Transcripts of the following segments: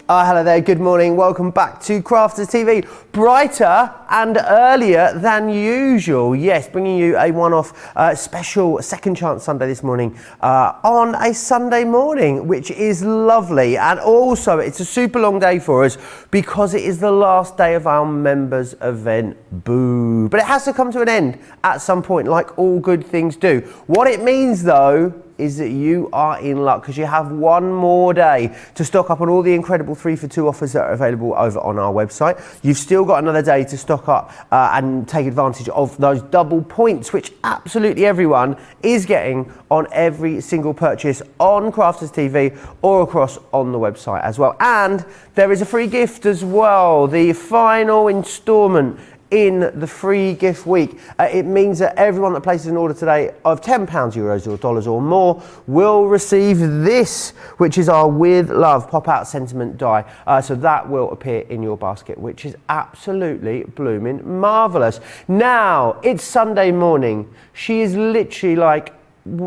Hello there, good morning. Welcome back to Crafters TV. Brighter and earlier than usual. Yes, bringing you a one-off special Second Chance Sunday this morning on a Sunday morning, which is lovely. And also, it's a super long day for us because it is the last day of our members event. Boo. But it has to come to an end at some point, like all good things do. What it means, though, is that you are in luck because you have one more day to stock up on all the incredible 3 for 2 offers that are available over on our website. You've still got another day to stock up and take advantage of those double points, which absolutely everyone is getting on every single purchase on Crafters TV or across on the website as well. And there is a free gift as well, the final instalment in the free gift week. It means that everyone that places an order today of £10, euros or dollars or more will receive this, which is our With Love pop-out sentiment die. So that will appear in your basket, which is absolutely blooming marvellous. Now, it's Sunday morning. She is literally like,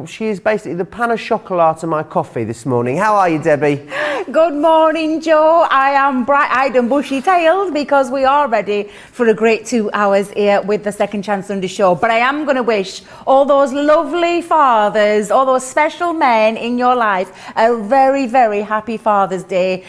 she is basically the pan of chocolate to my coffee this morning. How are you, Debbie? Good morning, Joe. I am bright-eyed and bushy-tailed because we are ready for a great 2 hours here with the Second Chance Sunday show. But I am going to wish all those lovely fathers, all those special men in your life, a very, very happy Father's Day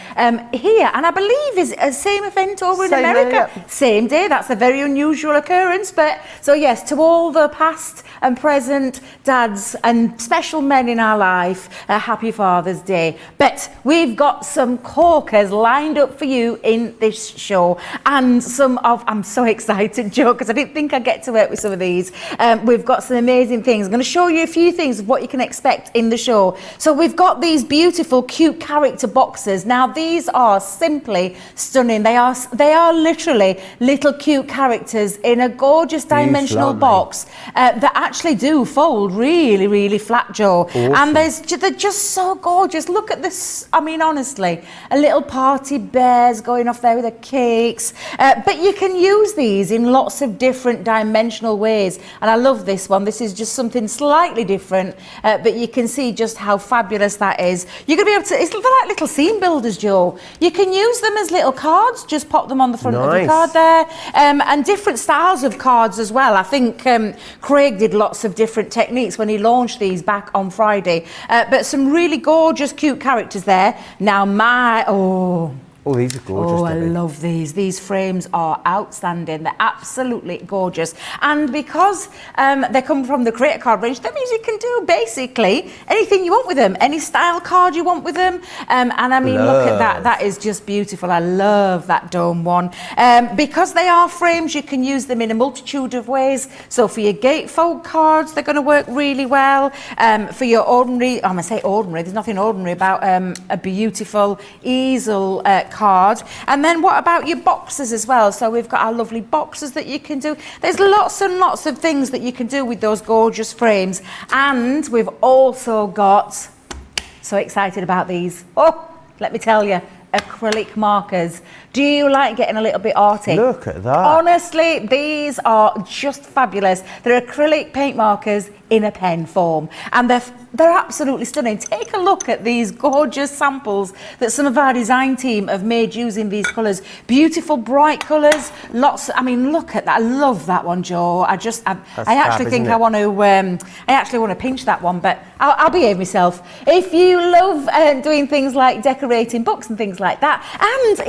here. And I believe is a same event over in America. Day, yeah. Same day. That's a very unusual occurrence. But so yes, to all the past and present dads and special men in our life, a happy Father's Day. But we've got some corkers lined up for you in this show, and I'm so excited, Joe, because I didn't think I'd get to work with some of these. We've got some amazing things. I'm going to show you a few things of what you can expect in the show. So we've got these beautiful, cute character boxes. Now these are simply stunning. They are literally little cute characters in a gorgeous dimensional box that actually do fold really, really flat, Joe. Awesome. And they're just so gorgeous. Look at this. I mean, honestly, a little party bears going off there with the cakes. But you can use these in lots of different dimensional ways. And I love this one. This is just something slightly different, but you can see just how fabulous that is. You're going to be able to, it's like little scene builders, Joe. You can use them as little cards, just pop them on the front of the card there. And different styles of cards as well. I think Craig did lots of different techniques when he launched these back on Friday. But some really gorgeous, cute characters there. Now Oh, these are gorgeous. Oh, I love these. These frames are outstanding. They're absolutely gorgeous. And because they come from the Creator Card range, that means you can do basically anything you want with them. Any style card you want with them. And I mean, look at that. That is just beautiful. I love that dome one. Because they are frames, you can use them in a multitude of ways. So for your gatefold cards, they're going to work really well. For your ordinary, I'm going to say ordinary, there's nothing ordinary about a beautiful easel card. And then what about your boxes as well? So we've got our lovely boxes that you can do. There's lots and lots of things that you can do with those gorgeous frames. And we've also got, so excited about these. Oh, let me tell you, acrylic markers. Do you like getting a little bit arty? Look at that. Honestly, these are just fabulous. They're acrylic paint markers in a pen form, and they're absolutely stunning. Take a look at these gorgeous samples that some of our design team have made using these colours. Beautiful, bright colours. Lots. I mean, look at that. I love that one, Joe. I actually think I want to pinch that one, but I'll behave myself. If you love doing things like decorating books and things like that, and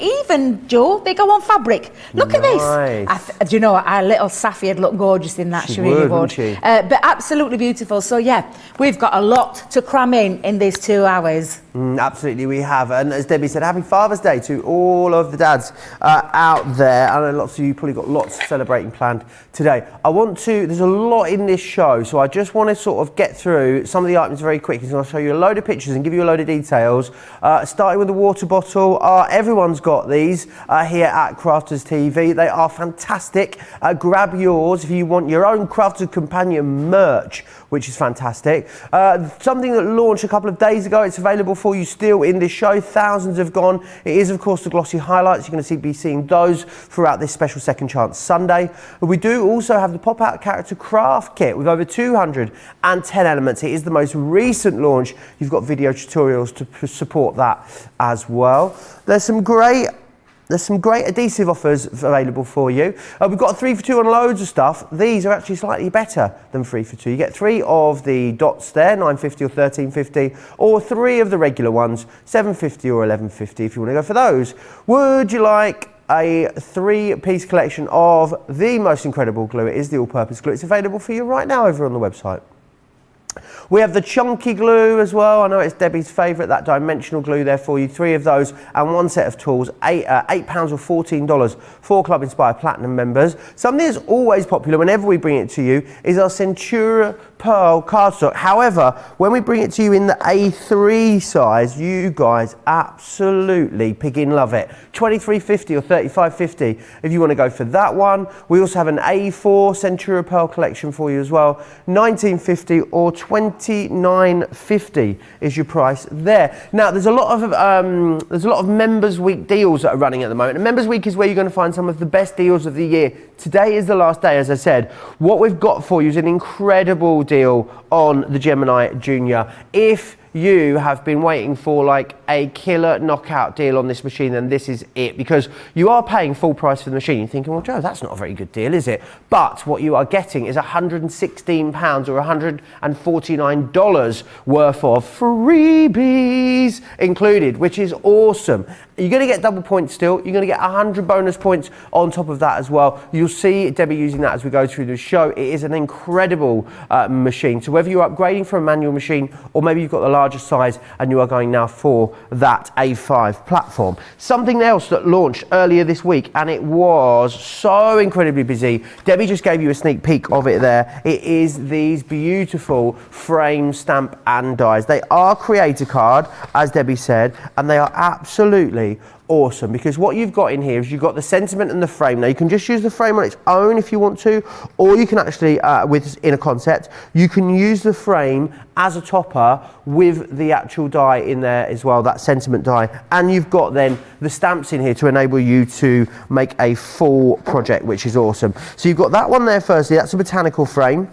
even Joe, they go on fabric. Look at this. Do you know what? Our little Safi would look gorgeous in that. She really would. But absolutely beautiful. So yeah, we've got a lot to cram in these 2 hours. Absolutely, we have. And as Debbie said, happy Father's Day to all of the dads out there. I know lots of you probably got lots celebrating planned today. There's a lot in this show, so I just want to sort of get through some of the items very quickly. So I'll show you a load of pictures and give you a load of details. Starting with the water bottle. Everyone's got these here at Crafters TV. They are fantastic. Grab yours if you want your own Crafters Companion some merch, which is fantastic. Something that launched a couple of days ago, it's available for you still in this show. Thousands have gone. It is, of course, the Glossy highlights. You're going to be seeing those throughout this special Second Chance Sunday. But we do also have the pop-out character craft kit with over 210 elements. It is the most recent launch. You've got video tutorials to support that as well. There's some great adhesive offers available for you. We've got a 3 for 2 on loads of stuff. These are actually slightly better than 3 for 2. You get 3 of the dots there, $9.50 or $13.50, or 3 of the regular ones, $7.50 or $11.50 if you want to go for those. Would you like a 3-piece collection of the most incredible glue? It is the all-purpose glue. It's available for you right now over on the website. We have the chunky glue as well. I know it's Debbie's favourite, that dimensional glue there for you. 3 of those and 1 set of tools, £8 or $14 for Club Inspired Platinum members. Something that's always popular whenever we bring it to you is our Centura Pearl cardstock. However, when we bring it to you in the A3 size, you guys absolutely piggin' love it. $23.50 or $35.50 if you want to go for that one. We also have an A4 Centura Pearl collection for you as well. $19.50 or $29.50 is your price there. Now, there's a lot of Members Week deals that are running at the moment. And Members Week is where you're going to find some of the best deals of the year. Today is the last day, as I said. What we've got for you is an incredible deal on the Gemini Junior. If you have been waiting for like a killer knockout deal on this machine, then this is it, because you are paying full price for the machine. You're thinking, well, Joe, that's not a very good deal, is it? But what you are getting is £116 or $149 worth of freebies included, which is awesome. You're going to get double points still. You're going to get 100 bonus points on top of that as well. You'll see Debbie using that as we go through the show. It is an incredible machine. So whether you're upgrading from a manual machine or maybe you've got the larger size and you are going now for that A5 platform. Something else that launched earlier this week, and it was so incredibly busy. Debbie just gave you a sneak peek of it there. It is these beautiful frame, stamp and dies. They are creator card, as Debbie said, and they are absolutely awesome, because what you've got in here is you've got the sentiment and the frame. Now you can just use the frame on its own if you want to, or you can actually in a concept you can use the frame as a topper with the actual die in there as well, that sentiment die, and you've got then the stamps in here to enable you to make a full project, which is awesome. So you've got that one there. Firstly, that's a botanical frame.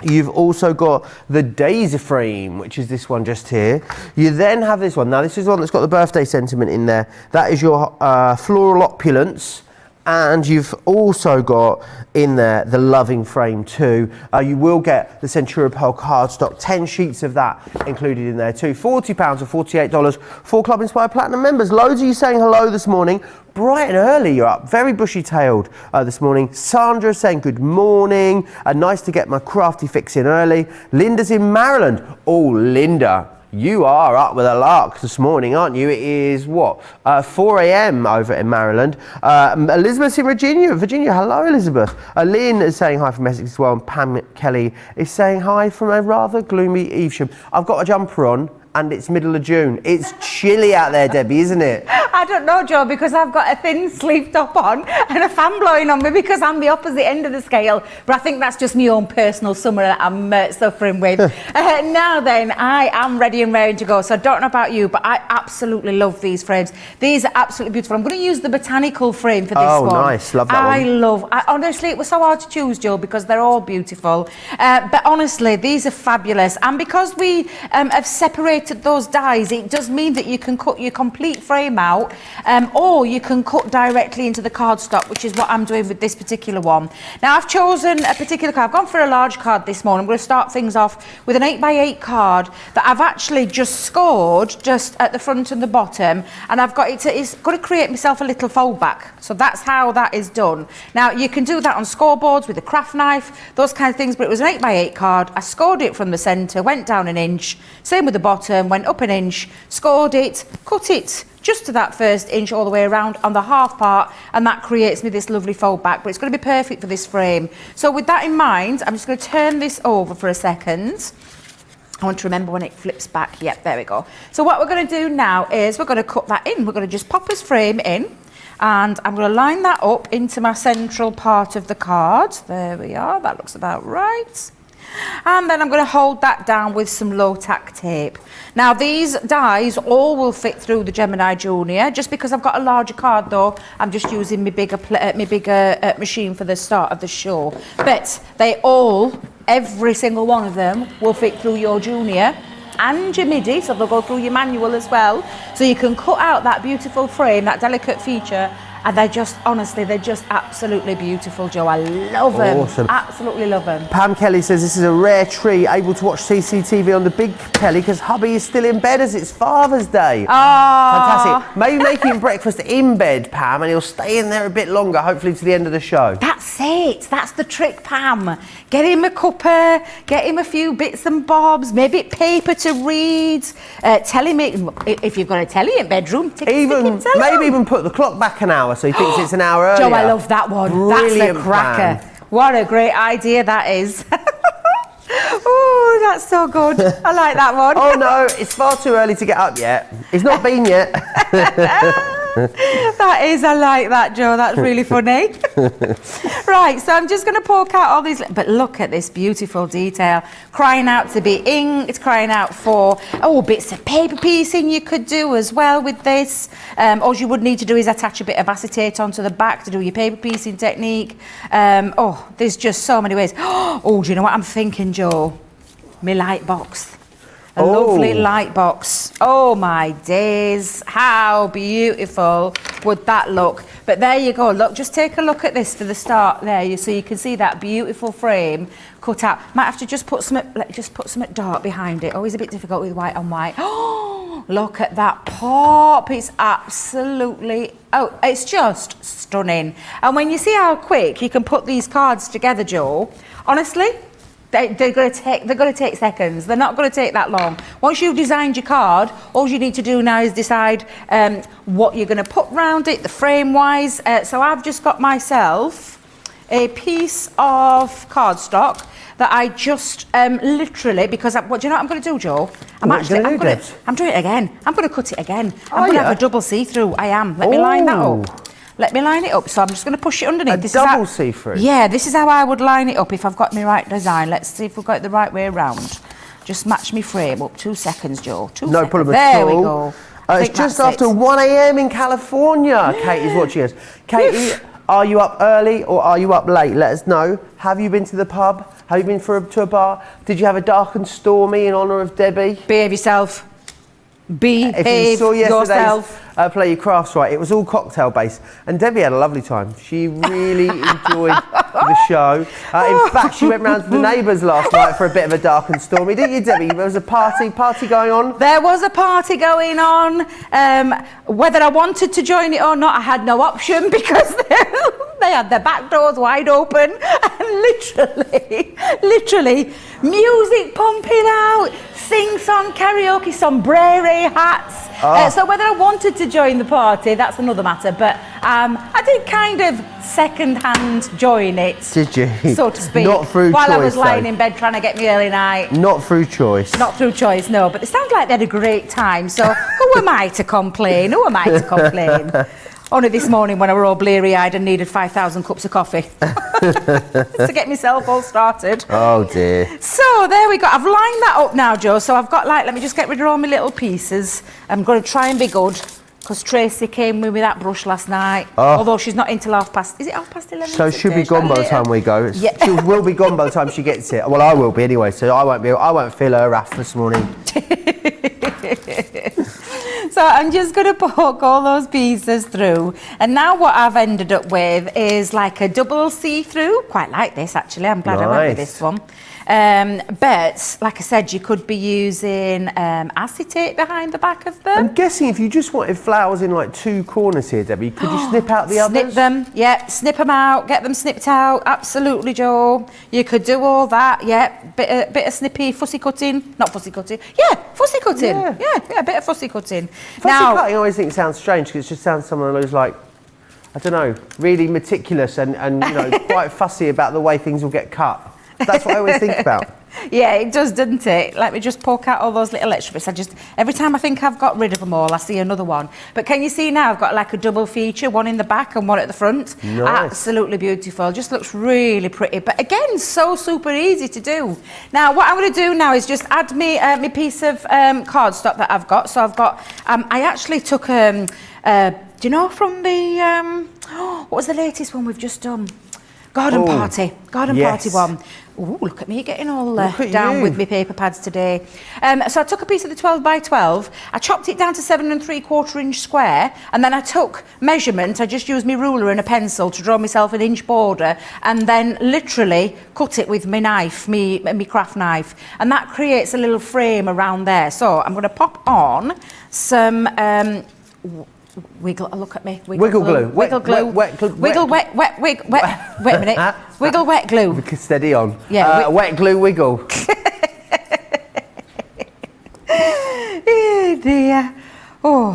You've also got the daisy frame, which is this one just here. You then have this one. Now this is the one that's got the birthday sentiment in there. That is your floral opulence. And you've also got in there the loving frame too. You will get the Centura Pearl cardstock, 10 sheets of that included in there too. £40 or $48 for Club Inspired Platinum members. Loads of you saying hello this morning. Bright and early you're up, very bushy-tailed this morning. Sandra saying good morning. Nice to get my crafty fix in early. Linda's in Maryland. Oh, Linda, you are up with a lark this morning, aren't you? It is, what, 4 a.m. over in Maryland. Elizabeth's in Virginia. Hello, Elizabeth. Lynn is saying hi from Essex as well, and Pam Kelly is saying hi from a rather gloomy Evesham. I've got a jumper on, and it's middle of June. It's chilly out there, Debbie, isn't it? I don't know, Joe, because I've got a thin sleeve top on and a fan blowing on me because I'm the opposite end of the scale. But I think that's just my own personal summer that I'm suffering with. Now then, I am ready and raring to go. So I don't know about you, but I absolutely love these frames. These are absolutely beautiful. I'm going to use the botanical frame for this one. Oh, nice. Love that one. Honestly, it was so hard to choose, Joe, because they're all beautiful. But honestly, these are fabulous. And because we have separated those dies, it does mean that you can cut your complete frame out, or you can cut directly into the cardstock, which is what I'm doing with this particular one. Now, I've chosen a particular card. I've gone for a large card this morning. I'm going to start things off with an 8x8 card that I've actually just scored just at the front and the bottom, and I've got it's got to create myself a little fold back. So that's how that is done. Now, you can do that on scoreboards with a craft knife, those kind of things, but it was an 8x8 card. I scored it from the centre, went down an inch, same with the bottom, went up an inch, scored it, cut it just to that first inch all the way around on the half part, and that creates me this lovely fold back, but it's going to be perfect for this frame. So with that in mind, I'm just going to turn this over for a second. I want to remember when it flips back. Yep, there we go. So what we're going to do now is we're going to cut that in. We're going to just pop his frame in, and I'm going to line that up into my central part of the card. There we are. That looks about right. And then I'm going to hold that down with some low tack tape. Now these dies all will fit through the Gemini Junior. Just because I've got a larger card though, I'm just using my bigger machine for the start of the show. But they all, every single one of them will fit through your Junior and your MIDI, so they'll go through your manual as well. So you can cut out that beautiful frame, that delicate feature, and they're just, honestly, they're just absolutely beautiful, Joe. I love them. Awesome. Absolutely love them. Pam Kelly says this is a rare treat, able to watch CCTV on the big telly because hubby is still in bed as it's Father's Day. Fantastic. Maybe make him breakfast in bed, Pam, and he'll stay in there a bit longer, hopefully to the end of the show. That's it. That's the trick, Pam. Get him a cuppa, get him a few bits and bobs, maybe paper to read. Tell him if you've got a telly in bedroom, maybe even put the clock back an hour so he thinks it's an hour earlier. Joe, I love that one. Brilliant. That's a cracker. Plan. What a great idea that is. Oh, that's so good. I like that one. Oh no, it's far too early to get up yet. It's not been yet. That is, I like that, Joe. That's really funny. Right, so I'm just going to poke out all these, but look at this beautiful detail. Crying out to be inked, crying out for, bits of paper piecing you could do as well with this. All you would need to do is attach a bit of acetate onto the back to do your paper piecing technique. There's just so many ways. Oh, do you know what I'm thinking, Joe? My light box. A lovely light box. Oh my days, how beautiful would that look? But there you go, look, just take a look at this for the start there, so you can see that beautiful frame cut out. Might have to just put some dark behind it. Always a bit difficult with white on white. Oh, look at that pop, it's absolutely, it's just stunning. And when you see how quick you can put these cards together, Joe, honestly, they're going to take seconds. They're not going to take that long. Once you've designed your card, all you need to do now is decide what you're going to put round it, the frame-wise. So I've just got myself a piece of cardstock that I just literally, because do you know what I'm going to do, Joe? I'm doing it again. I'm going to cut it again. I'm going to have a double see-through. I am. Let me line that up. Let me line it up, so I'm just going to push it underneath. Double see-through? Yeah, this is how I would line it up if I've got my right design. Let's see if we've got it the right way around. Just match me frame up. 2 seconds, Joe. No problem at all. There we go. It's just after 1 a.m. in California. Katie's watching us. Katie, are you up early or are you up late? Let us know. Have you been to the pub? Have you been to a bar? Did you have a dark and stormy in honour of Debbie? Behave yourself. Behave if you saw yourself. Play Your Crafts Right, it was all cocktail based, and Debbie had a lovely time. She really enjoyed the show. In fact, she went round to the neighbours last night for a bit of a dark and stormy, didn't you, Debbie? There was a party going on. There was a party going on. Whether I wanted to join it or not, I had no option because they had their back doors wide open and literally music pumping out, sing-song, karaoke, sombrero hats. So whether I wanted to join the party, that's another matter, but I did kind of second-hand join it. Did you? So to speak. Not through while choice, I was lying in bed trying to get me early night. Not through choice. Not through choice, no, but it sounds like they had a great time, so who am I to complain? Only this morning when I were all bleary-eyed and needed 5,000 cups of coffee to get myself all started. Oh dear. So there we go. I've lined that up now, Joe. So I've got let me just get rid of all my little pieces. I'm going to try and be good because Tracy came with me that brush last night. Although she's not until is it 11:30? So she'll be gone by the time we go. Yeah. She will be gone by the time she gets it. Well, I will be anyway, so I won't feel her wrath this morning. So I'm just going to poke all those pieces through. And now what I've ended up with is like a double see-through. Quite like this, actually. I'm glad I went with this one. But, like I said, you could be using acetate behind the back of them. I'm guessing if you just wanted flowers in like 2 corners here, Debbie, could you snip out the others? Snip them, yeah. Snip them out, get them snipped out. Absolutely, Joe. You could do all that, yeah. Bit of snippy, fussy cutting. Not fussy cutting. Yeah, fussy cutting. Yeah, a bit of fussy cutting. Fussy cutting, I always think sounds strange because it just sounds someone who's like, I don't know, really meticulous and quite fussy about the way things will get cut. That's what I always think about. Yeah, it does, doesn't it? Let me just poke out all those little extra bits. Every time I think I've got rid of them all, I see another one. But can you see now I've got like a double feature, one in the back and one at the front? Nice. Absolutely beautiful. Just looks really pretty. But again, so super easy to do. Now, what I'm going to do now is just add me my piece of cardstock that I've got. So I've got, I actually took, do you know from the, what was the latest one we've just done? Garden party one. Ooh, look at me getting all down with my paper pads today. So I took a piece of the 12 by 12, I chopped it down to 7 3/4 inch square, and then I took measurement. I just used my ruler and a pencil to draw myself an inch border, and then literally cut it with my knife, my craft knife, and that creates a little frame around there. So I'm going to pop on some wiggle, look at me. Wiggle glue. Wiggle glue. Wet a minute. Wiggle wet glue. Steady on. Yeah. Wet glue wiggle. Oh dear. Oh.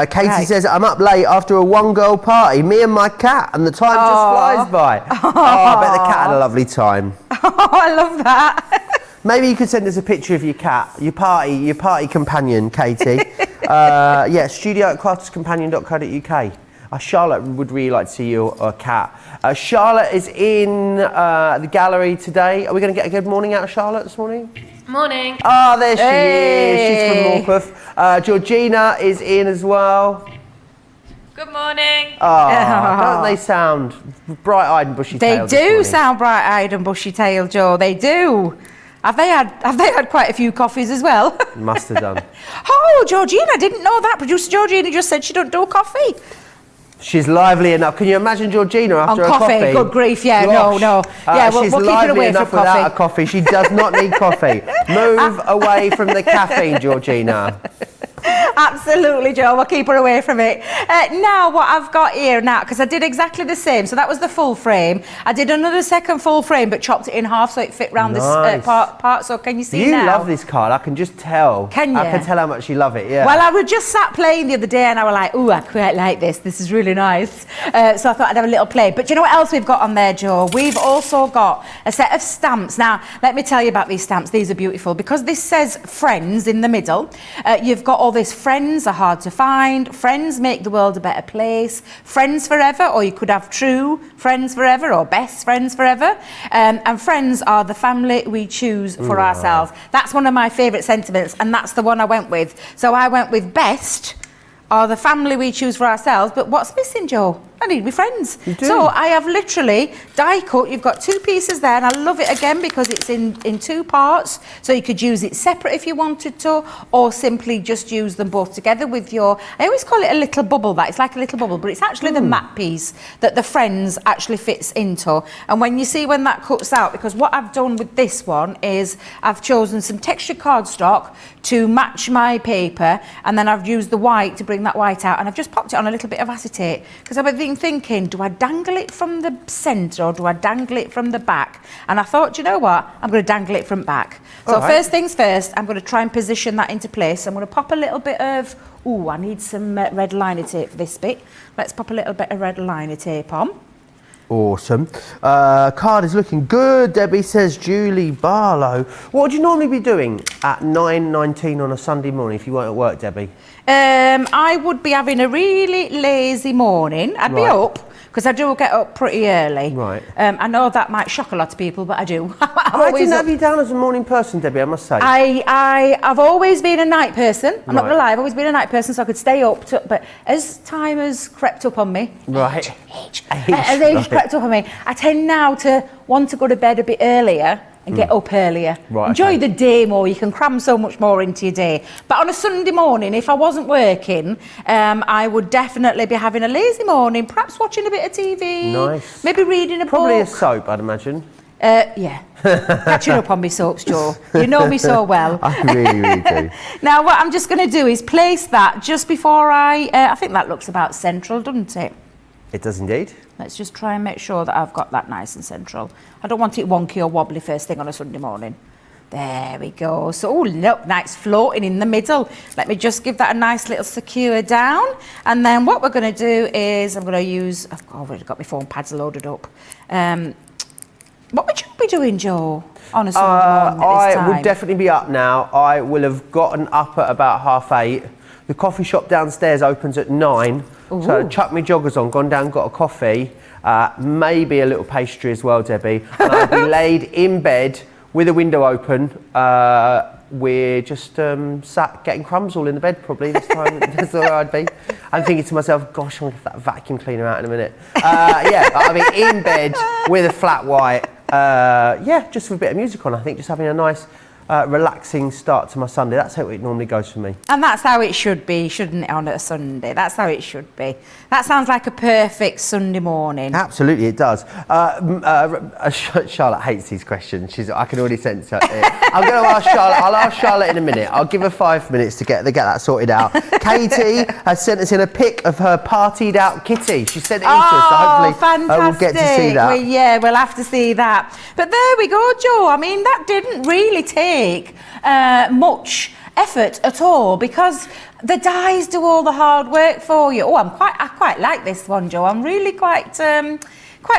Katie says, I'm up late after a one-girl party, me and my cat, and the time just flies by. I bet the cat had a lovely time. Oh, I love that. Maybe you could send us a picture of your cat, your party companion, Katie. Yeah, studio@crafterscompanion.co.uk. Charlotte would really like to see your cat. Charlotte is in the gallery today. Are we going to get a good morning out of Charlotte this morning? Morning. Ah, there she is. She's from Morpeth. Georgina is in as well. Good morning. Don't they sound bright-eyed and bushy-tailed? They do sound bright-eyed and bushy-tailed, Joe. They do. Have they had quite a few coffees as well? Must have done. Oh, Georgina, I didn't know that. Producer Georgina just said she don't do coffee. She's lively enough. Can you imagine Georgina after a coffee? Good grief, yeah, Gosh. no. Yeah, we'll keep it away from enough without a coffee. She does not need coffee. Move away from the caffeine, Georgina. Absolutely, Joe. We'll keep her away from it. Now, what I've got here now, because I did exactly the same. So that was the full frame. I did another second full frame, but chopped it in half so it fit round this part. So can you see now? You love this card. I can just tell. Can you? I can tell how much you love it, yeah. Well, I was just sat playing the other day and I was like, ooh, I quite like this. This is really nice. So I thought I'd have a little play. But do you know what else we've got on there, Joe? We've also got a set of stamps. Now, let me tell you about these stamps. These are beautiful. Because this says friends in the middle, you've got all this friends are hard to find, friends make the world a better place, friends forever, or you could have true friends forever or best friends forever. And friends are the family we choose for ourselves. That's one of my favourite sentiments, and that's the one I went with. So I went with best are the family we choose for ourselves, but what's missing, Joe? I need my friends. You do. So I have literally die cut. You've got two pieces there, and I love it again because it's in two parts. So you could use it separate if you wanted to, or simply just use them both together with your, I always call it a little bubble. That it's like a little bubble, but it's actually the mat piece that the friends actually fits into. And when you see when that cuts out, because what I've done with this one is I've chosen some textured cardstock to match my paper, and then I've used the white to bring that white out, and I've just popped it on a little bit of acetate because I've been thinking, do I dangle it from the centre or do I dangle it from the back? And I thought, you know what, I'm going to dangle it from back. So first things first, I'm going to try and position that into place. I'm going to pop a little bit of, I need some red liner tape for this bit. Let's pop a little bit of red liner tape on. Awesome. Card is looking good, Debbie says. Julie Barlow. What would you normally be doing at 9:19 on a Sunday morning if you weren't at work, Debbie? I would be having a really lazy morning. I'd be up, because I do get up pretty early. Right. I know that might shock a lot of people, but I do. I didn't have you down as a morning person, Debbie, I must say. I've always been a night person. I'm not going to lie, I've always been a night person, so I could stay up. But as time has crept up on me, as age crept up on me, I tend now to want to go to bed a bit earlier and get up earlier. Enjoy the day more. You can cram so much more into your day. But on a Sunday morning, if I wasn't working, I would definitely be having a lazy morning, perhaps watching a bit of TV. Nice. Maybe reading a book. Probably a soap, I'd imagine. Yeah. Catching up on my soaps, Joe. You know me so well. I really, really do. Now, what I'm just going to do is place that just before I think that looks about central, doesn't it? It does indeed. Let's just try and make sure that I've got that nice and central. I don't want it wonky or wobbly first thing on a Sunday morning. There we go. So, look, nice floating in the middle. Let me just give that a nice little secure down. And then what we're going to do is I'm going to use, I've already got my foam pads loaded up. What would you be doing, Joe, on a Sunday morning at this time? I would definitely be up now. I will have gotten up at about 8:30. The coffee shop downstairs opens at 9. So I chucked my joggers on, gone down, got a coffee, maybe a little pastry as well, Debbie. And I'll be laid in bed with a window open. We're just sat getting crumbs all in the bed probably this time. That's where I'd be. I'm thinking to myself, gosh, I'm going to get that vacuum cleaner out in a minute. Yeah, I'll be in bed with a flat white. Yeah, just with a bit of music on, I think, just having a nice relaxing start to my Sunday. That's how it normally goes for me. And that's how it should be, shouldn't it, on a Sunday? That's how it should be. That sounds like a perfect Sunday morning. Absolutely, it does. Charlotte hates these questions. I can already sense it. I'm going to ask Charlotte. I'll ask Charlotte in a minute. I'll give her 5 minutes to get that sorted out. Katie has sent us in a pic of her partied out kitty. She sent it in to us, so hopefully we'll get to see that. Yeah, we'll have to see that. But there we go, Joe. I mean, that didn't really take much effort at all, because the dyes do all the hard work for you. I quite like this one, Joe. I'm really quite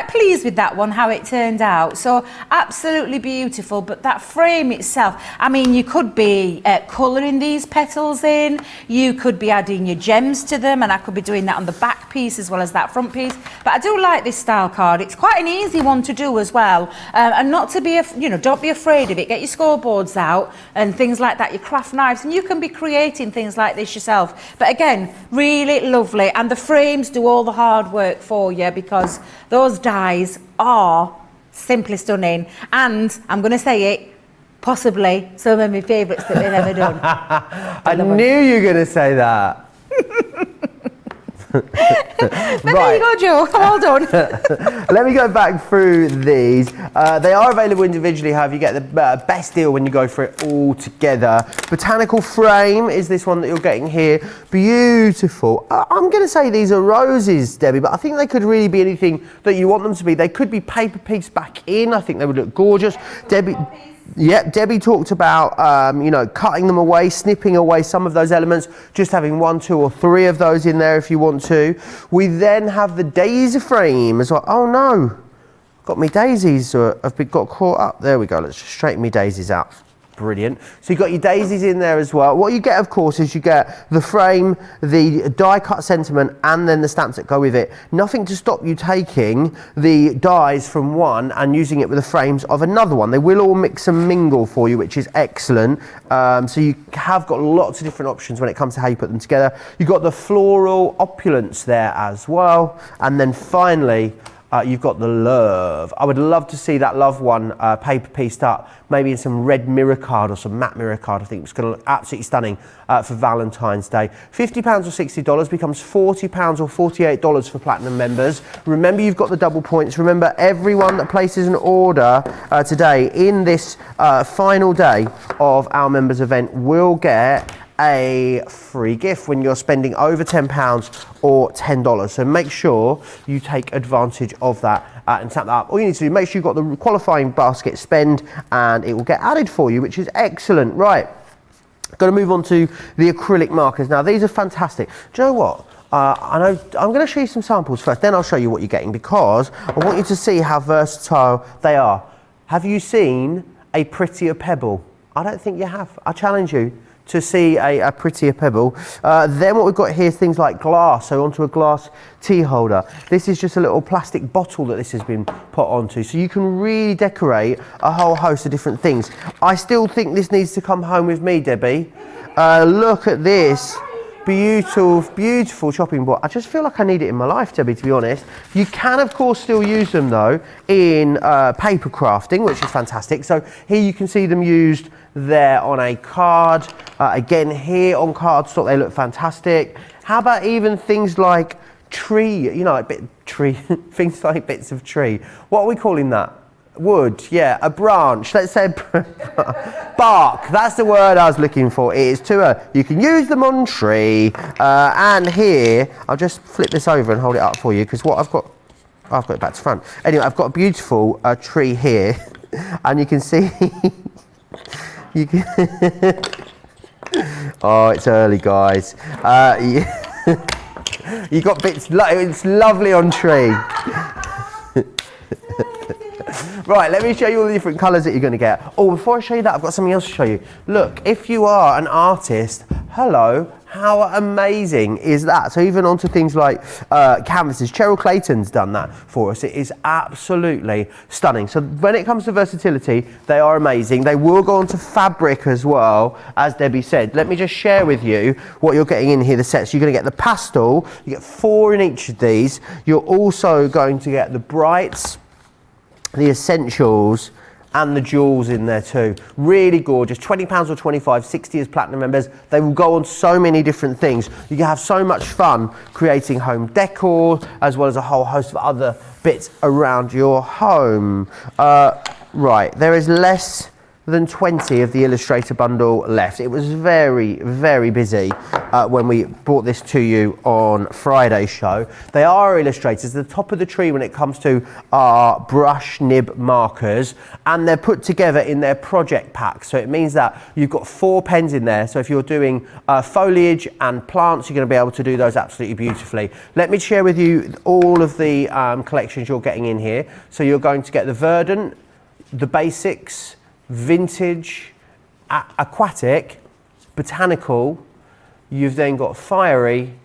pleased with that one, how it turned out. So absolutely beautiful. But that frame itself, I mean, you could be colouring these petals in, you could be adding your gems to them, and I could be doing that on the back piece as well as that front piece. But I do like this style card. It's quite an easy one to do as well, and not to be, don't be afraid of it. Get your scoreboards out and things like that, your craft knives, and you can be creating things like this yourself. But again, really lovely, and the frames do all the hard work for you, because those dyes are simply stunning, and I'm going to say it, possibly some of my favourites that they've ever done. I knew you were going to say that. But there you go, Joe. Well done. Let me go back through these. They are available individually, however, you get the best deal when you go for it all together. Botanical frame is this one that you're getting here. Beautiful. I'm going to say these are roses, Debbie, but I think they could really be anything that you want them to be. They could be paper piece back in. I think they would look gorgeous. Debbie talked about, cutting them away, snipping away some of those elements, just having 1, 2 or 3 of those in there if you want to. We then have the daisy frame as well. Oh no, got me daisies got caught up. There we go, let's just straighten me daisies out. Brilliant. So you've got your daisies in there as well. What you get, of course, is you get the frame, the die cut sentiment, and then the stamps that go with it. Nothing to stop you taking the dies from one and using it with the frames of another one. They will all mix and mingle for you, which is excellent. So you have got lots of different options when it comes to how you put them together. You've got the floral opulence there as well. And then finally, you've got the love. I would love to see that love one paper pieced up, maybe in some red mirror card or some matte mirror card. I think it's going to look absolutely stunning for Valentine's Day. £50 or $60 becomes £40 or $48 for Platinum members. Remember, you've got the double points. Remember, everyone that places an order today in this final day of our members event will get a free gift when you're spending over £10 or $10. So make sure you take advantage of that and tap that up. All you need to do, make sure you've got the qualifying basket spend, and it will get added for you, which is excellent. Right, got to move on to the acrylic markers. Now, these are fantastic. Do you know what? I know I'm going to show you some samples first, then I'll show you what you're getting, because I want you to see how versatile they are. Have you seen a prettier pebble? I don't think you have. I challenge you to see a prettier pebble. Then what we've got here is things like glass, so onto a glass tea holder. This is just a little plastic bottle that this has been put onto, so you can really decorate a whole host of different things. I still think this needs to come home with me, Debbie. Look at this. Beautiful chopping board. I just feel like I need it in my life, Debbie, to be honest. You can, of course, still use them, though, in paper crafting, which is fantastic. So here you can see them used there on a card. Again, here on cardstock, they look fantastic. How about even things like tree, things like bits of tree. What are we calling that? Wood, yeah, a branch, let's say bark, that's the word I was looking for. It is you can use them on tree, and here, I'll just flip this over and hold it up for you, because what I've got it back to front. Anyway, I've got a beautiful tree here, and you can see, oh, it's early, guys. You got bits, it's lovely on tree. Right, let me show you all the different colours that you're going to get. Oh, before I show you that, I've got something else to show you. Look, if you are an artist, hello, how amazing is that? So even onto things like canvases, Cheryl Clayton's done that for us. It is absolutely stunning. So when it comes to versatility, they are amazing. They will go onto fabric as well, as Debbie said. Let me just share with you what you're getting in here, the sets. You're going to get the pastel, you get 4 in each of these. You're also going to get the brights, the essentials, and the jewels in there too. Really gorgeous. £20 or 25, 60 as platinum members. They will go on so many different things. You can have so much fun creating home decor, as well as a whole host of other bits around your home. Right, there is less than 20 of the Illustrator bundle left. It was very, very busy when we brought this to you on Friday's show. They are illustrators, the top of the tree when it comes to our brush nib markers, and they're put together in their project pack. So it means that you've got 4 pens in there. So if you're doing foliage and plants, you're going to be able to do those absolutely beautifully. Let me share with you all of the collections you're getting in here. So you're going to get the Verdant, the Basics, Vintage, Aquatic, Botanical. You've then got Fiery,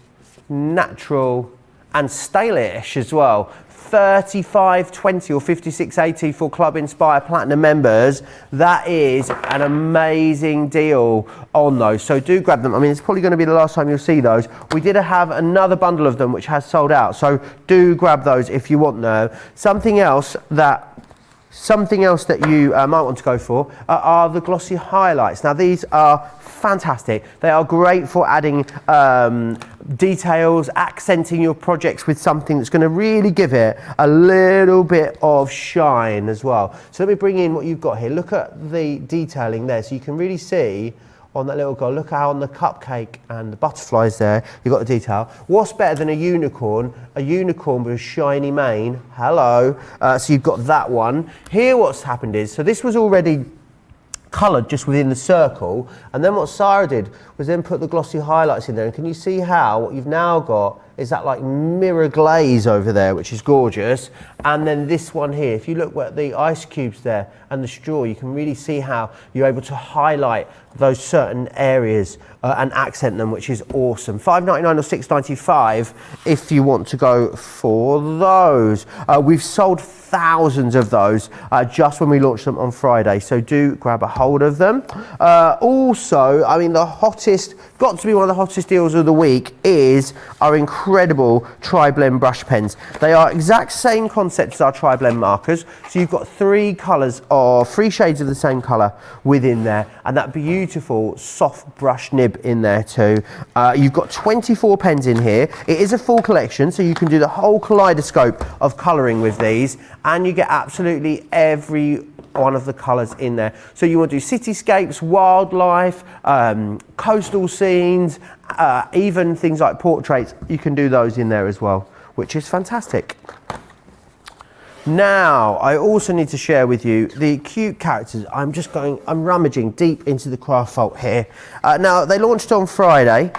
Natural, and Stylish as well. 35.20 or 56.80 for Club Inspire Platinum members. That is an amazing deal on those, so do grab them. I mean, it's probably going to be the last time you'll see those. We did have another bundle of them which has sold out, so do grab those if you want them. Something else that you might want to go for are the glossy highlights. Now these are fantastic. They are great for adding details, accenting your projects with something that's going to really give it a little bit of shine as well. So let me bring in what you've got here. Look at the detailing there, so you can really see on that little girl. Look how on the cupcake and the butterflies there, you've got the detail. What's better than a unicorn? A unicorn with a shiny mane. Hello. So you've got that one. Here what's happened is, so this was already coloured just within the circle, and then what Sarah did was then put the glossy highlights in there, and can you see how what you've now got is that like mirror glaze over there, which is gorgeous. And then this one here, if you look at the ice cubes there and the straw, you can really see how you're able to highlight those certain areas and accent them, which is awesome. $5.99 or $6.95 if you want to go for those. We've sold thousands of those just when we launched them on Friday, so do grab a hold of them. Also, I mean, the hottest, got to be one of the hottest deals of the week is our incredible tri-blend brush pens. They are exact same concept as our tri-blend markers, so you've got 3 colours or 3 shades of the same colour within there, and that beautiful soft brush nib in there too. You've got 24 pens in here. It is a full collection, so you can do the whole kaleidoscope of colouring with these, and you get absolutely every one of the colours in there. So you want to do cityscapes, wildlife, coastal scenes, even things like portraits. You can do those in there as well, which is fantastic. Now, I also need to share with you the cute characters. I'm rummaging deep into the craft vault here. Now, they launched on Friday.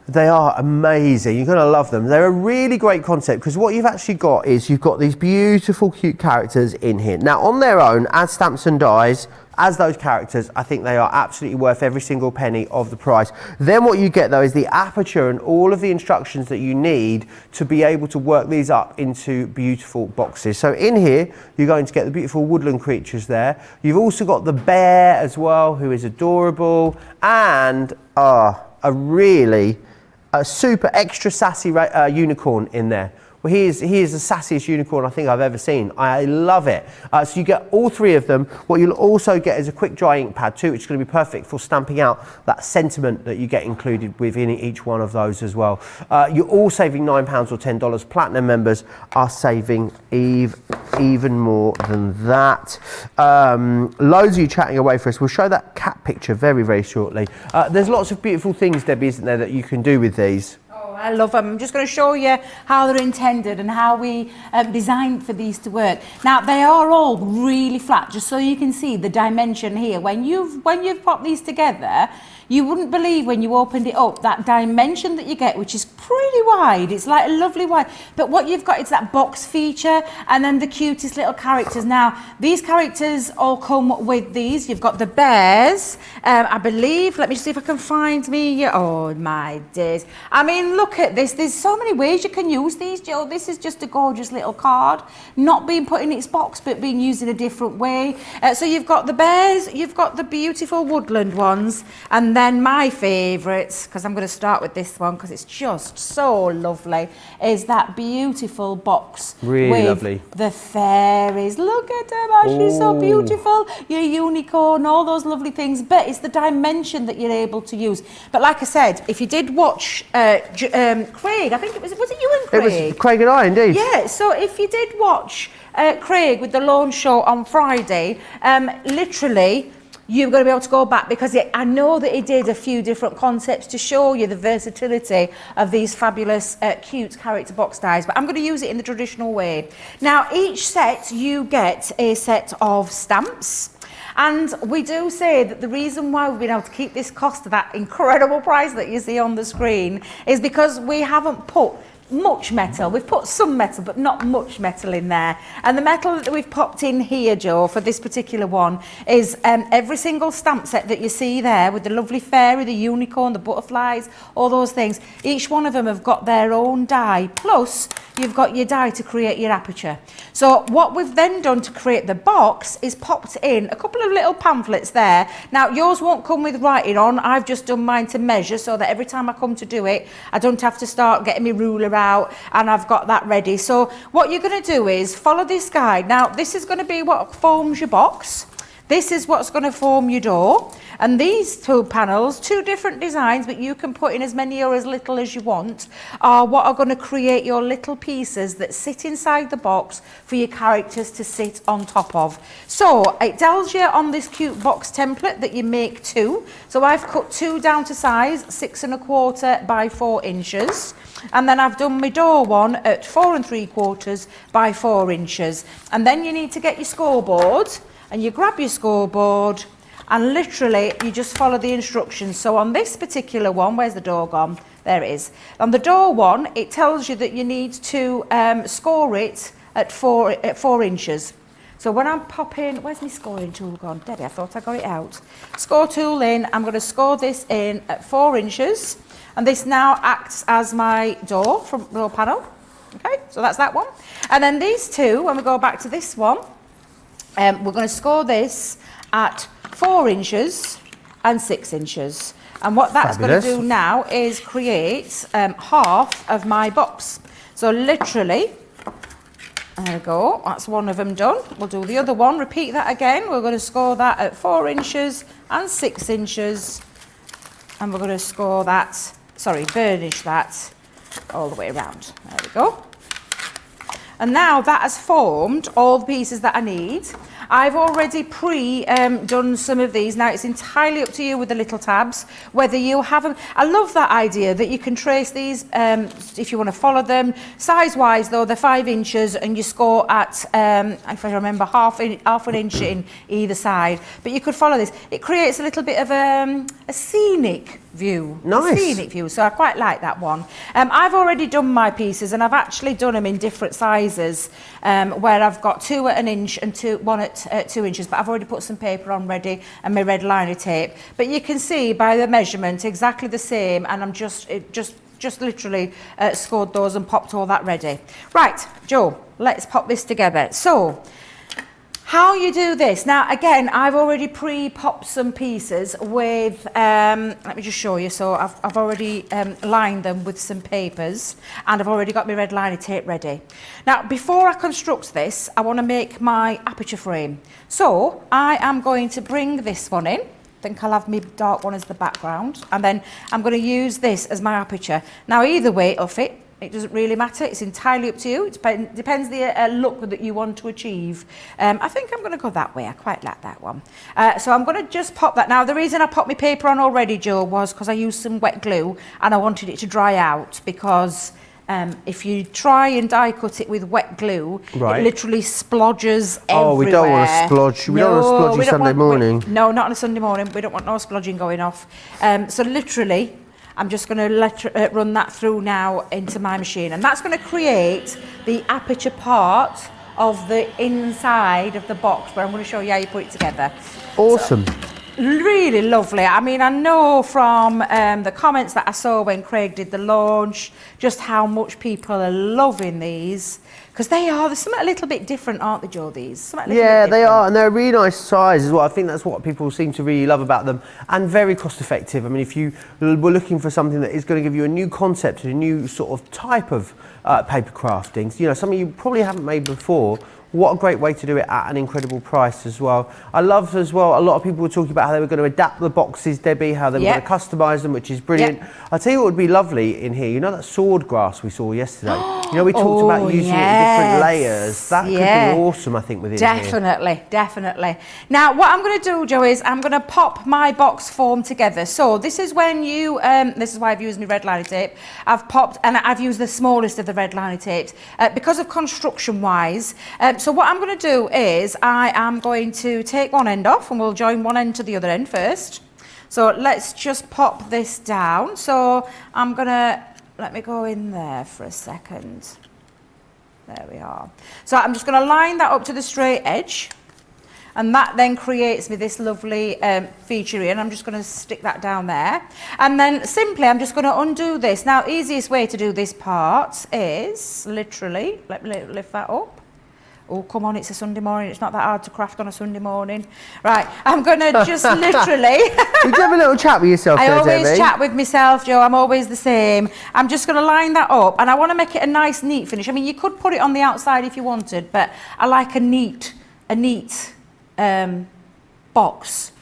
They are amazing. You're going to love them. They're a really great concept because what you've actually got is you've got these beautiful, cute characters in here. Now, on their own, as stamps and dies, as those characters, I think they are absolutely worth every single penny of the price. Then what you get though is the aperture and all of the instructions that you need to be able to work these up into beautiful boxes. So in here, you're going to get the beautiful woodland creatures there. You've also got the bear as well, who is adorable, and a super extra sassy unicorn in there. Well, he is the sassiest unicorn I think I've ever seen. I love it. So you get all 3 of them. What you'll also get is a quick dry ink pad too, which is going to be perfect for stamping out that sentiment that you get included within each one of those as well. You're all saving £9 or $10. Platinum members are saving even more than that. Loads of you chatting away for us. We'll show that cat picture very, very shortly. There's lots of beautiful things, Debbie, isn't there, that you can do with these? I love them. I'm just going to show you how they're intended and how we designed for these to work. Now they are all really flat, just so you can see the dimension here. When you've popped these together, You wouldn't believe when you opened it up that dimension that you get, which is pretty wide. It's like a lovely wide. But what you've got is that box feature and then the cutest little characters. Now, these characters all come with these. You've got the bears, I believe. Let me see if I can find me. Oh, my days. I mean, look at this. There's so many ways you can use these, Joe. This is just a gorgeous little card. Not being put in its box, but being used in a different way. So you've got the bears, you've got the beautiful woodland ones, and then my favourites, because I'm going to start with this one because it's just so lovely, is that beautiful box Really with lovely. the fairies. Look at her, oh, she's so beautiful. Your unicorn, all those lovely things, but it's the dimension that you're able to use. But like I said, if you did watch Craig, I think it was it you and Craig? It was Craig and I, indeed. Yeah, so if you did watch Craig with the launch show on Friday, literally, you're going to be able to go back because I know that he did a few different concepts to show you the versatility of these fabulous, cute character box dies. But I'm going to use it in the traditional way. Now, each set, you get a set of stamps. And we do say that the reason why we've been able to keep this cost to that incredible price that you see on the screen is because we haven't put much metal. We've put some metal, but not much metal in there. And the metal that we've popped in here, Joe, for this particular one is every single stamp set that you see there with the lovely fairy, the unicorn, the butterflies, all those things. Each one of them have got their own die. Plus, you've got your die to create your aperture. So what we've then done to create the box is popped in a couple of little pamphlets there. Now, yours won't come with writing on. I've just done mine to measure so that every time I come to do it, I don't have to start getting my ruler out and I've got that ready. So what you're going to do is follow this guide. Now, this is going to be what forms your box. This is what's going to form your door. And these two panels, two different designs, but you can put in as many or as little as you want, are what are going to create your little pieces that sit inside the box for your characters to sit on top of. So it tells you on this cute box template that you make two. So I've cut two down to size 6 1/4 by 4 inches. And then I've done my door one at 4 3/4 by 4 inches. And then you need to get your scoreboard and you grab your scoreboard and literally you just follow the instructions. So on this particular one, where's the door gone? There it is. On the door one, it tells you that you need to score it at 4 inches. So when I'm popping, where's my scoring tool gone? Debbie, I thought I got it out. Score tool in, I'm going to score this in at 4 inches. And this now acts as my door panel. Okay, so that's that one. And then these two, when we go back to this one, we're going to score this at 4 inches and 6 inches. And what that's going to do now is create half of my box. So literally, there we go, that's one of them done. We'll do the other one, repeat that again. We're going to score that at 4 inches and 6 inches. And we're going to score that, burnish that all the way around. There we go. And now that has formed all the pieces that I need. I've already done some of these. Now it's entirely up to you with the little tabs, whether you have them. I love that idea that you can trace these if you want to follow them. Size-wise though, they're 5 inches and you score at, if I remember, half an inch in either side. But you could follow this. It creates a little bit of a scenic view. Nice. Scenic view, so I quite like that one. I've already done my pieces and I've actually done them in different sizes where I've got 2 at 1 inch and one at 2 inches, but I've already put some paper on ready and my red liner tape. But you can see by the measurement exactly the same, and I'm just literally scored those and popped all that ready. Right, Joe, let's pop this together. So, how you do this. Now, again, I've already pre-popped some pieces with, let me just show you. So I've already lined them with some papers and I've already got my red liner tape ready. Now, before I construct this, I want to make my aperture frame. So I am going to bring this one in. I think I'll have my dark one as the background. And then I'm going to use this as my aperture. Now, either way it'll fit. It doesn't really matter. It's entirely up to you. It depends the look that you want to achieve. I think I'm going to go that way. I quite like that one. So I'm going to just pop that. Now, the reason I popped my paper on already, Joe, was because I used some wet glue and I wanted it to dry out because if you try and die cut it with wet glue, Right. it literally splodges everywhere. Oh, we don't want to splodge. We don't want to splodgy Sunday morning. No, not on a Sunday morning. We don't want no splodging going off. So literally, I'm just going to run that through now into my machine. And that's going to create the aperture part of the inside of the box, where I'm going to show you how you put it together. Awesome. So, really lovely. I mean, I know from the comments that I saw when Craig did the launch, just how much people are loving these. Because they're something a little bit different, aren't they, Joe, these? Yeah, they are, and they're a really nice size as well. I think that's what people seem to really love about them, and very cost effective. I mean, if you were looking for something that is going to give you a new concept, a new sort of type of paper crafting, you know, something you probably haven't made before, what a great way to do it at an incredible price as well. I love as well, a lot of people were talking about how they were going to adapt the boxes, Debbie, how they were going to customise them, which is brilliant. I'll tell you what would be lovely in here. You know that sword grass we saw yesterday? You know, we talked about using it in different layers. That could be awesome, I think, within here. Definitely. Now, what I'm going to do, Joe, is I'm going to pop my box form together. So this is when you, this is why I've used my red liner tape. I've popped, and I've used the smallest of the red liner tapes because of construction-wise. So what I'm going to do is I am going to take one end off, and we'll join one end to the other end first. So let's just pop this down. So I'm going to, let me go in there for a second. There we are. So I'm just going to line that up to the straight edge. And that then creates me this lovely feature here, and I'm just going to stick that down there. And then simply I'm just going to undo this. Now, easiest way to do this part is literally, let me lift that up. Oh, come on, it's a Sunday morning. It's not that hard to craft on a Sunday morning. Right, I'm going to just literally... Would you have a little chat with yourself I there, always Debbie? chat with myself, Joe. I'm always the same. I'm just going to line that up, and I want to make it a nice, neat finish. I mean, you could put it on the outside if you wanted, but I like a neat box.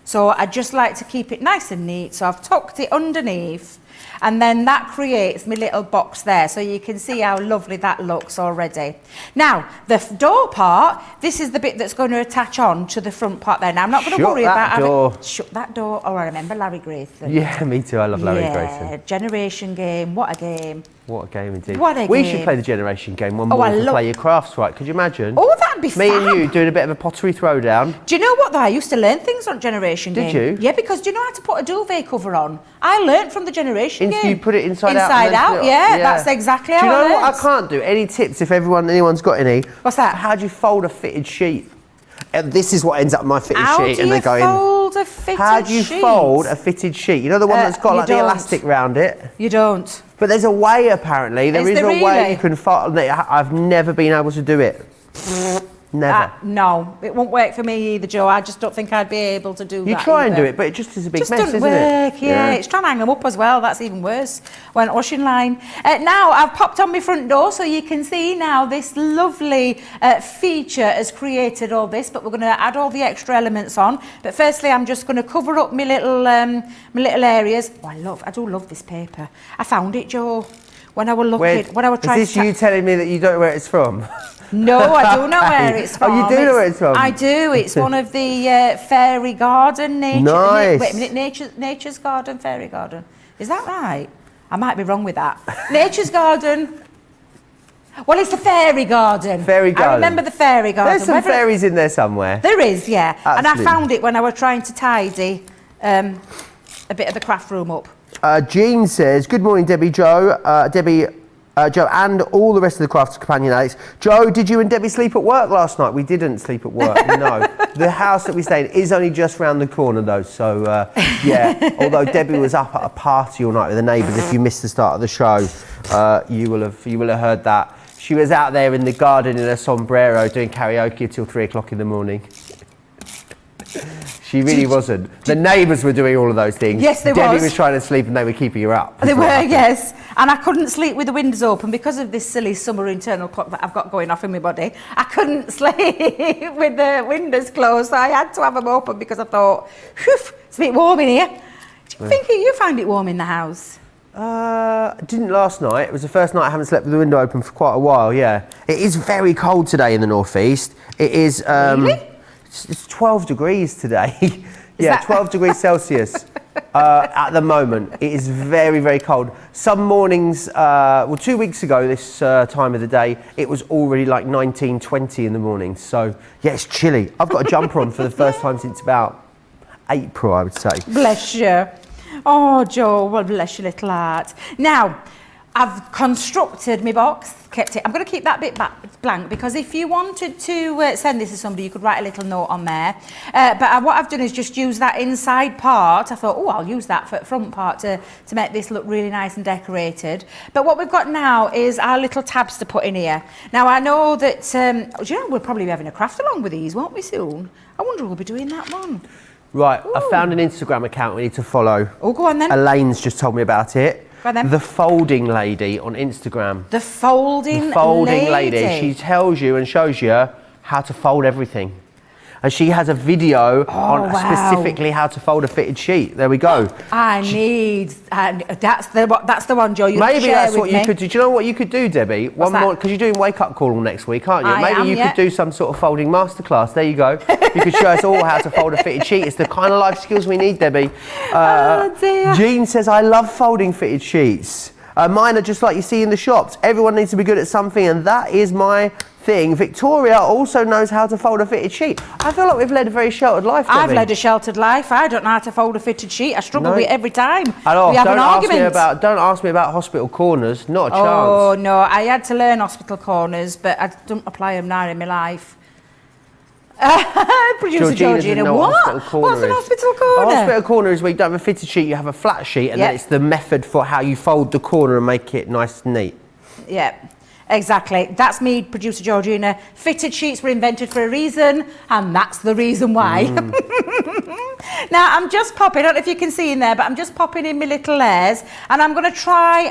So I just like to keep it nice and neat. So I've tucked it underneath, and then that creates my little box there. So you can see how lovely that looks already. Now, the door part, this is the bit that's going to attach on to the front part there. Now, I'm not going to worry about having... Shut that door. Oh, I remember Larry Grayson. Yeah, me too. I love Larry Grayson. Generation game. What a game. What a game indeed. What a We game. should play the generation game one morning to play your crafts right. Could you imagine? Oh, that'd be Me fab. and you doing a bit of a pottery throwdown. Do you know what though? I used to learn things on Generation Game. Did you? Yeah, because do you know how to put a duvet cover on? I learnt from the Generation Game. You put it inside out? Inside out, yeah. That's exactly how I learnt. Do you know what I can't do? Any tips if anyone's got any? What's that? How do you fold a fitted sheet? This is what ends up in my fitted sheet. How do you fold a fitted sheet? How do you fold a fitted sheet? You know the one that's got like the elastic round it? You don't. But there's a way apparently. There is a way you can fold. I've never been able to do it. Never. No, it won't work for me either, Joe. I just don't think I'd be able to do that. You try and do it, but it just is a big mess, isn't it? Just doesn't work, yeah. It's trying to hang them up as well. That's even worse. When washing line. Now, I've popped on my front door, so you can see now this lovely feature has created all this, but we're going to add all the extra elements on. But firstly, I'm just going to cover up my little areas. Oh, I do love this paper. I found it, Joe, when I was looking, when I was trying to... Is this you telling me that you don't know where it's from? No, I do know where it's from. Oh, you do know where it's from? I do. It's one of the fairy garden nature. Nice. Wait a minute, nature's garden, fairy garden. Is that right? I might be wrong with that. Nature's garden. Well, it's the fairy garden. Fairy garden. I remember the fairy garden. There's some fairies in there somewhere. There is, yeah. Absolutely. And I found it when I was trying to tidy a bit of the craft room up. Jean says, good morning, Debbie, Joe. Joe and all the rest of the Crafts Companion Alex. Joe, did you and Debbie sleep at work last night? We didn't sleep at work, no. The house that we stayed in is only just round the corner though, so yeah. Although Debbie was up at a party all night with the neighbours, if you missed the start of the show, you will have heard that. She was out there in the garden in a sombrero doing karaoke till 3 o'clock in the morning. She really wasn't. The neighbours were doing all of those things. Yes, they Debbie was trying to sleep and they were keeping her up. They were, yes. And I couldn't sleep with the windows open because of this silly summer internal clock that I've got going off in my body. I couldn't sleep with the windows closed, so I had to have them open because I thought, whew, it's a bit warm in here. Do you think you find it warm in the house? I didn't last night. It was the first night I haven't slept with the window open for quite a while, yeah. It is very cold today in the northeast. It is... Really? It's 12 degrees today. Yeah, 12 degrees Celsius. at the moment. It is very, very cold. Some mornings, 2 weeks ago this time of the day, it was already like 19, 20 in the morning. So, yeah, it's chilly. I've got a jumper on for the first time since about April, I would say. Bless you. Oh, Joe, well, bless your little heart. Now, I've constructed my box, kept it. I'm going to keep that bit blank because if you wanted to send this to somebody, you could write a little note on there. But what I've done is just use that inside part. I thought, oh, I'll use that for front part to make this look really nice and decorated. But what we've got now is our little tabs to put in here. Now, I know that, we'll probably be having a craft along with these, won't we, soon? I wonder if we'll be doing that one. Right, Ooh. I found an Instagram account we need to follow. Oh, go on then. Elaine's just told me about it. Go on then. The Folding Lady on Instagram. The Folding Lady. She tells you and shows you how to fold everything. And she has a video on specifically how to fold a fitted sheet. There we go. That's the one, Joe. Maybe that's what you could do. Do you know what you could do, Debbie? One more, because you're doing Wake Up Call next week, aren't you? Maybe you could do some sort of folding masterclass. There you go. You could show us all how to fold a fitted sheet. It's the kind of life skills we need, Debbie. Oh dear. Jean says, I love folding fitted sheets. Mine are just like you see in the shops. Everyone needs to be good at something, and that is my thing. Victoria also knows how to fold a fitted sheet. I feel like we've led a very sheltered life, Debbie. I've led a sheltered life. I don't know how to fold a fitted sheet. I struggle with it every time. We have an argument. Don't ask me about hospital corners. Not a chance. Oh no, I had to learn hospital corners, but I don't apply them now in my life. Producer Georgina, what? What's an hospital corner? A hospital corner is where you don't have a fitted sheet, you have a flat sheet, and then it's the method for how you fold the corner and make it nice and neat. Yeah. Exactly. That's me, Producer Georgina. Fitted sheets were invented for a reason, and that's the reason why. Now, I'm just popping, I don't know if you can see in there, but I'm just popping in my little layers, and I'm going to try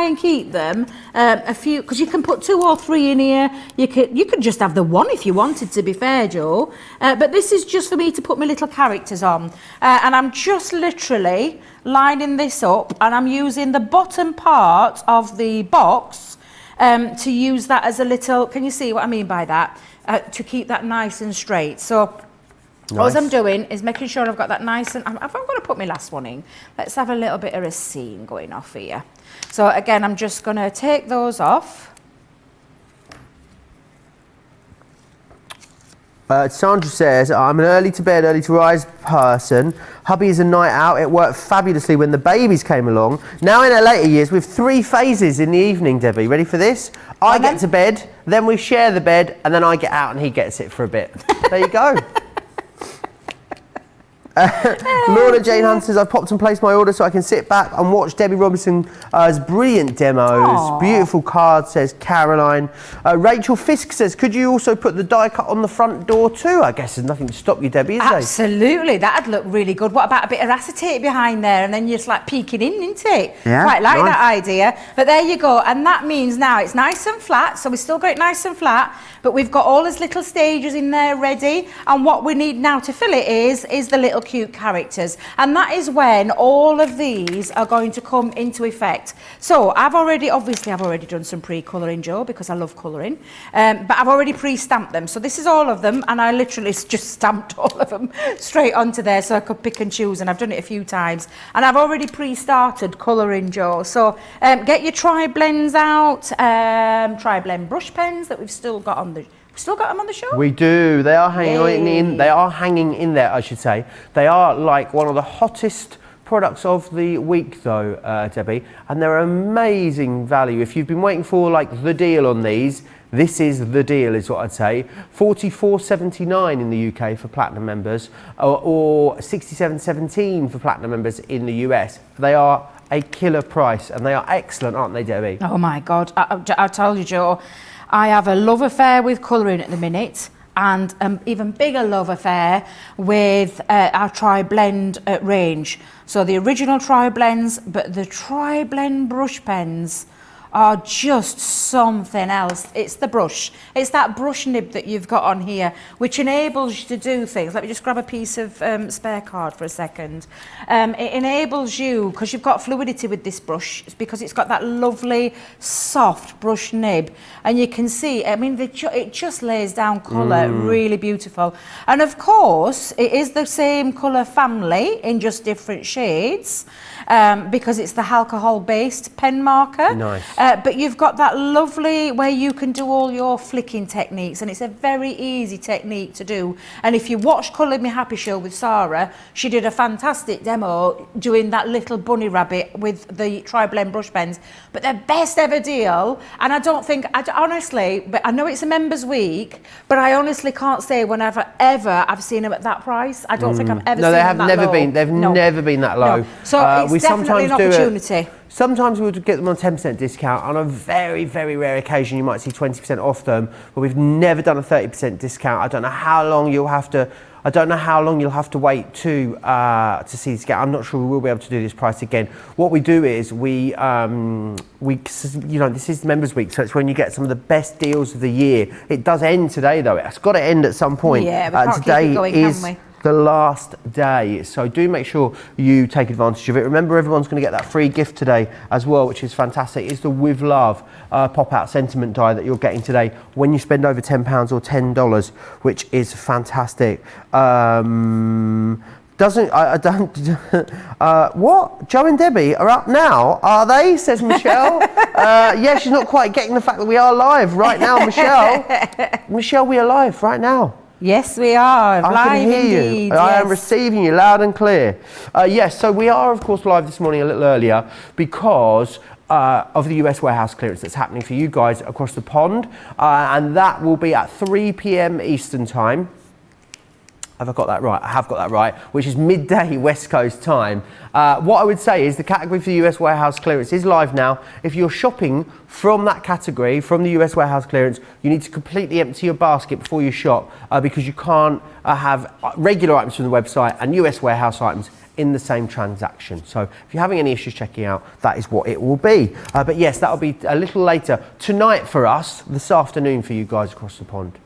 and keep them a few, because you can put 2 or 3 in here. You could just have the one if you wanted, to be fair, Joe. But this is just for me to put my little characters on. And I'm just literally lining this up, and I'm using the bottom part of the box to use that as a little, can you see what I mean by that? To keep that nice and straight. So all I'm doing is making sure I've got that nice and, I'm going to put my last one in. Let's have a little bit of a seam going off here. So again, I'm just going to take those off. Sandra says, I'm an early to bed, early to rise person. Hubby is a night out. It worked fabulously when the babies came along. Now in our later years, with 3 phases in the evening, Debbie. Ready for this? I get to bed, then we share the bed, and then I get out and he gets it for a bit. There you go. Laura Jane Hunt says, I've popped and placed my order so I can sit back and watch Debbie Robinson's brilliant demos. Aww. Beautiful card, says Caroline. Rachel Fisk says, could you also put the die cut on the front door too? I guess there's nothing to stop you, Debbie, is there? Absolutely, that'd look really good. What about a bit of acetate behind there, and then you're just like peeking in, isn't it? Yeah, quite like that idea. But there you go, and that means now it's nice and flat, so we still got it nice and flat, but we've got all those little stages in there ready, and what we need now to fill it is the little cute characters, and that is when all of these are going to come into effect. So I've already done some pre-colouring, Joe, because I love colouring, but I've already pre-stamped them. So this is all of them, and I literally just stamped all of them straight onto there so I could pick and choose, and I've done it a few times, and I've already pre-started colouring, Joe. So get your tri-blends out, tri-blend brush pens that we've still got on the Still got them on the show? We do. They are hanging in. They are hanging in there, I should say. They are like one of the hottest products of the week, though, Debbie, and they're amazing value. If you've been waiting for like the deal on these, this is the deal, is what I'd say. $44.79 in the UK for platinum members, or $67.17 for platinum members in the US. They are a killer price, and they are excellent, aren't they, Debbie? Oh my God! I told you, Joe. I have a love affair with colouring at the minute, and an even bigger love affair with our tri-blend range. So the original tri-blends, but the tri-blend brush pens are just something else. It's the brush. It's that brush nib that you've got on here, which enables you to do things. Let me just grab a piece of spare card for a second. It enables you, because you've got fluidity with this brush, it's because it's got that lovely, soft brush nib. And you can see, I mean, it just lays down colour, really beautiful. And of course, it is the same colour family in just different shades, because it's the alcohol-based pen marker. Nice. But you've got that lovely where you can do all your flicking techniques, and it's a very easy technique to do. And if you watched Colour Me Happy show with Sarah, she did a fantastic demo doing that little bunny rabbit with the tri-blend brush pens. But their best ever deal, and honestly, but I know it's a members week, but I honestly can't say whenever ever I've seen them at that price. I don't think I've ever seen them that low. No, they have never been. They've never been that low. No. So it's definitely an opportunity. Sometimes we'll get them on 10% discount. On a very, very rare occasion, you might see 20% off them, but we've never done a 30% discount. I don't know how long you'll have to wait to see this again. I'm not sure we will be able to do this price again. What we do is this is members week, so it's when you get some of the best deals of the year. It does end today though. It's got to end at some point. Yeah, we can't today keep it going, is can we? the last day, so do make sure you take advantage of it. Remember, everyone's going to get that free gift today as well, which is fantastic. It's the With Love pop-out sentiment die that you're getting today when you spend over £10 or $10, which is fantastic. What? Joe and Debbie are up now, are they? Says Michelle. Yeah, she's not quite getting the fact that we are live right now, Michelle. Michelle, we are live right now. Yes, we are. I can hear indeed, you. I am yes. receiving you loud and clear. Yes, so we are, of course, live this morning a little earlier because of the US warehouse clearance that's happening for you guys across the pond. And that will be at 3 p.m. Eastern time. Have I got that right? I have got that right, which is midday West Coast time. What I would say is the category for the US warehouse clearance is live now. If you're shopping from that category, from the US warehouse clearance, you need to completely empty your basket before you shop because you can't have regular items from the website and US warehouse items in the same transaction. So if you're having any issues checking out, that is what it will be. But yes, that'll be a little later tonight for us, this afternoon for you guys across the pond.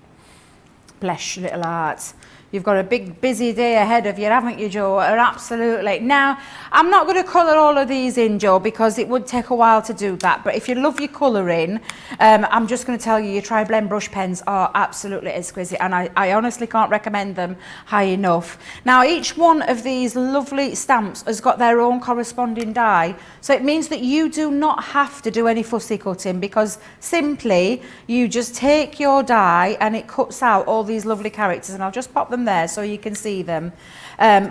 Bless your little hearts. You've got a big, busy day ahead of you, haven't you, Joe? Absolutely. Now, I'm not going to colour all of these in, Joe, because it would take a while to do that. But if you love your colouring, I'm just going to tell you your tri-blend brush pens are absolutely exquisite. And I honestly can't recommend them high enough. Now, each one of these lovely stamps has got their own corresponding die. So it means that you do not have to do any fussy cutting because simply you just take your die and it cuts out all these lovely characters. And I'll just pop them there so you can see them,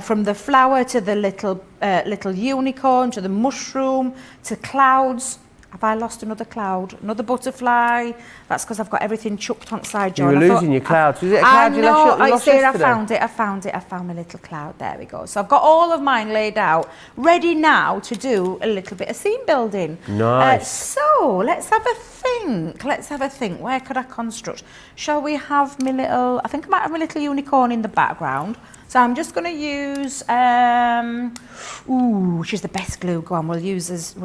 from the flower to the little unicorn to the mushroom to clouds. Have I lost another cloud? Another butterfly? That's because I've got everything chucked on the side, John. You were losing your clouds. Was it a cloud you lost yesterday? I found it. I found my little cloud. There we go. So I've got all of mine laid out, ready now to do a little bit of scene building. Nice. So let's have a think. Where could I construct? Shall we have my little, I think I might have my little unicorn in the background. So I'm just going to use, she's the best glue. Go on, we'll use this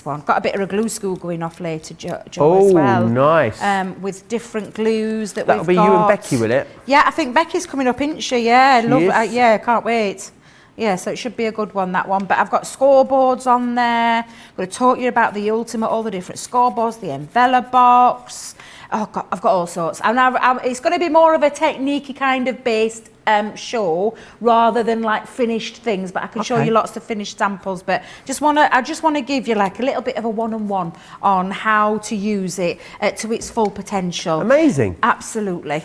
one. Got a bit of a glue school going off later, Joe, as well. Oh, nice. With different glues that we've got. That'll be you and Becky, will it? Yeah, I think Becky's coming up, isn't she? Yeah, she is? Yeah, can't wait. Yeah, so it should be a good one, that one. But I've got scoreboards on there. I'm going to talk to you about the ultimate, all the different scoreboards, the envelope box. Oh, God, I've got all sorts. And it's going to be more of a technique-y kind of based show rather than like finished things, but I can show you lots of finished samples. But I just want to give you like a little bit of a one-on-one on how to use it to its full potential. Amazing. Absolutely.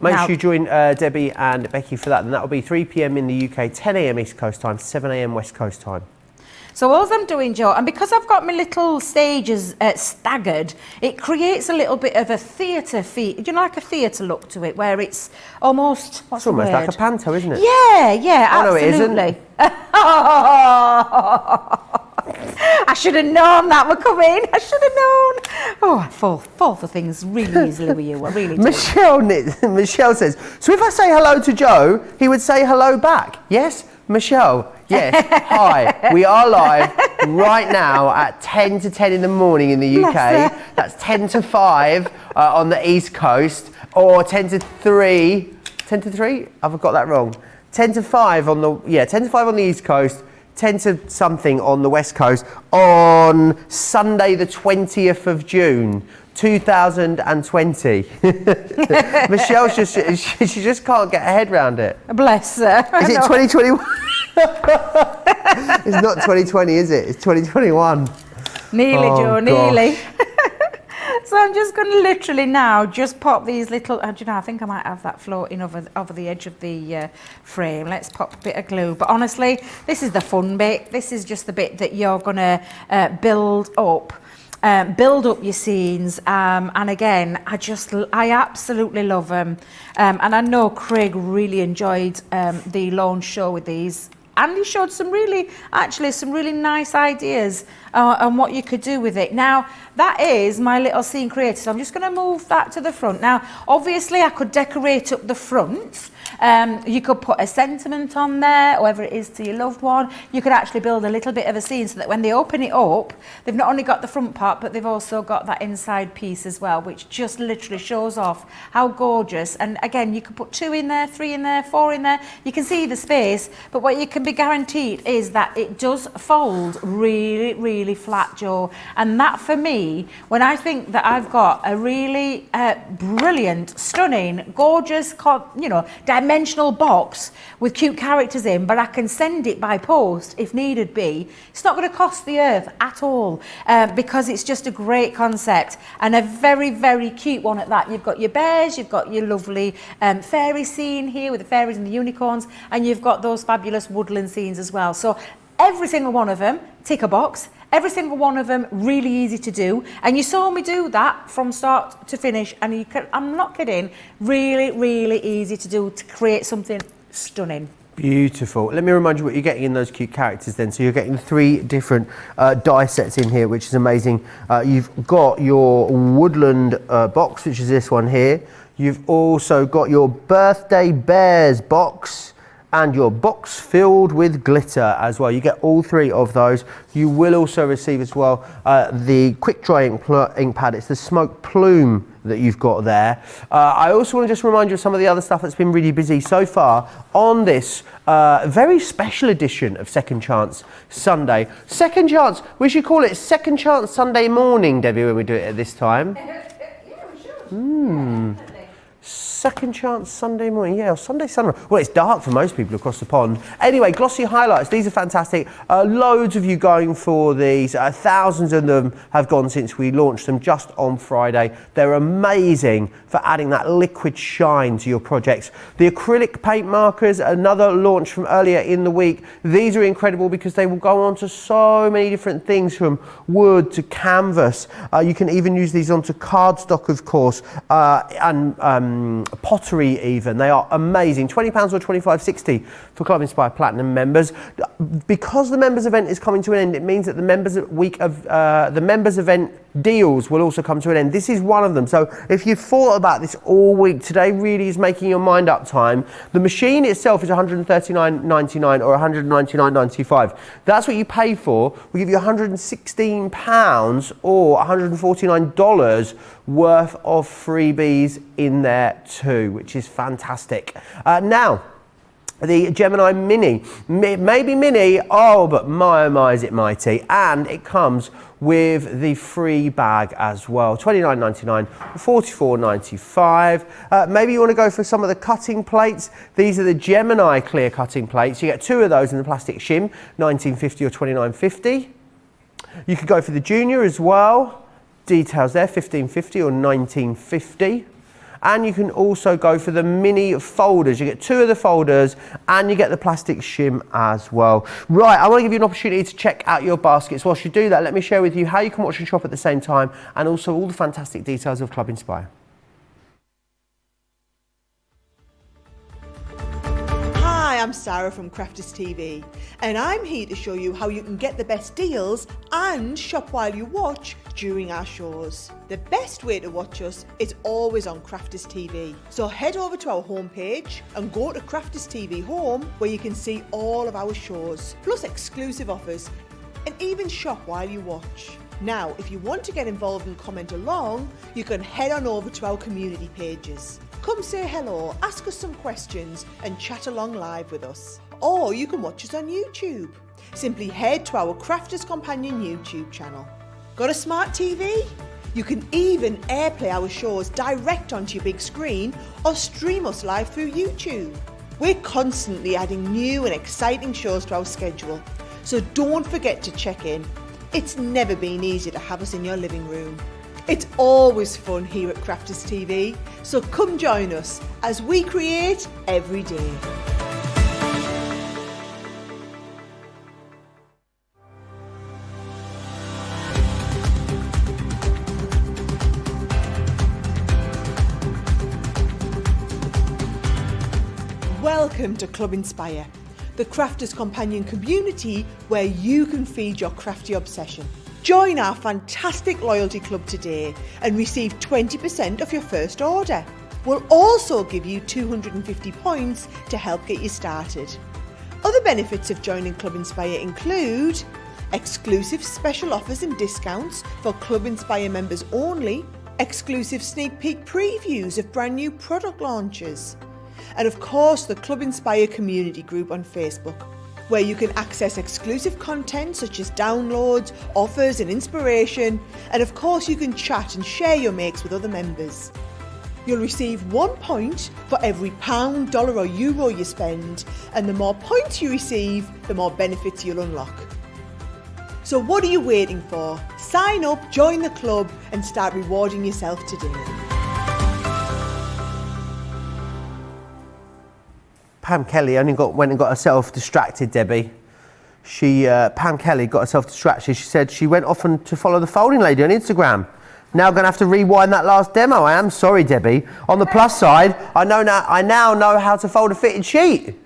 Make sure you join Debbie and Becky for that, and that will be 3 p.m. in the UK, 10 a.m. East Coast time, 7 a.m. West Coast time. So all I'm doing, Joe, and because I've got my little stages staggered, it creates a little bit of a theatre like a theatre look to it, where it's almost, It's almost like a panto, isn't it? Yeah, absolutely. No, it isn't. I should have known that were coming. I should have known. Oh, I fall for things really easily with you. I really do. Michelle says, so if I say hello to Joe, he would say hello back. Yes? Michelle, yes. Hi, we are live. right now at 10 to 10 in the morning in the UK. That's 10 to 5 on the East Coast, or 10 to 3. 10 to 3? I've got that wrong. 10 to 5 on the 10 to 5 on the East Coast, 10 to something on the West Coast on Sunday the 20th of June 2020. Michelle she just can't get her head around it. Bless her. Is it 2021? It's not 2020, is it? It's 2021. Nearly, Oh, Joe, nearly. So I'm just going to literally now just pop these little, do you know, I think I might have that floating over the edge of the frame. Let's pop a bit of glue. But honestly, this is the fun bit. This is just the bit that you're going to build up your scenes. And again, I absolutely love them. And I know Craig really enjoyed the launch show with these. And he showed some really nice ideas on what you could do with it. Now, that is my little scene creator. So I'm just going to move that to the front. Now, obviously, I could decorate up the front. You could put a sentiment on there, whatever it is to your loved one. You could actually build a little bit of a scene so that when they open it up, they've not only got the front part, but they've also got that inside piece as well, which just literally shows off how gorgeous. And again, you could put 2 in there, 3 in there, 4 in there. You can see the space, but what you can be guaranteed is that it does fold really, really flat, Joe. And that for me, when I think that I've got a really brilliant, stunning, gorgeous, dimensional box with cute characters in, but I can send it by post if needed be. It's not going to cost the earth at all because it's just a great concept and a very, very cute one at that. You've got your bears, you've got your lovely fairy scene here with the fairies and the unicorns, and you've got those fabulous woodland scenes as well. So every single one of them, tick a box. Every single one of them, really easy to do. And you saw me do that from start to finish. And I'm not kidding, really, really easy to do to create something stunning. Beautiful. Let me remind you what you're getting in those cute characters then. So you're getting 3 different die sets in here, which is amazing. You've got your woodland box, which is this one here. You've also got your birthday bears box, and your box filled with glitter as well. You get all 3 of those. You will also receive as well the quick dry ink pad. It's the smoke plume that you've got there. I also want to just remind you of some of the other stuff that's been really busy so far on this very special edition of Second Chance Sunday. Second Chance, we should call it Second Chance Sunday morning, Debbie, when we do it at this time. Yeah, we should. Second Chance Sunday morning, or Sunday sunrise. Well, it's dark for most people across the pond. Anyway, glossy highlights, these are fantastic. Loads of you going for these. Thousands of them have gone since we launched them just on Friday. They're amazing for adding that liquid shine to your projects. The acrylic paint markers, another launch from earlier in the week. These are incredible because they will go on to so many different things, from wood to canvas. You can even use these onto cardstock, of course, and pottery even. They are amazing. £20 or $25.60 for Club Inspire Platinum members. Because the members event is coming to an end, it means that the members event deals will also come to an end. This is one of them. So if you've thought about this all week, today really is making your mind up time. The machine itself is $139.99 or $199.95. That's what you pay for. We give you £116 or $149 worth of freebies in there too, which is fantastic. Now, the Gemini Mini, maybe mini, but my, oh my, is it mighty. And it comes with the free bag as well, $29.99, $44.95. Maybe you want to go for some of the cutting plates. These are the Gemini clear cutting plates. You get 2 of those in the plastic shim, $19.50 or $29.50. You could go for the Junior as well. Details there, $15.50 or $19.50. And you can also go for the mini folders. You get 2 of the folders and you get the plastic shim as well. Right, I want to give you an opportunity to check out your baskets. Whilst you do that, let me share with you how you can watch and shop at the same time, and also all the fantastic details of Club Inspire. Hi, I'm Sarah from Crafters TV, and I'm here to show you how you can get the best deals and shop while you watch during our shows. The best way to watch us is always on Crafters TV. So head over to our homepage and go to Crafters TV Home, where you can see all of our shows, plus exclusive offers and even shop while you watch. Now, if you want to get involved and comment along, you can head on over to our community pages. Come say hello, ask us some questions and chat along live with us. Or you can watch us on YouTube. Simply head to our Crafters Companion YouTube channel. Got a smart TV? You can even airplay our shows direct onto your big screen or stream us live through YouTube. We're constantly adding new and exciting shows to our schedule, so don't forget to check in. It's never been easy to have us in your living room. It's always fun here at Crafters TV, so come join us as we create every day. Welcome to Club Inspire, the Crafters Companion community where you can feed your crafty obsession. Join our fantastic loyalty club today and receive 20% of your first order. We'll also give you 250 points to help get you started. Other benefits of joining Club Inspire include exclusive special offers and discounts for Club Inspire members only, exclusive sneak peek previews of brand new product launches, and of course the Club Inspire community group on Facebook, where you can access exclusive content such as downloads, offers and inspiration, and of course you can chat and share your makes with other members. You'll receive 1 point for every pound, dollar or euro you spend, and the more points you receive, the more benefits you'll unlock. So what are you waiting for? Sign up, join the club and start rewarding yourself today. Pam Kelly went and got herself distracted, Debbie. Pam Kelly got herself distracted. She said she went off to follow the folding lady on Instagram. Now going to have to rewind that last demo. I am sorry, Debbie. On the plus side, I now know how to fold a fitted sheet.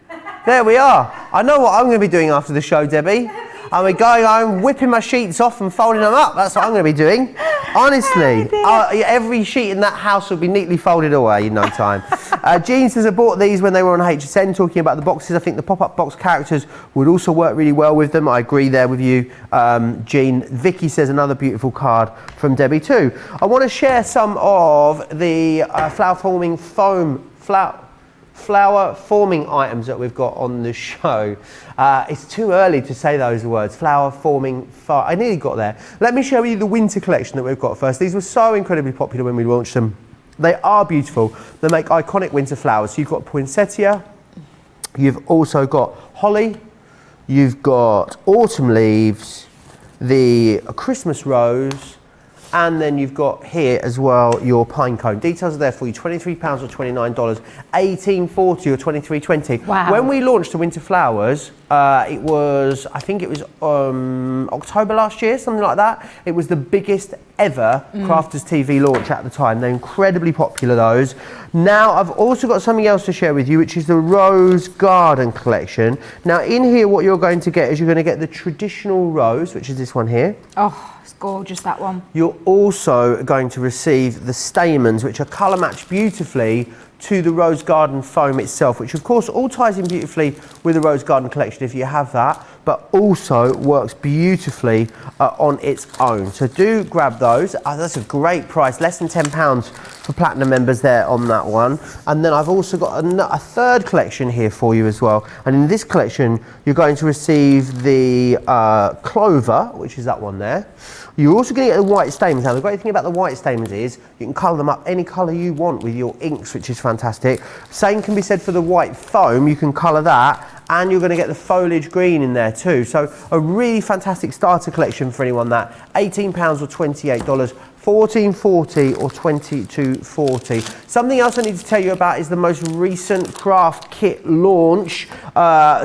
There we are. I know what I'm going to be doing after the show, Debbie. I'll be going home, whipping my sheets off and folding them up. That's what I'm going to be doing. Honestly, every sheet in that house will be neatly folded away in no time. Jean says I bought these when they were on HSN, talking about the boxes. I think the pop-up box characters would also work really well with them. I agree there with you, Jean. Vicky says another beautiful card from Debbie too. I want to share some of the flower forming items that we've got on the show. It's too early to say those words. Flower forming, I nearly got there. Let me show you the winter collection that we've got first. These were so incredibly popular when we launched them. They are beautiful. They make iconic winter flowers. So you've got poinsettia, you've also got holly, you've got autumn leaves, the Christmas rose, and then you've got here as well your pine cone. Details are there for you. £23 or $29, $18.40 or $23.20. Wow. When we launched the winter flowers, I think it was October last year, something like that. It was the biggest ever Crafters TV launch at the time. They're incredibly popular, those. Now I've also got something else to share with you, which is the Rose Garden collection. Now in here what you're going to get is you're going to get the traditional rose, which is this one here. Oh, it's gorgeous, that one. You're also going to receive the stamens, which are colour matched beautifully to the Rose Garden foam itself, which of course all ties in beautifully with the Rose Garden collection if you have that, but also works beautifully on its own. So do grab those. That's a great price, less than £10 for Platinum members there on that one. And then I've also got a third collection here for you as well. And in this collection, you're going to receive the Clover, which is that one there. You're also going to get the white stamens. Now, the great thing about the white stamens is you can colour them up any colour you want with your inks, which is fantastic. Same can be said for the white foam. You can colour that, and you're going to get the foliage green in there too. So a really fantastic starter collection for anyone that. £18 or $28. $14.40 or $22.40. Something else I need to tell you about is the most recent craft kit launch.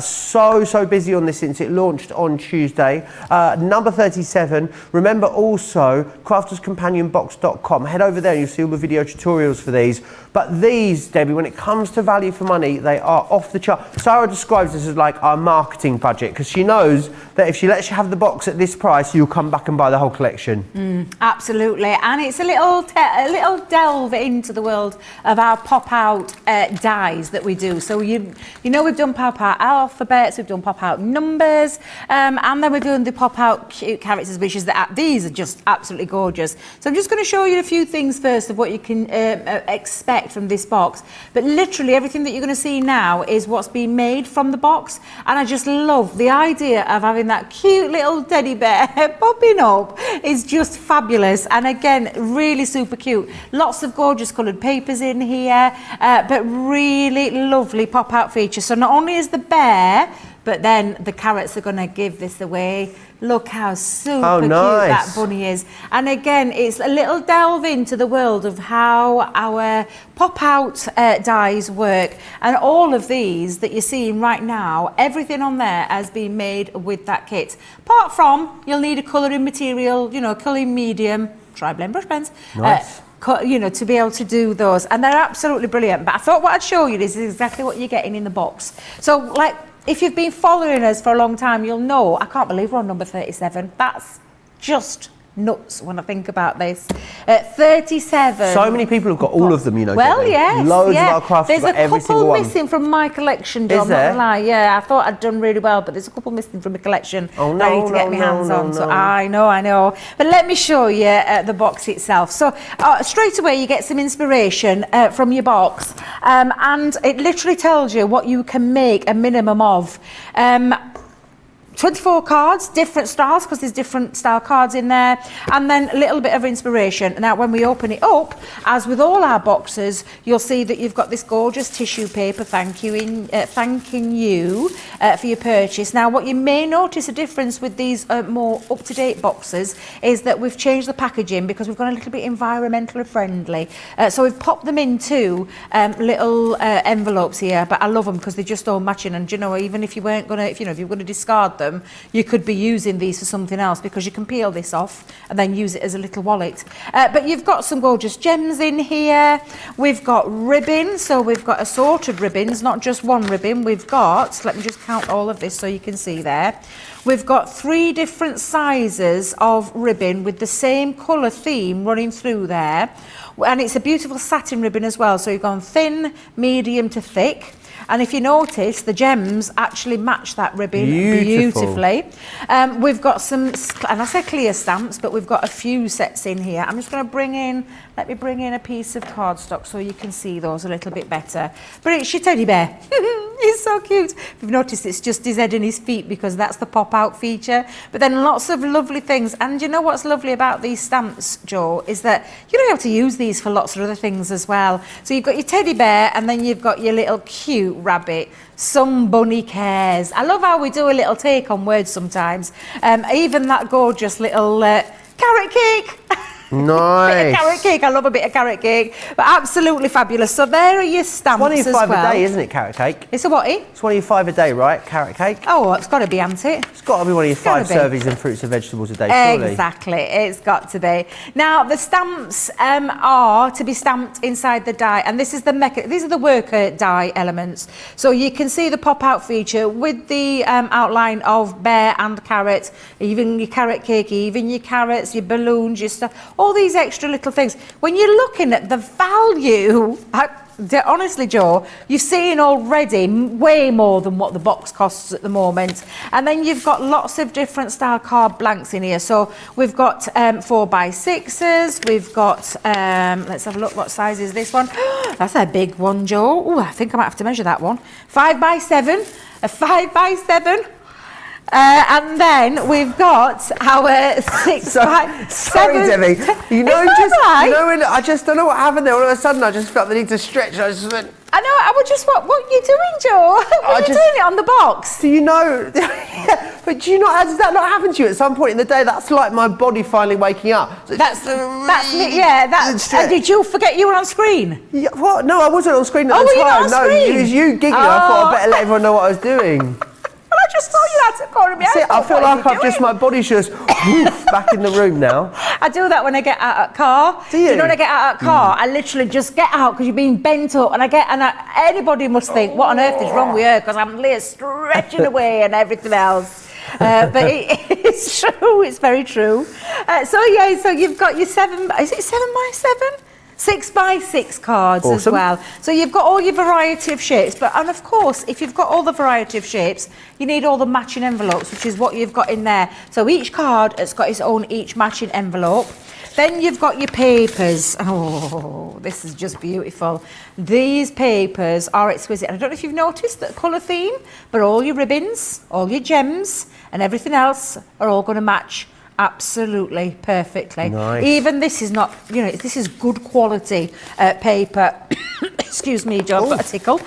So busy on this since it launched on Tuesday. Number 37. Remember also crafterscompanionbox.com. Head over there and you'll see all the video tutorials for these. But these, Debbie, when it comes to value for money, they are off the chart. Sarah describes this as like our marketing budget because she knows that if she lets you have the box at this price, you'll come back and buy the whole collection. Absolutely. today, and it's a little delve into the world of our pop-out dies that we do. So you know we've done pop-out alphabets, we've done pop-out numbers, and then we've done the pop-out cute characters, which is these are just absolutely gorgeous. So I'm just going to show you a few things first of what you can expect from this box. But literally everything that you're going to see now is what's been made from the box, and I just love the idea of having that cute little teddy bear popping up. Is just fabulous, and again really super cute. Lots of gorgeous coloured papers in here, but really lovely pop-out feature. So not only is the bear, but then the carrots are going to give this away. Look how super cute that bunny is. And again, it's a little delve into the world of how our pop-out dies work. And all of these that you're seeing right now, everything on there has been made with that kit. Apart from, you'll need a colouring material, you know, colouring medium, tri-blend brush pens. Nice. You know, to be able to do those. And they're absolutely brilliant. But I thought what I'd show you is exactly what you're getting in the box. So, like, if you've been following us for a long time, you'll know, I can't believe we're on number 37. That's just nuts when I think about this. 37. So many people have got all of them, you know. Well, yes. Loads of our crafts have got every single one. There's a couple missing from my collection, John. Is there? Not gonna lie. Yeah, I thought I'd done really well, but there's a couple missing from my collection Oh, that I need to get my hands on. So I know. But let me show you the box itself. So straight away you get some inspiration from your box, and it literally tells you what you can make a minimum of. 24 cards, different styles, because there's different style cards in there, and then a little bit of inspiration. Now when we open it up, as with all our boxes, you'll see that you've got this gorgeous tissue paper thanking you for your purchase. Now what you may notice a difference with these more up-to-date boxes is that we've changed the packaging because we've gone a little bit environmentally friendly. So we've popped them into little envelopes here, but I love them because they're just all matching. And you know, even if you weren't gonna, if you're gonna discard them, you could be using these for something else, because you can peel this off and then use it as a little wallet. But you've got some gorgeous gems in here. We've got ribbon, so we've got assorted ribbons, not just one ribbon. We've got, let me just count all of this so you can see there. We've got 3 different sizes of ribbon with the same colour theme running through there. And it's a beautiful satin ribbon as well. So you've gone thin, medium to thick. And if you notice, the gems actually match that ribbon beautifully. We've got some, and I say clear stamps, but we've got a few sets in here. I'm just going to let me bring in a piece of cardstock so you can see those a little bit better. But it's your teddy bear. He's so cute. If you've noticed, it's just his head and his feet because that's the pop-out feature. But then lots of lovely things. And you know what's lovely about these stamps, Joe, is that you're able to use these for lots of other things as well. So you've got your teddy bear, and then you've got your little cute rabbit. Some bunny cares. I love how we do a little take on words sometimes. Even that gorgeous little carrot cake. Nice. Bit of carrot cake. I love a bit of carrot cake. But absolutely fabulous. So there are your stamps as well. It's 25 a day, isn't it, carrot cake? It's a what? It's 25 a day, right, carrot cake? Oh, it's got to be, hasn't it? It's got to be one of your 5 servings and fruits and vegetables a day, surely. Exactly, it's got to be. Now, the stamps are to be stamped inside the die, and this is these are the worker die elements. So you can see the pop-out feature with the outline of bear and carrot, even your carrot cake, even your carrots, your balloons, your stuff, all these extra little things. When you're looking at the value, honestly, Joe, you're seeing already way more than what the box costs at the moment. And then you've got lots of different style card blanks in here. So we've got 4x6s. We've got, let's have a look, what size is this one? That's a big one, Joe. Oh, I think I might have to measure that one. 5x7, a 5x7. And then we've got our 6x7. Sorry, Debbie. You know, when I just don't know what happened there. All of a sudden, I just felt the need to stretch. I just went. I know. I would just what are you doing, Joe? What are you doing it on the box? Do you know? But do you not? Does that not happen to you at some point in the day? That's like my body finally waking up. That's me. Yeah. Did you forget you were on screen? Yeah, what? No, I wasn't on screen at the were time. You not on screen? No, it was you giggling. I thought I'd better let everyone know what I was doing. I just told you that to corner me. I feel like my body's just back in the room now. I do that when I get out of car. Do you? Do you know when I get out of car, I literally just get out because you're being bent up, and anybody must think, what on earth is wrong with her? Because I'm there stretching away and everything else. But it's It's true. It's very true. So you've got your 7 by 7? 6 by 6 cards as Awesome. well. So you've got all your variety of shapes, and of course, if you've got all the variety of shapes, you need all the matching envelopes, which is what you've got in there. So each card has got its own matching envelope. Then you've got your papers. Oh, this is just beautiful. These papers are exquisite. I don't know if you've noticed the colour theme, but all your ribbons, all your gems, and everything else are all going to match absolutely perfectly. Nice. Even this is not, this is good quality paper. Excuse me, John, I've got a tickle.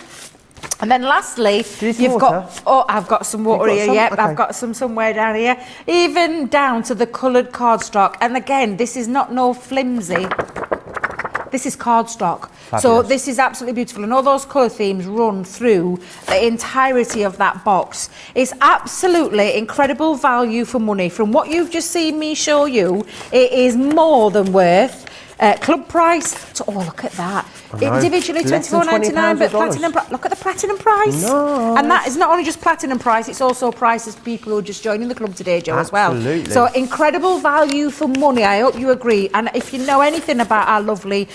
And then lastly, you've got, I've got some water here, some? yep, Okay. I've got some somewhere down here. Even down to the coloured cardstock. And again, this is not no flimsy. This is cardstock. Fabulous. So this is absolutely beautiful. And all those colour themes run through the entirety of that box. It's absolutely incredible value for money. From what you've just seen me show you, it is more than worth club price. So, look at that. Individually Less than £24.99, but $20 platinum. Look at the platinum price. Nice. And that is not only just platinum price; it's also prices for people who are just joining the club today, Joe, as well. Absolutely. So incredible value for money. I hope you agree. And if you know anything about our lovely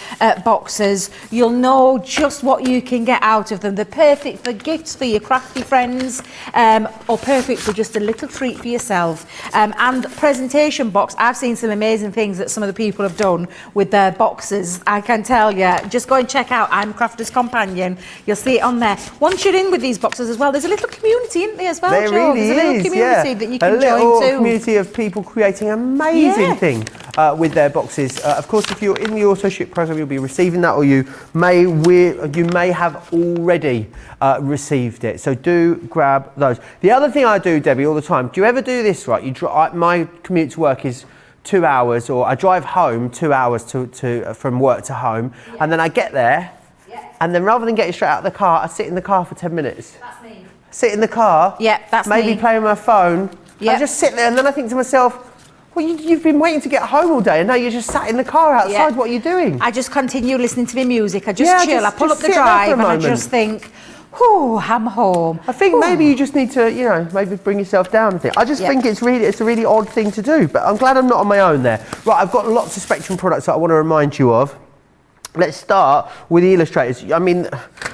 boxes, you'll know just what you can get out of them. They're perfect for gifts for your crafty friends, or perfect for just a little treat for yourself. And presentation box. I've seen some amazing things that some of the people have done with their boxes. I can tell you. Just go and check out I'm Crafter's Companion. You'll see it on there. Once you're in with these boxes as well, there's a little community, isn't there, as well, There Joe? really There's a little is, community yeah. that you can a little join too. community of people creating amazing Yeah. thing with their boxes. Of course, if you're in the auto-ship program, you'll be receiving that, or you may have already received it. So do grab those. The other thing I do, Debbie, all the time. Do you ever do this? Right, my commute to work is 2 hours, or I drive home 2 hours from work to home, and then I get there, and then rather than getting straight out of the car, I sit in the car for 10 minutes. That's me. Sit in the car, That's maybe me. play with my phone, Yeah. and just sit there, and then I think to myself, well, you've been waiting to get home all day, and now you're just sat in the car outside. Yeah. What are you doing? I just continue listening to my music. I just Yeah, chill. I pull up just the sit there for a drive and I moment. just think, whew, I'm home. I think maybe you just need to, maybe bring yourself down a bit. I just think it's a really odd thing to do, but I'm glad I'm not on my own there. Right, I've got lots of Spectrum products that I want to remind you of. Let's start with the illustrators. I mean,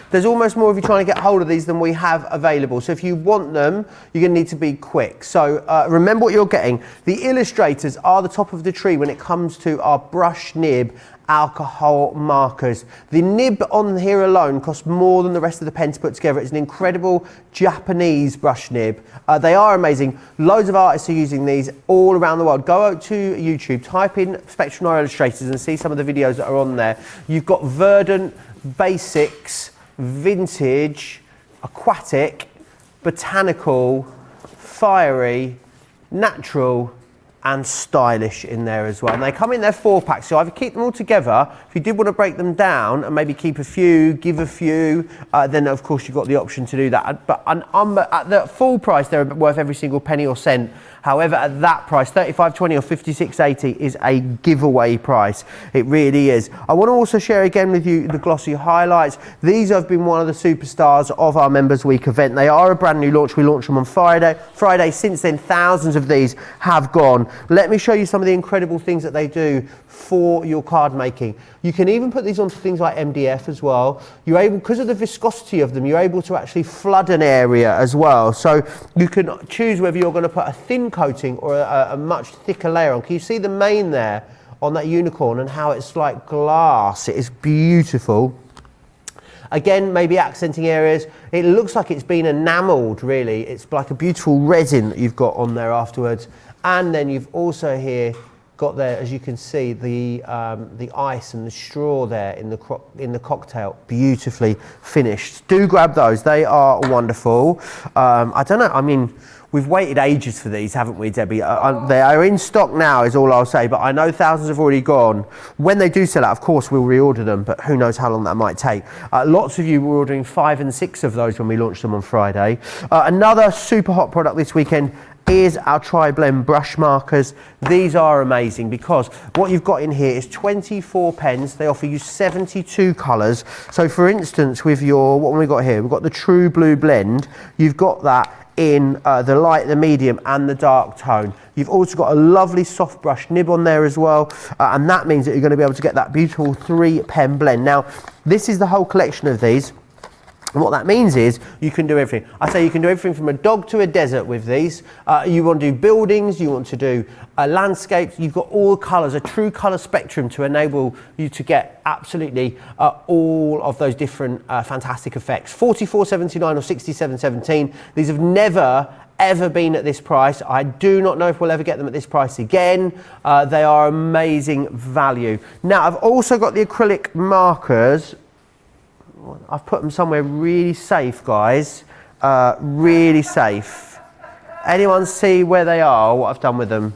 there's almost more of you trying to get hold of these than we have available. So if you want them, you're going to need to be quick. So remember what you're getting. The illustrators are the top of the tree when it comes to our brush nib alcohol markers. The nib on here alone costs more than the rest of the pen to put together. It's an incredible Japanese brush nib. They are amazing. Loads of artists are using these all around the world. Go out to YouTube, type in Spectrum illustrators and see some of the videos that are on there. You've got verdant, basics, vintage, aquatic, botanical, fiery, natural, and stylish in there as well. And they come in their 4-pack, so either keep them all together. If you did want to break them down and maybe keep a few, give a few, then of course you've got the option to do that. But at the full price, they're worth every single penny or cent. However, at that price, $35.20 or $56.80 is a giveaway price. It really is. I want to also share again with you the Glossy highlights. These have been one of the superstars of our Members Week event. They are a brand new launch. We launched them on Friday. Since then, thousands of these have gone. Let me show you some of the incredible things that they do for your card making. You can even put these onto things like MDF as well. You're able, because of the viscosity of them, you're able to actually flood an area as well. So you can choose whether you're going to put a thin coating or a much thicker layer on. Can you see the mane there on that unicorn and how it's like glass? It is beautiful. Again, maybe accenting areas. It looks like it's been enamelled, really. It's like a beautiful resin that you've got on there afterwards. And then you've also here got there, as you can see, the ice and the straw there in the cocktail, beautifully finished. Do grab those; they are wonderful. I don't know. I mean, we've waited ages for these, haven't we, Debbie? They are in stock now, is all I'll say. But I know thousands have already gone. When they do sell out, of course, we'll reorder them. But who knows how long that might take? Lots of you were ordering 5 and 6 of those when we launched them on Friday. Another super hot product this weekend is our Tri-Blend brush markers. These are amazing because what you've got in here is 24 pens. They offer you 72 colours. So for instance, with your, what have we got here? We've got the True Blue Blend. You've got that in the light, the medium and the dark tone. You've also got a lovely soft brush nib on there as well, and that means that you're going to be able to get that beautiful 3 pen blend. Now, this is the whole collection of these. And what that means is you can do everything. I say you can do everything from a dog to a desert with these. You want to do buildings, you want to do landscapes. You've got all colours, a true colour spectrum to enable you to get absolutely all of those different fantastic effects. $44.79 or $67.17. These have never ever been at this price. I do not know if we'll ever get them at this price again. They are amazing value. Now, I've also got the acrylic markers. I've put them somewhere really safe, guys. Really safe. Anyone see where they are, or what I've done with them?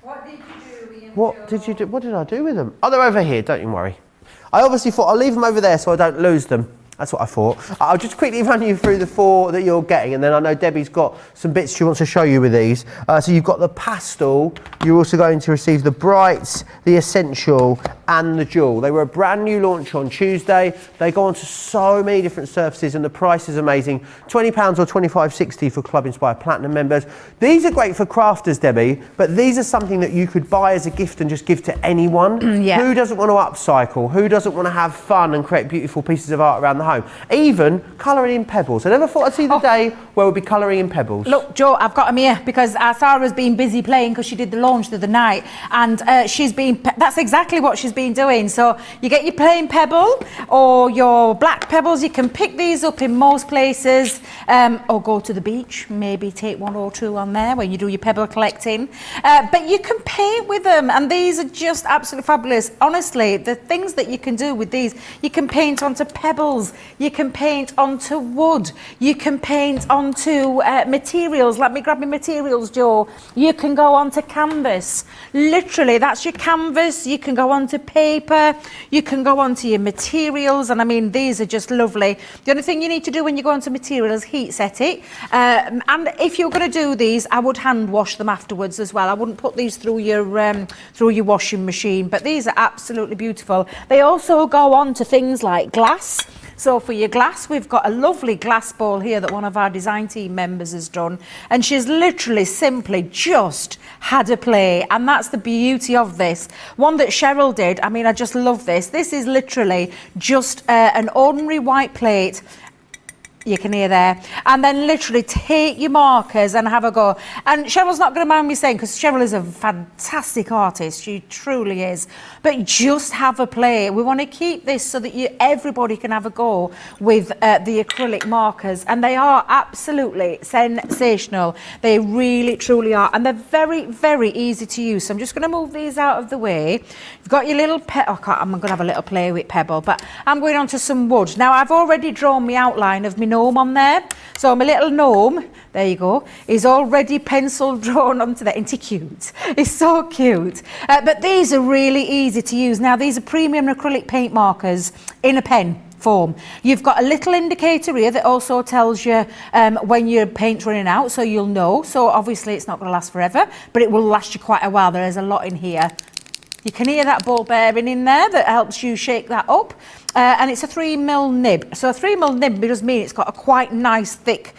What did you do, Ian? What did you do? What did I do with them? Oh, they're over here, don't you worry. I obviously thought I'll leave them over there so I don't lose them. That's what I thought. I'll just quickly run you through the 4 that you're getting, and then I know Debbie's got some bits she wants to show you with these. So you've got the pastel, you're also going to receive the brights, the essential and the jewel. They were a brand new launch on Tuesday. They go onto so many different surfaces and the price is amazing. £20 or $25.60 for Club Inspire Platinum members. These are great for crafters, Debbie, but these are something that you could buy as a gift and just give to anyone. Yeah. Who doesn't want to upcycle? Who doesn't want to have fun and create beautiful pieces of art around the home? Even colouring in pebbles. I never thought I'd see the day where we'll be colouring in pebbles. Look, Joe, I've got them here because Sarah's been busy playing because she did the launch the other night, and that's exactly what she's been doing. So you get your plain pebble or your black pebbles. You can pick these up in most places, or go to the beach, maybe take 1 or 2 on there when you do your pebble collecting. But you can paint with them, and these are just absolutely fabulous. Honestly, the things that you can do with these, you can paint onto pebbles, you can paint onto wood, you can paint onto materials. Let me grab my materials, Joe. You can go onto canvas. Literally, that's your canvas. You can go onto paper. You can go onto your materials. And I mean, these are just lovely. The only thing you need to do when you go onto materials is heat set it. And if you're going to do these, I would hand wash them afterwards as well. I wouldn't put these through your washing machine. But these are absolutely beautiful. They also go on to things like glass. So for your glass, we've got a lovely glass bowl here that one of our design team members has done. And she's literally simply just had a play. And that's the beauty of this. One that Cheryl did, I mean, I just love this. This is literally just an ordinary white plate. You can hear there. And then literally take your markers and have a go. And Cheryl's not going to mind me saying, because Cheryl is a fantastic artist. She truly is. But just have a play. We want to keep this so that everybody can have a go with the acrylic markers. And they are absolutely sensational. They really, truly are. And they're very, very easy to use. So I'm just going to move these out of the way. You've got your little I'm going to have a little play with pebble. But I'm going on to some wood. Now, I've already drawn my outline of my gnome on there. So my little gnome, there you go, is already pencil drawn onto there. Isn't he cute? It's so cute. But these are really easy to use. Now, these are premium acrylic paint markers in a pen form. You've got a little indicator here that also tells you when your paint's running out, so you'll know. So obviously it's not going to last forever, but it will last you quite a while. There is a lot in here. You can hear that ball bearing in there that helps you shake that up. And it's a 3mm nib. So a 3mm nib does mean it's got a quite nice thick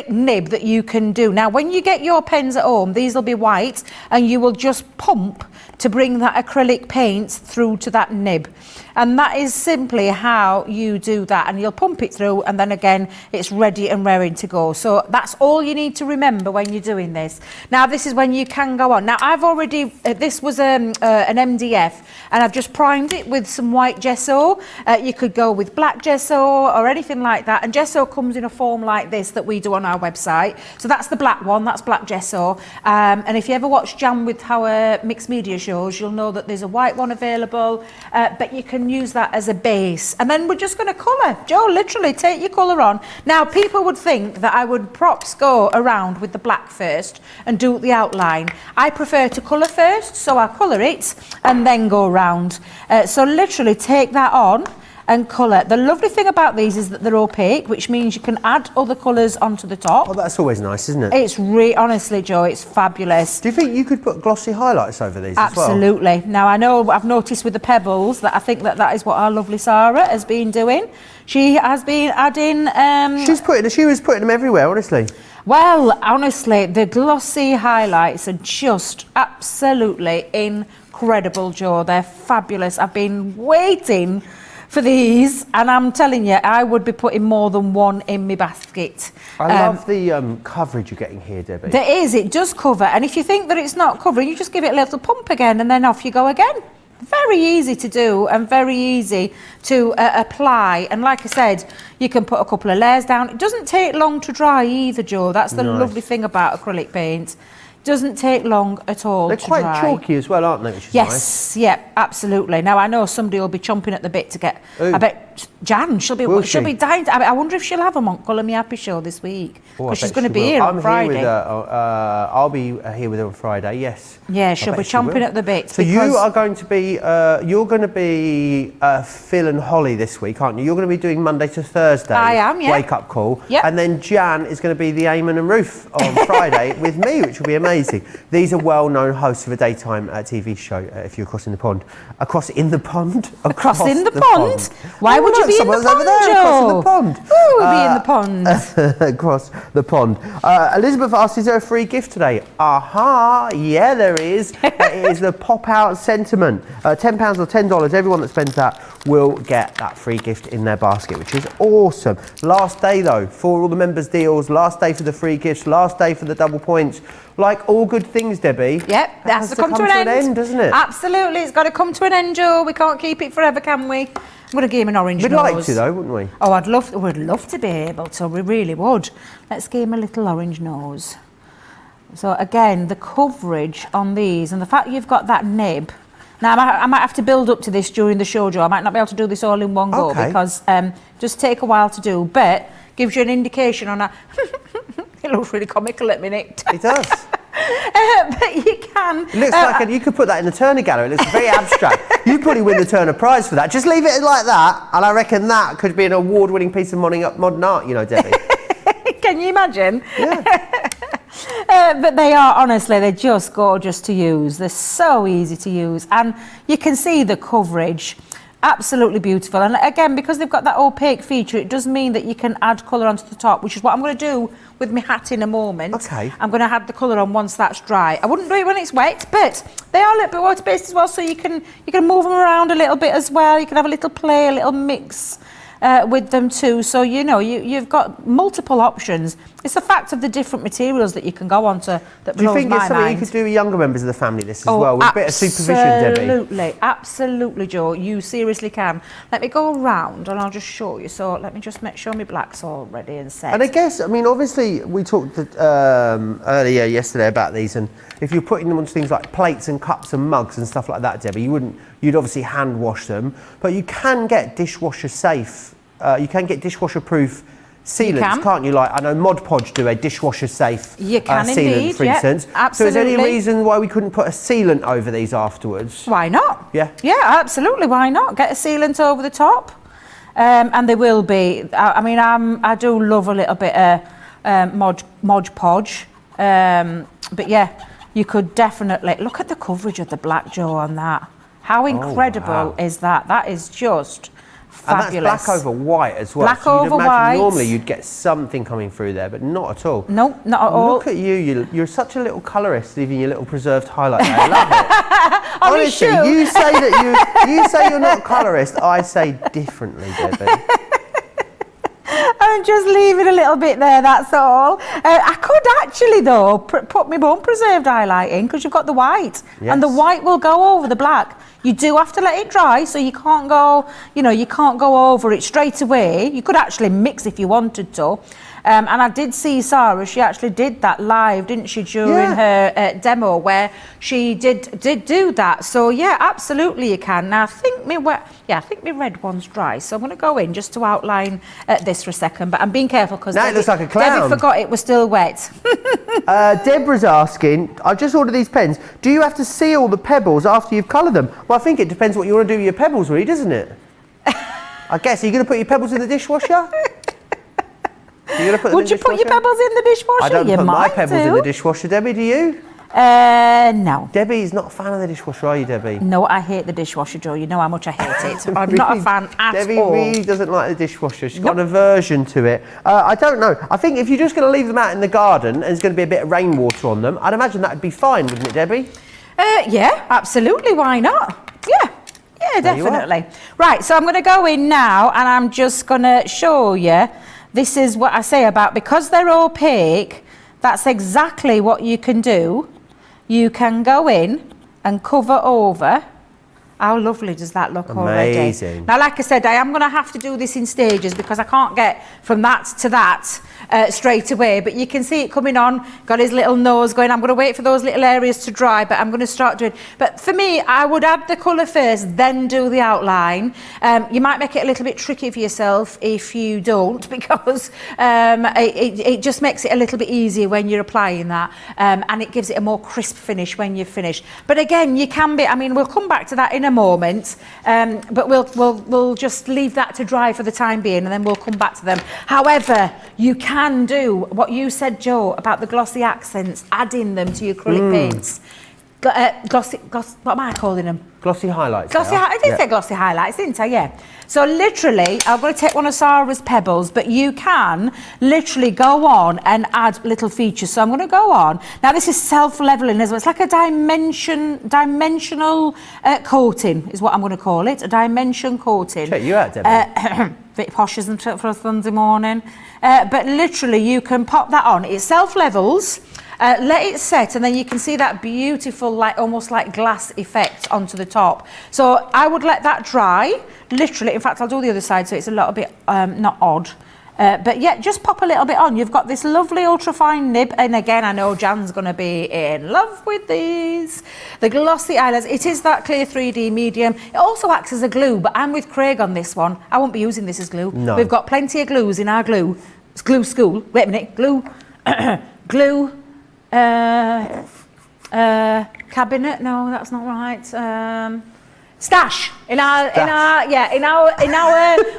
nib that you can do. Now, when you get your pens at home, these will be white, and you will just pump to bring that acrylic paint through to that nib. And that is simply how you do that. And you'll pump it through, and then again, it's ready and raring to go. So that's all you need to remember when you're doing this. Now, this is when you can go on. Now, I've already, this was an MDF, and I've just primed it with some white gesso. You could go with black gesso or anything like that. And gesso comes in a form like this that we do on our website. So that's the black one, that's black gesso. And if you ever watch Jam with our mixed media shows, you'll know that there's a white one available, but you can use that as a base. And then we're just going to colour. Joe, literally take your colour on. Now, people would think that I would props go around with the black first and do the outline. I prefer to colour first, so I colour it and then go round. So literally take that on and colour. The lovely thing about these is that they're opaque, which means you can add other colours onto the top. Oh, that's always nice, isn't it? It's honestly, Joe, it's fabulous. Do you think you could put glossy highlights over these as well? Absolutely. Now, I know I've noticed with the pebbles that I think that is what our lovely Sarah has been doing. She has been adding... She was putting them everywhere, honestly. Well, honestly, the glossy highlights are just absolutely incredible, Joe. They're fabulous. I've been waiting for these, and I'm telling you, I would be putting more than one in my basket. I love the coverage you're getting here, Debbie. There is, it does cover, and if you think that it's not covering, you just give it a little pump again, and then off you go again. Very easy to do and very easy to apply, and like I said, you can put a couple of layers down. It doesn't take long to dry either, Joe. That's the lovely thing about acrylic paint. Doesn't take long at all. They're to quite dry. chalky as well, aren't they? Which is Yes, yeah, absolutely. Now I know somebody will be chomping at the bit to get. Who? I bet Jan. She'll be Will she? dying. I wonder if she'll have them on Colour Me Happy show this week Oh, I because she's bet going to she be will. here on I'm Friday. Here with her, I'll be here with her on Friday. Yes. Yeah, she'll I be bet she will. chomping at the bit. So you are going to be, you're going to be Phil and Holly this week, aren't you? You're going to be doing Monday to Thursday. I am, yeah. Wake up call. Yep. And then Jan is going to be the Eamon and Ruth on Friday with me, which will be amazing. These are well-known hosts of a daytime TV show. If you're crossing the pond, across in the pond. Crossing the pond? Why would you be in the Someone's pond, over there, Joe? crossing the pond. Who would be in the pond? Across the pond. Elizabeth asked, is there a free gift today? Aha, yeah, there is. It is the pop-out sentiment. £10 or $10, everyone that spends that will get that free gift in their basket, which is awesome. Last day, though, for all the members' deals, last day for the free gifts, last day for the double points. Like all good things, Debbie. Yep, that's to come to an end, doesn't it? Absolutely, it's got to come to an end, Joe. We can't keep it forever, can we? I'm going to give him an orange We'd nose. like to, though, wouldn't we? Oh, we'd love to be able to. We really would. Let's give him a little orange nose. So again, the coverage on these and the fact you've got that nib. Now, I might have to build up to this during the show, Joe. I might not be able to do this all in one go because just take a while to do, but gives you an indication on that. It looks really comical at minute. It does. But you can. It looks like you could put that in the Turner Gallery. It looks very abstract. You'd probably win the Turner Prize for that. Just leave it like that, and I reckon that could be an award-winning piece of modern art, you know, Debbie. Can you imagine? Yeah. But they are, honestly, they're just gorgeous to use. They're so easy to use. And you can see the coverage. Absolutely beautiful. And again, because they've got that opaque feature, it does mean that you can add colour onto the top, which is what I'm going to do with my hat in a moment. Okay. I'm going to add the colour on once that's dry. I wouldn't do it when it's wet, but they are a little bit water-based as well, so you can move them around a little bit as well. You can have a little play, a little mix with them too. So, you know, you've got multiple options. It's the fact of the different materials that you can go on to that Do you blows think my it's something mind. you could do with younger members of the family, this as well, with a bit of supervision, Debbie? Absolutely, Joe. You seriously can. Let me go around and I'll just show you. So let me just make sure my black's all ready and set. And I guess, I mean, obviously, we talked earlier yesterday about these, and if you're putting them on things like plates and cups and mugs and stuff like that, Debbie, you'd obviously hand wash them, but you can get dishwasher safe, you can get dishwasher proof sealants, can't you? Like, I know Mod Podge do a dishwasher safe sealant, indeed, for instance. Absolutely. So is there any reason why we couldn't put a sealant over these afterwards? Why not? Yeah. Yeah, absolutely. Why not? Get a sealant over the top. And they will be. I mean, I do love a little bit of Mod Podge. But yeah, you could definitely look at the coverage of the black, Joe, on that. How incredible is that? That is just fabulous. And that's black over white as well. Black so you'd over imagine white. Normally you'd get something coming through there, but not at all. No, not at all. Look at you. You're such a little colourist, leaving your little preserved highlight there. I love it. Honestly, you say that you say you're not colourist. I say differently, Debbie. I'm just leaving a little bit there, that's all. I could actually, though, put my own preserved highlight in because you've got the white. Yes. And the white will go over the black. You do have to let it dry, so you can't go, you can't go over it straight away. You could actually mix if you wanted to. And I did see Sarah, she actually did that live, didn't she, during her demo where she did do that. So, yeah, absolutely you can. Now, I think my red one's dry, so I'm going to go in just to outline this for a second. But I'm being careful because Now it looks like a clown. Debbie forgot it was still wet. Deborah's asking, I've just ordered these pens. Do you have to seal the pebbles after you've coloured them? Well, I think it depends what you want to do with your pebbles, really, doesn't it? I guess, are you going to put your pebbles in the dishwasher? Would you put your pebbles in the dishwasher? I don't You put my might pebbles in do. the dishwasher, Debbie, do you? No. Debbie's not a fan of the dishwasher, are you, Debbie? No, I hate the dishwasher, Joe. You know how much I hate it. I'm not a fan at Debbie all. really doesn't like the dishwasher. She's got an aversion to it. I don't know. I think if you're just going to leave them out in the garden and there's going to be a bit of rainwater on them, I'd imagine that'd be fine, wouldn't it, Debbie? Yeah, absolutely. Why not? Yeah, There you are. definitely. Right, so I'm going to go in now and I'm just going to show you. This is what I say about, because they're opaque, that's exactly what you can do. You can go in and cover over. How lovely does that look already? Amazing. Now, like I said, I am going to have to do this in stages because I can't get from that to that straight away. But you can see it coming on, got his little nose going. I'm going to wait for those little areas to dry, but I'm going to start doing. But for me, I would add the colour first, then do the outline. You might make it a little bit tricky for yourself if you don't, because it just makes it a little bit easier when you're applying that, and it gives it a more crisp finish when you've finished. But again, you can be. I mean, we'll come back to that in a moment, but we'll just leave that to dry for the time being, and then we'll come back to them. However, you can do what you said, Joe, about the glossy accents, adding them to your acrylic paints. Glossy, what am I calling them? Glossy highlights. Glossy, I did say glossy highlights, didn't I? Yeah. So literally, I'm going to take one of Sarah's pebbles, but you can literally go on and add little features. So I'm going to go on. Now this is self-leveling as well. It's like a dimensional coating is what I'm going to call it. A dimension coating. Check you out, Debbie. Bit posh, isn't it, for a Sunday morning? But literally, you can pop that on. It self-levels. Let it set, and then you can see that beautiful, like almost like glass effect onto the top. So I would let that dry, literally. In fact, I'll do the other side so it's a little bit not odd. But yeah, just pop a little bit on. You've got this lovely ultra-fine nib, and again, I know Jan's going to be in love with these. The glossy eyeliner, it is that clear 3D medium. It also acts as a glue, but I'm with Craig on this one. I won't be using this as glue. No. We've got plenty of glues in our glue. It's glue school. Wait a minute, glue, glue. Cabinet? No, that's not right. Stash in our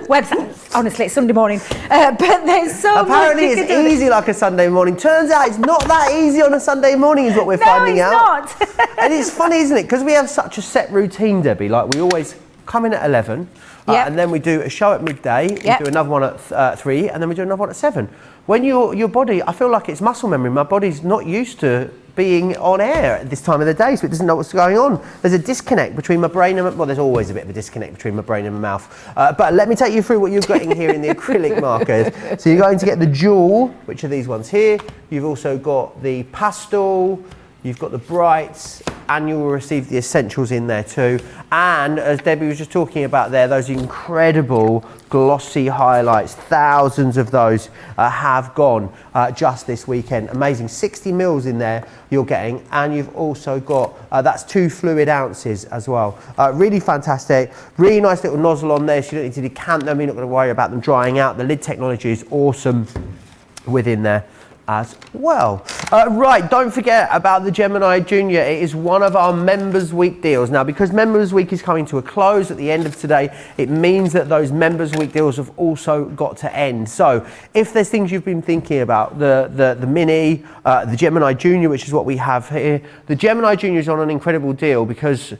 website. Honestly, it's Sunday morning, but there's so Apparently much. it's easy like a Sunday morning. Turns out it's not that easy on a Sunday morning, is what we're finding out. No, it's not. And it's funny, isn't it? Because we have such a set routine, Debbie. Like we always come in at 11, Yep. and then we do a show at midday. Yep. We do another one at 3, and then we do another one at 7. When your body, I feel like it's muscle memory. My body's not used to being on air at this time of the day, so it doesn't know what's going on. There's a disconnect between my brain and well, there's always a bit of a disconnect between my brain and my mouth. But let me take you through what you're getting here in the acrylic markers. So you're going to get the jewel, which are these ones here. You've also got the pastel. You've got the brights, and you will receive the essentials in there too. And as Debbie was just talking about there, those incredible glossy highlights, thousands of those have gone just this weekend. Amazing, 60 mils in there you're getting, and you've also got, that's 2 fluid ounces as well. Really fantastic, really nice little nozzle on there, so you don't need to decant them, you're not going to worry about them drying out. The lid technology is awesome within there as well. Right, don't forget about the Gemini Junior. It is one of our Members Week deals. Now, because Members Week is coming to a close at the end of today, it means that those Members Week deals have also got to end. So if there's things you've been thinking about, the Mini, the Gemini Junior, which is what we have here, the Gemini Junior is on an incredible deal because,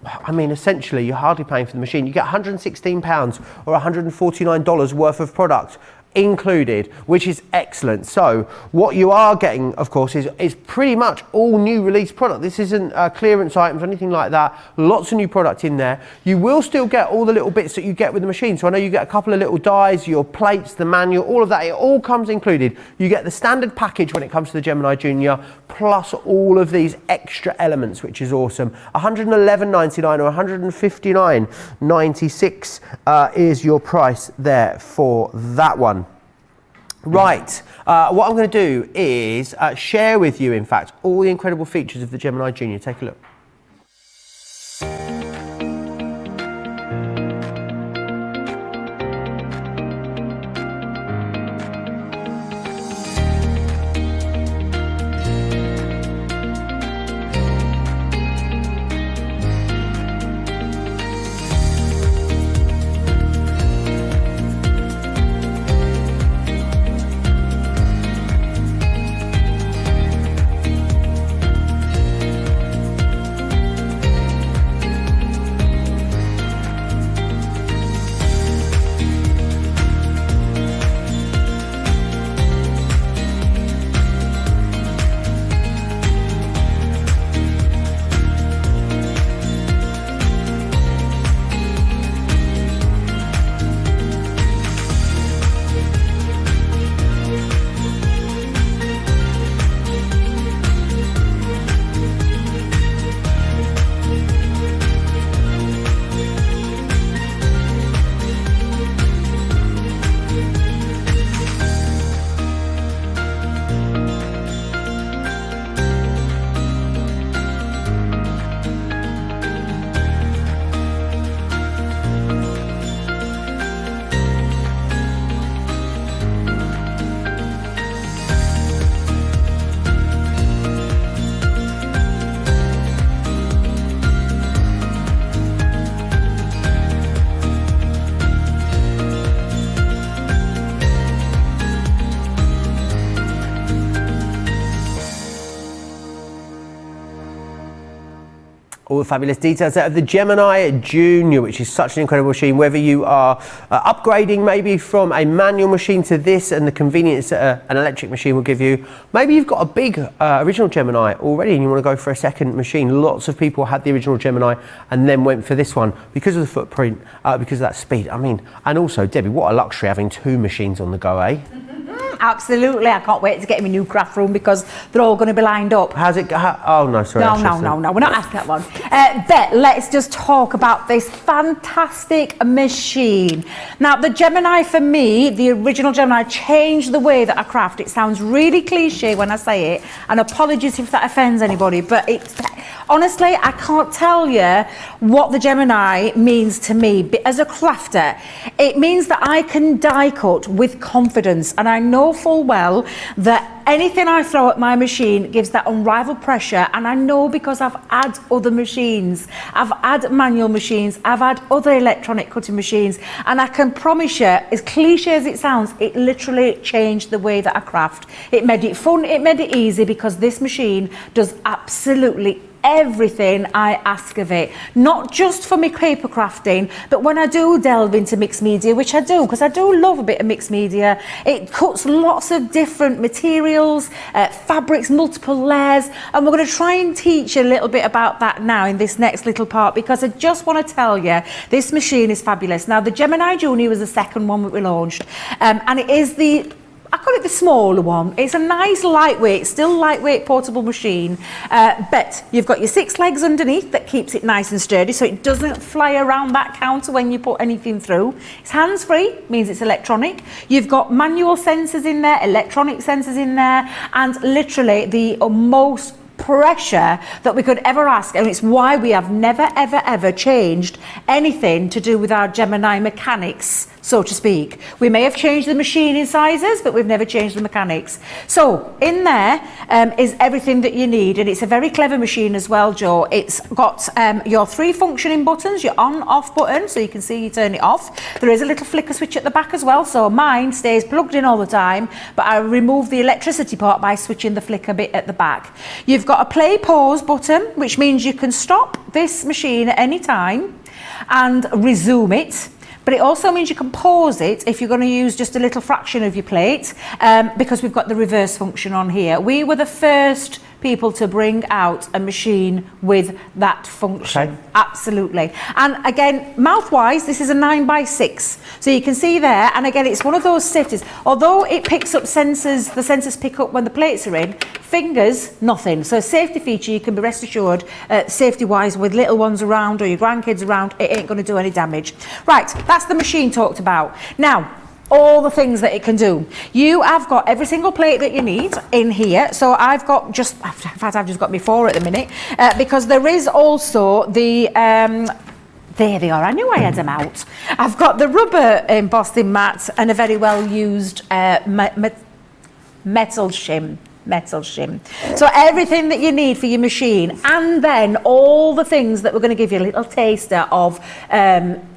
I mean, essentially, you're hardly paying for the machine. You get £116 or $149 worth of product included, which is excellent. So what you are getting, of course, is pretty much all new release product. This isn't clearance items or anything like that. Lots of new product in there. You will still get all the little bits that you get with the machine. So I know you get a couple of little dies, your plates, the manual, all of that. It all comes included. You get the standard package when it comes to the Gemini Junior, plus all of these extra elements, which is awesome. $111.99 or $159.96 is your price there for that one. Right, what I'm going to do is share with you, in fact, all the incredible features of the Gemini Junior. Take a look. All the fabulous details out of the Gemini Junior, which is such an incredible machine. Whether you are upgrading maybe from a manual machine to this and the convenience that an electric machine will give you, maybe you've got a big original Gemini already and you want to go for a second machine. Lots of people had the original Gemini and then went for this one because of the footprint, because of that speed. I mean, and also, Debbie, what a luxury having two machines on the go, eh? Absolutely, I can't wait to get in my new craft room because they're all going to be lined up. How's it go? Oh, no, sorry. No, we're not asking that one. But let's just talk about this fantastic machine. Now, the Gemini, for me, the original Gemini, changed the way that I craft. It sounds really cliche when I say it, and apologies if that offends anybody, but it's honestly, I can't tell you what the Gemini means to me. But as a crafter, it means that I can die cut with confidence, and I know full well that anything I throw at my machine gives that unrivaled pressure, and I know because I've had other machines, I've had manual machines, I've had other electronic cutting machines, and I can promise you, as cliche as it sounds, it literally changed the way that I craft. It made it fun, it made it easy, because this machine does absolutely everything I ask of it, not just for my paper crafting, but when I do delve into mixed media, which I do, because I do love a bit of mixed media. It cuts lots of different materials, fabrics, multiple layers, and we're going to try and teach you a little bit about that now in this next little part, because I just want to tell you this machine is fabulous. Now, the Gemini Junior was the second one that we launched, and it is I call it the smaller one. It's a nice lightweight, still lightweight portable machine, but you've got your 6 legs underneath that keeps it nice and sturdy so it doesn't fly around that counter when you put anything through. It's hands-free, means it's electronic. You've got manual sensors in there, electronic sensors in there, and literally the most pressure that we could ever ask, and it's why we have never ever changed anything to do with our Gemini mechanics, so to speak. We may have changed the machining sizes, but we've never changed the mechanics. So in there is everything that you need, and it's a very clever machine as well, Joe. It's got your 3 functioning buttons, your on-off button, so you can see you turn it off. There is a little flicker switch at the back as well, so mine stays plugged in all the time, but I remove the electricity part by switching the flicker bit at the back. You've got a play pause button, which means you can stop this machine at any time and resume it. But it also means you can pause it if you're going to use just a little fraction of your plate, because we've got the reverse function on here. We were the first people to bring out a machine with that function. Okay. Absolutely. And again, mouth-wise, this is a 9x6. So you can see there, and again, it's one of those sitters. Although it picks up sensors, the sensors pick up when the plates are in, fingers, nothing. So a safety feature, you can be rest assured, safety-wise, with little ones around or your grandkids around, it ain't going to do any damage. Right, that's the machine talked about. Now, all the things that it can do. You have got every single plate that you need in here. So I've got just, in fact, I've just got me 4 at the minute, because there is also the, there they are, I knew I had them out. I've got the rubber embossing mat and a very well used metal shim. So everything that you need for your machine, and then all the things that we're going to give you a little taster of,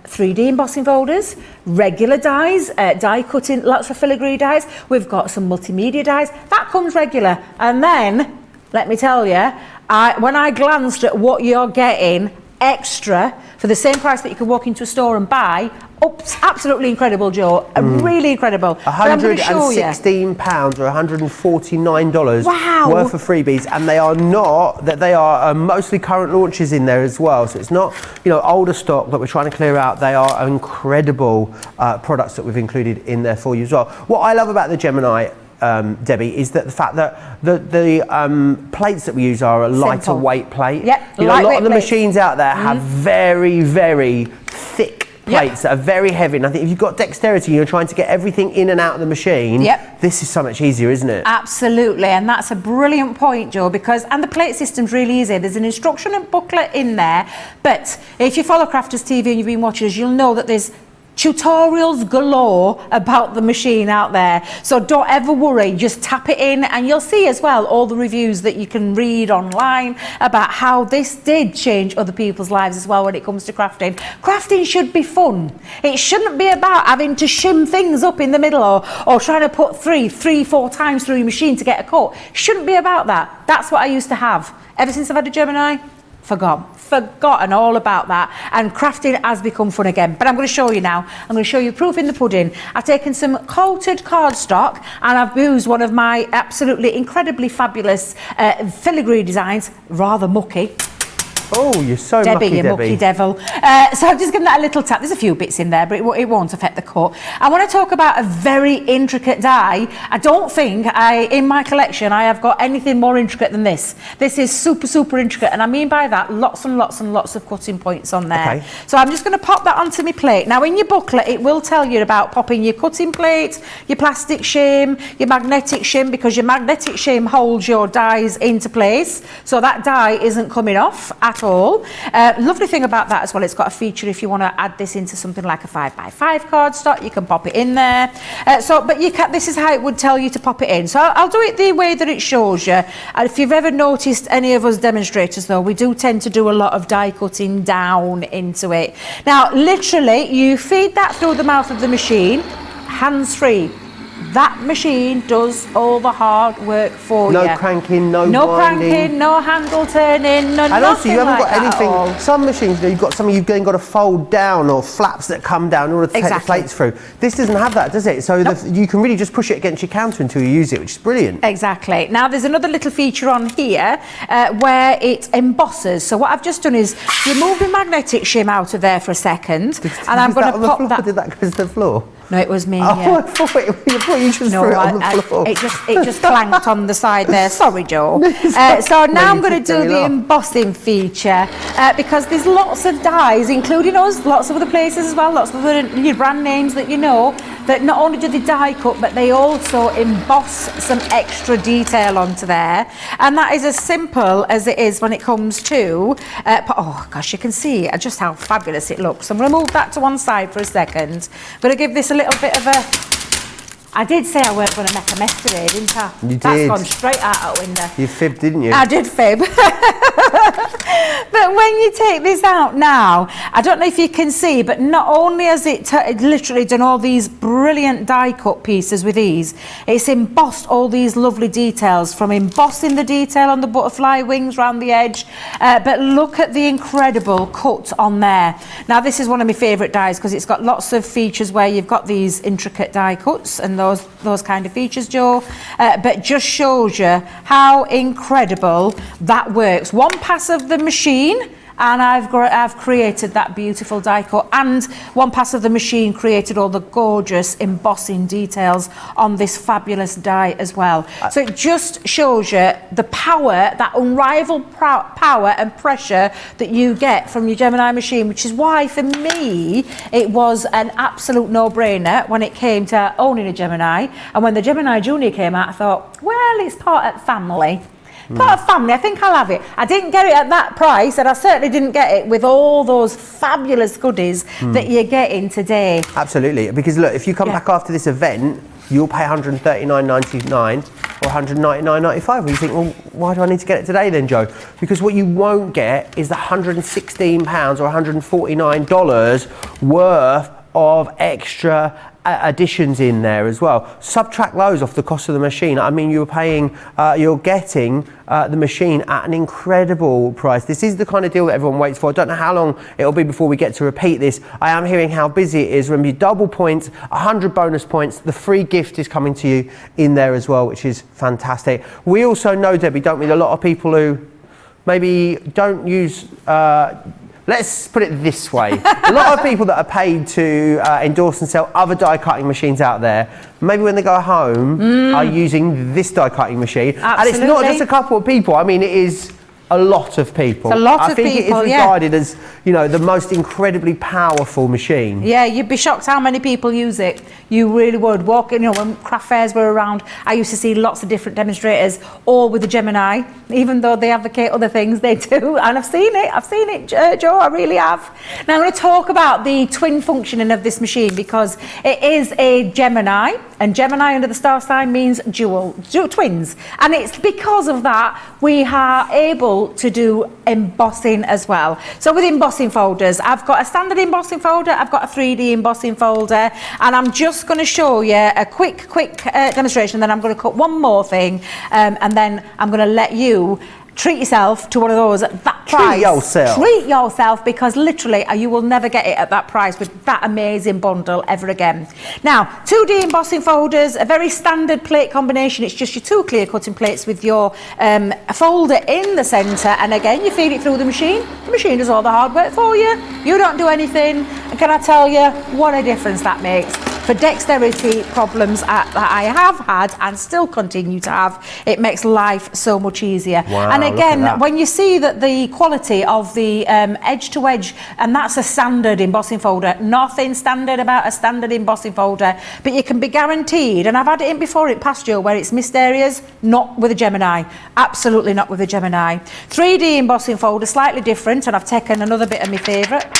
3D embossing folders, regular dies, die cutting, lots of filigree dies. We've got some multimedia dies. That comes regular. And then, let me tell you, when I glanced at what you're getting extra for the same price that you could walk into a store and buy, absolutely incredible, Joe. Really incredible. £116 or $149 worth of freebies, and they are mostly current launches in there as well. So it's not, older stock that we're trying to clear out. They are incredible products that we've included in there for you as well. What I love about the Gemini, Debbie, is that the fact that the plates that we use are a lighter weight plate. Yep, a lot of the machines out there have very, very thick plates that are very heavy, and I think if you've got dexterity and you're trying to get everything in and out of the machine, this is so much easier, isn't it? Absolutely, and that's a brilliant point, Joe, and the plate system's really easy. There's an instruction booklet in there, but if you follow Crafters TV and you've been watching us, you'll know that there's tutorials galore about the machine out there, so don't ever worry, just tap it in and you'll see as well all the reviews that you can read online about how this did change other people's lives as well when it comes to crafting. Crafting should be fun. It shouldn't be about having to shim things up in the middle or trying to put 4 times through your machine to get a cut. Shouldn't be about that. That's what I used to have ever since I've had a Gemini. forgotten all about that, and crafting has become fun again. But I'm going to show you now. I'm going to show you proof in the pudding. I've taken some coated cardstock and I've used one of my absolutely incredibly fabulous filigree designs, rather mucky. Oh, you're so Debbie, mucky, you Debbie. mucky devil. So I've just given that a little tap. There's a few bits in there, but it won't affect the cut. I want to talk about a very intricate die. I don't think in my collection, I have got anything more intricate than this. This is super, super intricate. And I mean by that, lots and lots and lots of cutting points on there. Okay. So I'm just going to pop that onto my plate. Now, in your booklet, it will tell you about popping your cutting plate, your plastic shim, your magnetic shim, because your magnetic shim holds your dies into place. So that die isn't coming off at all. Lovely thing about that as well, it's got a feature if you want to add this into something like a 5x5 cardstock, you can pop it in there. But this is how it would tell you to pop it in. So I'll do it the way that it shows you. If you've ever noticed any of us demonstrators though, we do tend to do a lot of die cutting down into it. Now literally you feed that through the mouth of the machine, hands free. That machine does all the hard work for you. No cranking, no winding. Cranking, no handle turning, no nothing. And also, you haven't like got that at all. anything. Some machines, you've got something you've then got to fold down or flaps that come down in order to take the plates through. This doesn't have that, does it? So you can really just push it against your counter until you use it, which is brilliant. Exactly. Now, there's another little feature on here where it embosses. So what I've just done is remove the magnetic shim out of there for a second, and I'm going to pop that. Did that go to the floor? No, it was me. Oh, Yeah. I thought you just threw it on the floor. It just clanked on the side there. Sorry, Joe. So now I'm going to do the embossing feature because there's lots of dies, including us, lots of other places as well, lots of other brand names that you know, that not only do they die cut, but they also emboss some extra detail onto there. And that is as simple as it is when it comes to, oh gosh, you can see just how fabulous it looks. I'm going to move that to one side for a second. I'm going to give this a little bit of a, I did say I weren't going to make a mess today, didn't I? You did. That's gone straight out the window. You fibbed, didn't you? I did fib. But when you take this out now, I don't know if you can see, but not only has it literally done all these brilliant die cut pieces with ease, it's embossed all these lovely details, from embossing the detail on the butterfly wings around the edge, but look at the incredible cut on there. Now this is one of my favourite dies because it's got lots of features where you've got these intricate die cuts and those kind of features, Joe, but just shows you how incredible that works. One pass of the machine and I've created that beautiful die cut, and one pass of the machine created all the gorgeous embossing details on this fabulous die as well. So it just shows you the power, that unrivaled power and pressure that you get from your Gemini machine, which is why for me it was an absolute no-brainer when it came to owning a Gemini. And when the Gemini Junior came out, I thought, well, it's part of family. Part of family, I think I'll have it. I didn't get it at that price, and I certainly didn't get it with all those fabulous goodies that you're getting today. Absolutely, because look, if you come back after this event, you'll pay $139.99 or $199.95. You think, well, why do I need to get it today then, Joe? Because what you won't get is the £116 or $149 worth of extra additions in there as well. Subtract those off the cost of the machine. I mean, you're getting the machine at an incredible price. This is the kind of deal that everyone waits for. I don't know how long it'll be before we get to repeat this. I am hearing how busy it is. Remember, you double points, 100 bonus points. The free gift is coming to you in there as well, which is fantastic. We also know, Debbie, don't we, a lot of people who maybe don't use let's put it this way. A lot of people that are paid to endorse and sell other die cutting machines out there, maybe when they go home, are using this die cutting machine. Absolutely. And it's not just a couple of people. I mean, it is a lot of people. It's a lot I of think people, it is regarded as, you know, the most incredibly powerful machine. Yeah, you'd be shocked how many people use it. You really would. Walking, you know, when craft fairs were around, I used to see lots of different demonstrators, all with the Gemini, even though they advocate other things, they do. And I've seen it, Joe, I really have. Now I'm going to talk about the twin functioning of this machine, because it is a Gemini, and Gemini under the star sign means twins. And it's because of that we are able to do embossing as well. So with embossing folders, I've got a standard embossing folder, I've got a 3D embossing folder, and I'm just going to show you a quick demonstration, then I'm going to cut one more thing, and then I'm going to let you treat yourself to one of those at that price. Treat yourself, because literally you will never get it at that price with that amazing bundle ever again. Now, 2D embossing folders, a very standard plate combination. It's just your 2 clear cutting plates with your folder in the centre, and again you feed it through the machine. The machine does all the hard work for you. You don't do anything, and can I tell you what a difference that makes for dexterity problems that I have had and still continue to have. It makes life so much easier. Wow, and again, when you see that the quality of the edge to edge, and that's a standard embossing folder, nothing standard about a standard embossing folder, but you can be guaranteed, and I've had it in before in past year where it's missed areas, not with a Gemini, absolutely not with a Gemini. 3D embossing folder, slightly different, and I've taken another bit of my favourite,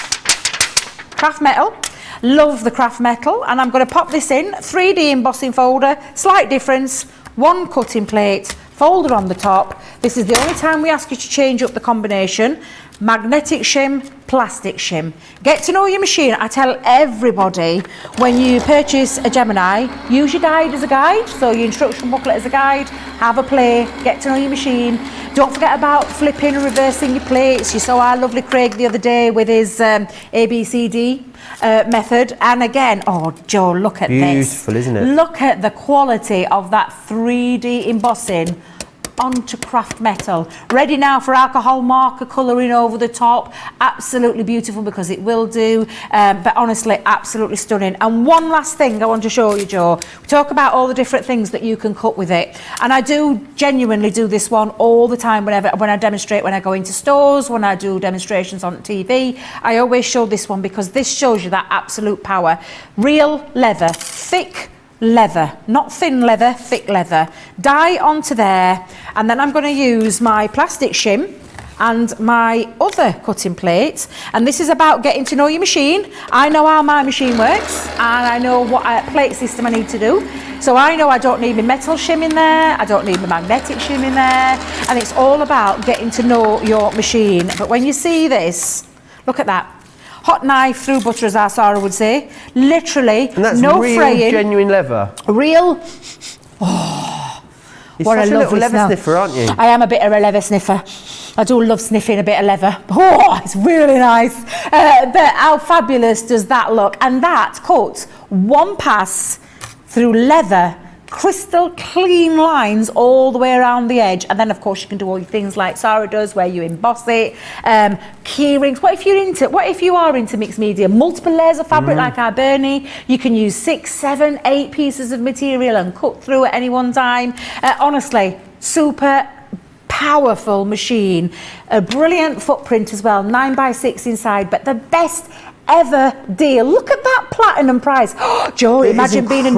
craft metal. Love the craft metal, and I'm going to pop this in. 3D embossing folder, slight difference, 1 cutting plate, folder on the top. This is the only time we ask you to change up the combination. Magnetic shim, plastic shim. Get to know your machine. I tell everybody, when you purchase a Gemini, use your guide as a guide, so your instruction booklet as a guide, have a play, get to know your machine. Don't forget about flipping and reversing your plates. You saw our lovely Craig the other day with his ABCD method, and again, oh Joe, look at this. Beautiful, isn't it? Look at the quality of that 3D embossing onto craft metal, ready now for alcohol marker colouring over the top. Absolutely beautiful, because it will do, but honestly absolutely stunning. And one last thing I want to show you, Joe. We talk about all the different things that you can cut with it, and I do genuinely do this one all the time when I demonstrate, when I go into stores, when I do demonstrations on TV. I always show this one because this shows you that absolute power. Real leather, thick leather, not thin leather, thick leather. Die onto there, and then I'm going to use my plastic shim and my other cutting plate, and this is about getting to know your machine. I know how my machine works, and I know what plate system I need to do, so I know I don't need my metal shim in there, I don't need my magnetic shim in there, and it's all about getting to know your machine. But when you see this, look at that. Hot knife through butter, as our Sarah would say. Literally, and that's no real, fraying. genuine leather. Real. Oh, You're what such a a little lovely leather smell. sniffer, aren't you? I am a bit of a leather sniffer. I do love sniffing a bit of leather. Oh, it's really nice. But how fabulous does that look? And that cuts 1 pass through leather, crystal clean lines all the way around the edge, and then of course you can do all your things like Sarah does, where you emboss it, key rings. What if you are into mixed media, multiple layers of fabric like our Bernie? You can use 6, 7, 8 pieces of material and cut through at any one time. Honestly, super powerful machine, a brilliant footprint as well, 9x6 inside, but the best ever deal. Look at that platinum price. Oh, Joe, imagine being a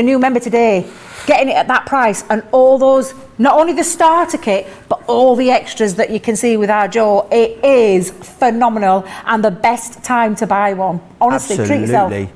new member today, getting it at that price, and all those, not only the starter kit, but all the extras that you can see with our Joe. It is phenomenal, and the best time to buy one. Honestly, treat yourself. Yeah,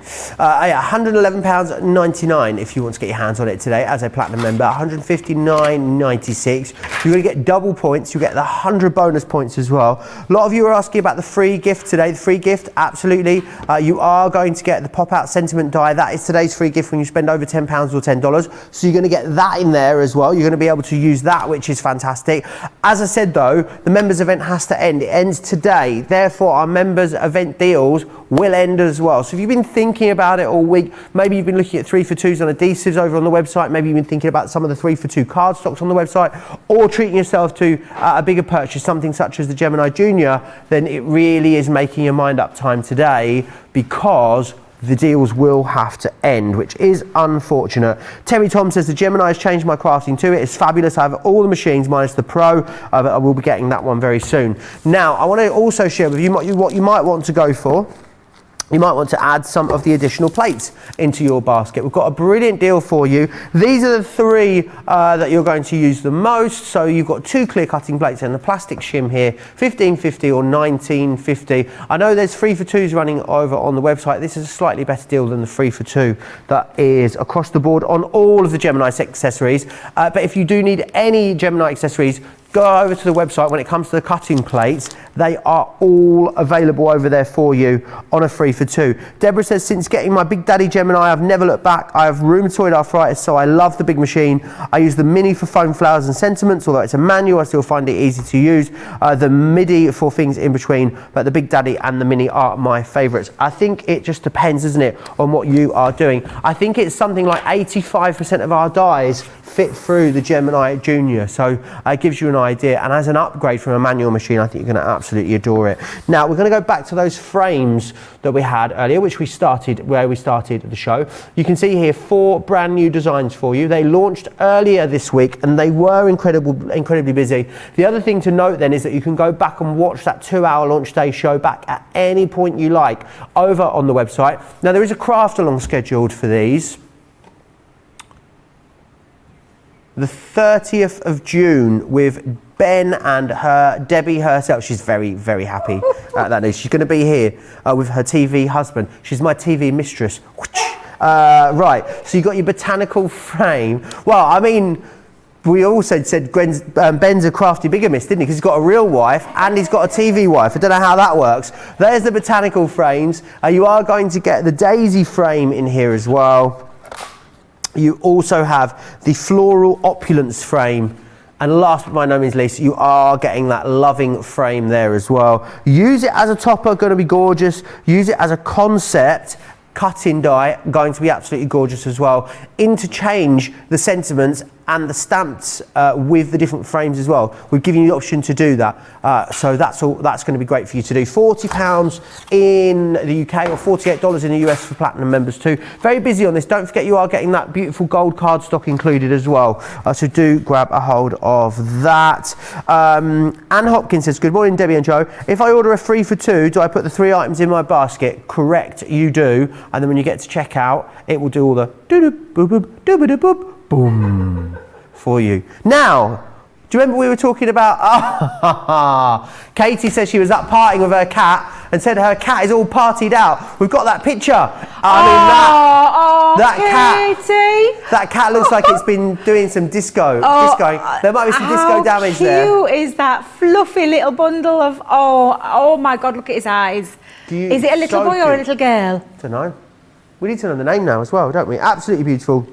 £111.99 if you want to get your hands on it today as a platinum member. £159.96. You're going to get double points. You get the 100 bonus points as well. A lot of you are asking about the free gift today. The free gift, absolutely. You are going to get the pop-out sentiment die. That is today's free gift when you spend over £10 or $10. So you're going to get that in there as well. You're going to be able to use that, which is fantastic. As I said though, the members event has to end. It ends today. Therefore, our members event deals will end as well. So if you've been thinking about it all week, maybe you've been looking at 3-for-2s on adhesives over on the website, maybe you've been thinking about some of the 3-for-2 cardstocks on the website, or treating yourself to a bigger purchase, something such as the Gemini Junior, then it really is making your mind up time today, because the deals will have to end, which is unfortunate. Terry Tom says the Gemini has changed my crafting too. It is fabulous. I have all the machines minus the Pro, but I will be getting that one very soon. Now, I want to also share with you what you might want to go for. You might want to add some of the additional plates into your basket. We've got a brilliant deal for you. These are the 3 that you're going to use the most. So you've got 2 clear cutting plates and the plastic shim here, $15.50 or $19.50. I know there's 3-for-2s running over on the website. This is a slightly better deal than the 3-for-2 that is across the board on all of the Gemini accessories. But if you do need any Gemini accessories, go over to the website. When it comes to the cutting plates, they are all available over there for you on a 3 for 2. Deborah says, since getting my Big Daddy Gemini, I've never looked back. I have rheumatoid arthritis, so I love the big machine. I use the Mini for foam flowers and sentiments, although it's a manual, I still find it easy to use. The MIDI for things in between, but the Big Daddy and the Mini are my favourites. I think it just depends, doesn't it, on what you are doing. I think it's something like 85% of our dies fit through the Gemini Junior, so it gives you an idea, and as an upgrade from a manual machine, I think you're going to absolutely adore it. Now we're going to go back to those frames that we had earlier, where we started the show. You can see here 4 brand new designs for you. They launched earlier this week and they were incredibly busy. The other thing to note then is that you can go back and watch that 2-hour launch day show back at any point you like over on the website. Now there is a craft along scheduled for these. The 30th of June with Ben and Debbie herself. She's very, very happy at that news. She's going to be here with her TV husband. She's my TV mistress. Right, so you got your botanical frame. Well, I mean, we also said Ben's a crafty bigamist, didn't he? Because he's got a real wife and he's got a TV wife. I don't know how that works. There's the botanical frames. You are going to get the daisy frame in here as well. You also have the floral opulence frame, and last but by no means least, you are getting that loving frame there as well. Use it as a topper, going to be gorgeous. Use it as a concept, cut-in die, going to be absolutely gorgeous as well. Interchange the sentiments and the stamps with the different frames as well. We've given you the option to do that, so that's going to be great for you to do. £40 in the UK or $48 in the US for platinum members too. Very busy on this. Don't forget you are getting that beautiful gold cardstock included as well, so do grab a hold of that. Anne Hopkins says, good morning Debbie and Joe. If I order a 3 for 2, do I put the 3 items in my basket? Correct, you do, and then when you get to checkout it will do all the doo-doo, boop, boop, doo-ba-doo, boop, boom for you. Now, do you remember we were talking about, Katie says she was up partying with her cat and said her cat is all partied out. We've got that picture. That cat looks like it's been doing some disco. There might be some disco damage there. How cute is that fluffy little bundle of, oh my God, look at his eyes. Is it a little boy or a little girl? I don't know. We need to know the name now as well, don't we? Absolutely beautiful.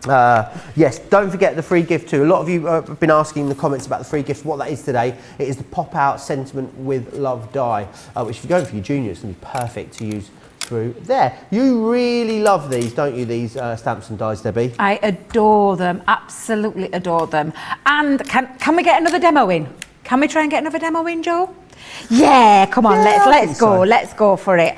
Yes, don't forget the free gift too. A lot of you have been asking in the comments about the free gift, what that is today. It is the pop-out sentiment with love die, which if you're going for your junior, it's going to be perfect to use through there. You really love these, don't you, these stamps and dies, Debbie? I adore them, absolutely adore them. And can we get another demo in? Can we try and get another demo in, Joe? Yeah, come on, let's go. Let's go for it.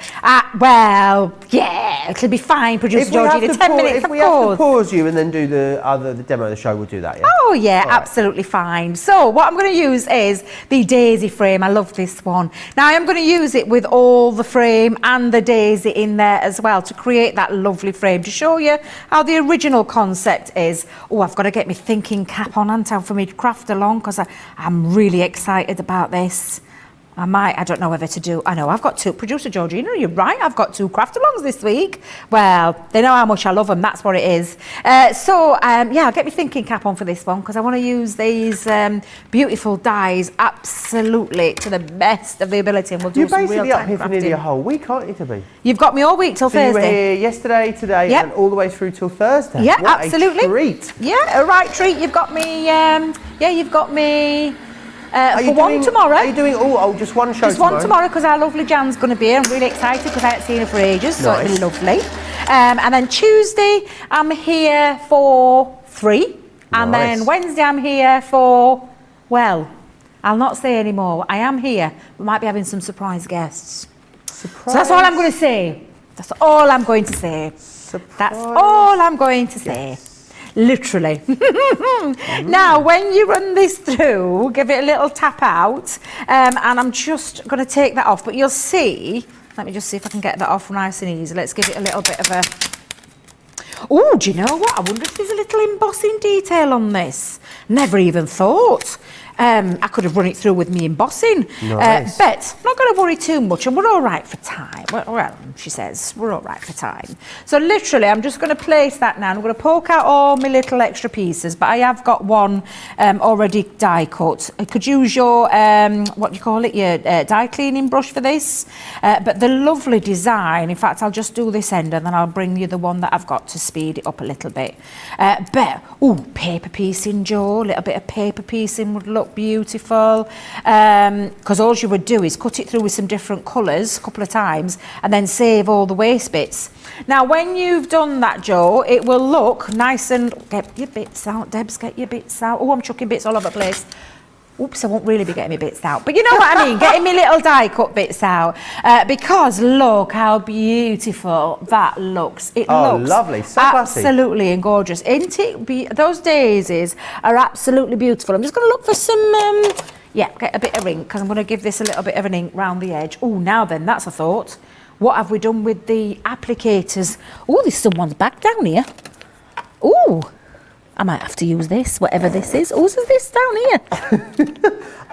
Well, yeah, it'll be fine, producer Georgina. 10 minutes, if we have to pause you and then do the demo of the show, we'll do that, yeah? Oh, yeah, absolutely fine. So what I'm going to use is the daisy frame. I love this one. Now, I'm going to use it with all the frame and the daisy in there as well to create that lovely frame, to show you how the original concept is. Oh, I've got to get my thinking cap on, haven't I, for me to craft along, because I'm really excited about this. I don't know whether to do, I know I've got 2, producer Georgina, you're right, I've got 2 craft alongs this week. Well, they know how much I love them, that's what it is. Yeah, I'll get my thinking cap on for this one, because I want to use these beautiful dies absolutely to the best of the ability, and we'll do some real-time crafting. You're basically up here for nearly a whole week, aren't you, Debbie? You've got me all week till Thursday. You were here yesterday, today, and all the way through till Thursday. Yeah, absolutely. A treat. Yeah, a right treat. You've got me, you've got me... for one tomorrow. Are you doing just one show Just one tomorrow, because our lovely Jan's going to be here. I'm really excited because I haven't seen her for ages, so it'll be lovely. And then Tuesday, I'm here for 3. And then Wednesday, I'm here for, well, I'll not say any more. I am here. We might be having some surprise guests. Surprise? So that's all I'm going to say. That's all I'm going to say. Surprise. That's all I'm going to say. Literally. Now, when you run this through, give it a little tap out, and I'm just going to take that off, but you'll see, let me just see if I can get that off nice and easy. Let's give it a little bit of a, oh, do you know what? I wonder if there's a little embossing detail on this. Never even thought. I could have run it through with me embossing. Nice. But I'm not going to worry too much, and we're all right for time. Well, she says, we're all right for time. So literally, I'm just going to place that now. I'm going to poke out all my little extra pieces, but I have got one already die cut. I could use your, what do you call it, your die cleaning brush for this. But the lovely design, in fact, I'll just do this end and then I'll bring you the one that I've got to speed it up a little bit. Paper piecing, Joe, a little bit of paper piecing would look beautiful. Because all you would do is cut it through with some different colours a couple of times and then save all the waste bits. Now, when you've done that, Joe, it will look nice and... Get your bits out, Debs, get your bits out. Oh, I'm chucking bits all over the place. Oops, I won't really be getting my bits out. But you know what I mean, getting my little die cut bits out. Because look how beautiful that looks. It looks lovely, so classy. Absolutely and gorgeous. Ain't it? Those daisies are absolutely beautiful. I'm just going to look for some, get a bit of ink, because I'm going to give this a little bit of an ink round the edge. Oh, now then, that's a thought. What have we done with the applicators? Oh, there's someone's back down here. Oh, I might have to use this, whatever this is. Oh, is this down here?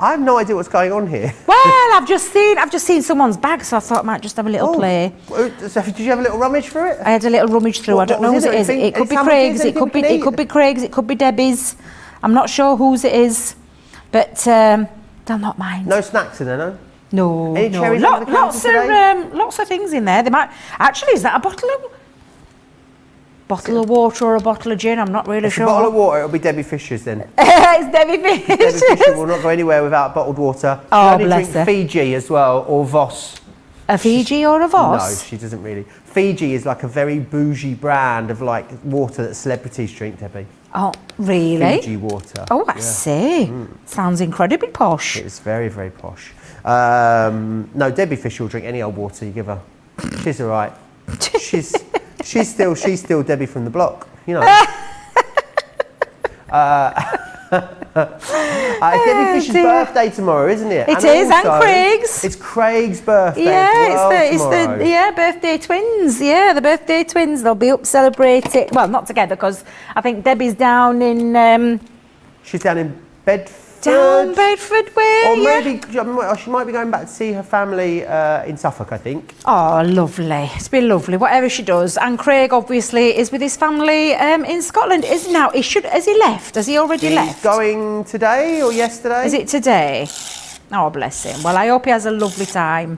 I have no idea what's going on here. Well, I've just seen someone's bag, so I thought I might just have a little play. So did you have a little rummage through it? I had a little rummage through. I don't know whose it is. It could be Craig's. It could be Craig's. It could be Debbie's. I'm not sure whose it is, but they'll not mind. No snacks in there, no? No. Any cherries on the counter today? Lots of things in there. They might actually. Is that a bottle of water or a bottle of gin? I'm not really sure. A bottle of water, it'll be Debbie Fisher's then. It's Debbie Fisher's. Debbie Fisher will not go anywhere without bottled water. Oh, only bless drink her. Fiji as well, or Voss. A Fiji or a Voss? No, she doesn't really. Fiji is like a very bougie brand of like water that celebrities drink, Debbie. Oh, really? Fiji water. Oh, I see. Sounds incredibly posh. It's very, very posh. No, Debbie Fisher will drink any old water you give her. She's all right. She's still Debbie from the block, you know. It's Debbie Fisher's birthday tomorrow, isn't it? It is, and Craig's. It's Craig's birthday Yeah, as well tomorrow. birthday twins. Yeah, the birthday twins. They'll be up celebrating. Well, not together, because I think Debbie's down in... She's down in Bedford. Down Bedford way, Or maybe she might be going back to see her family in Suffolk, I think. Oh, lovely. It's been lovely, whatever she does. And Craig, obviously, is with his family in Scotland. Has he left? Has he already left? He's going today or yesterday? Is it today? Oh, bless him. Well, I hope he has a lovely time.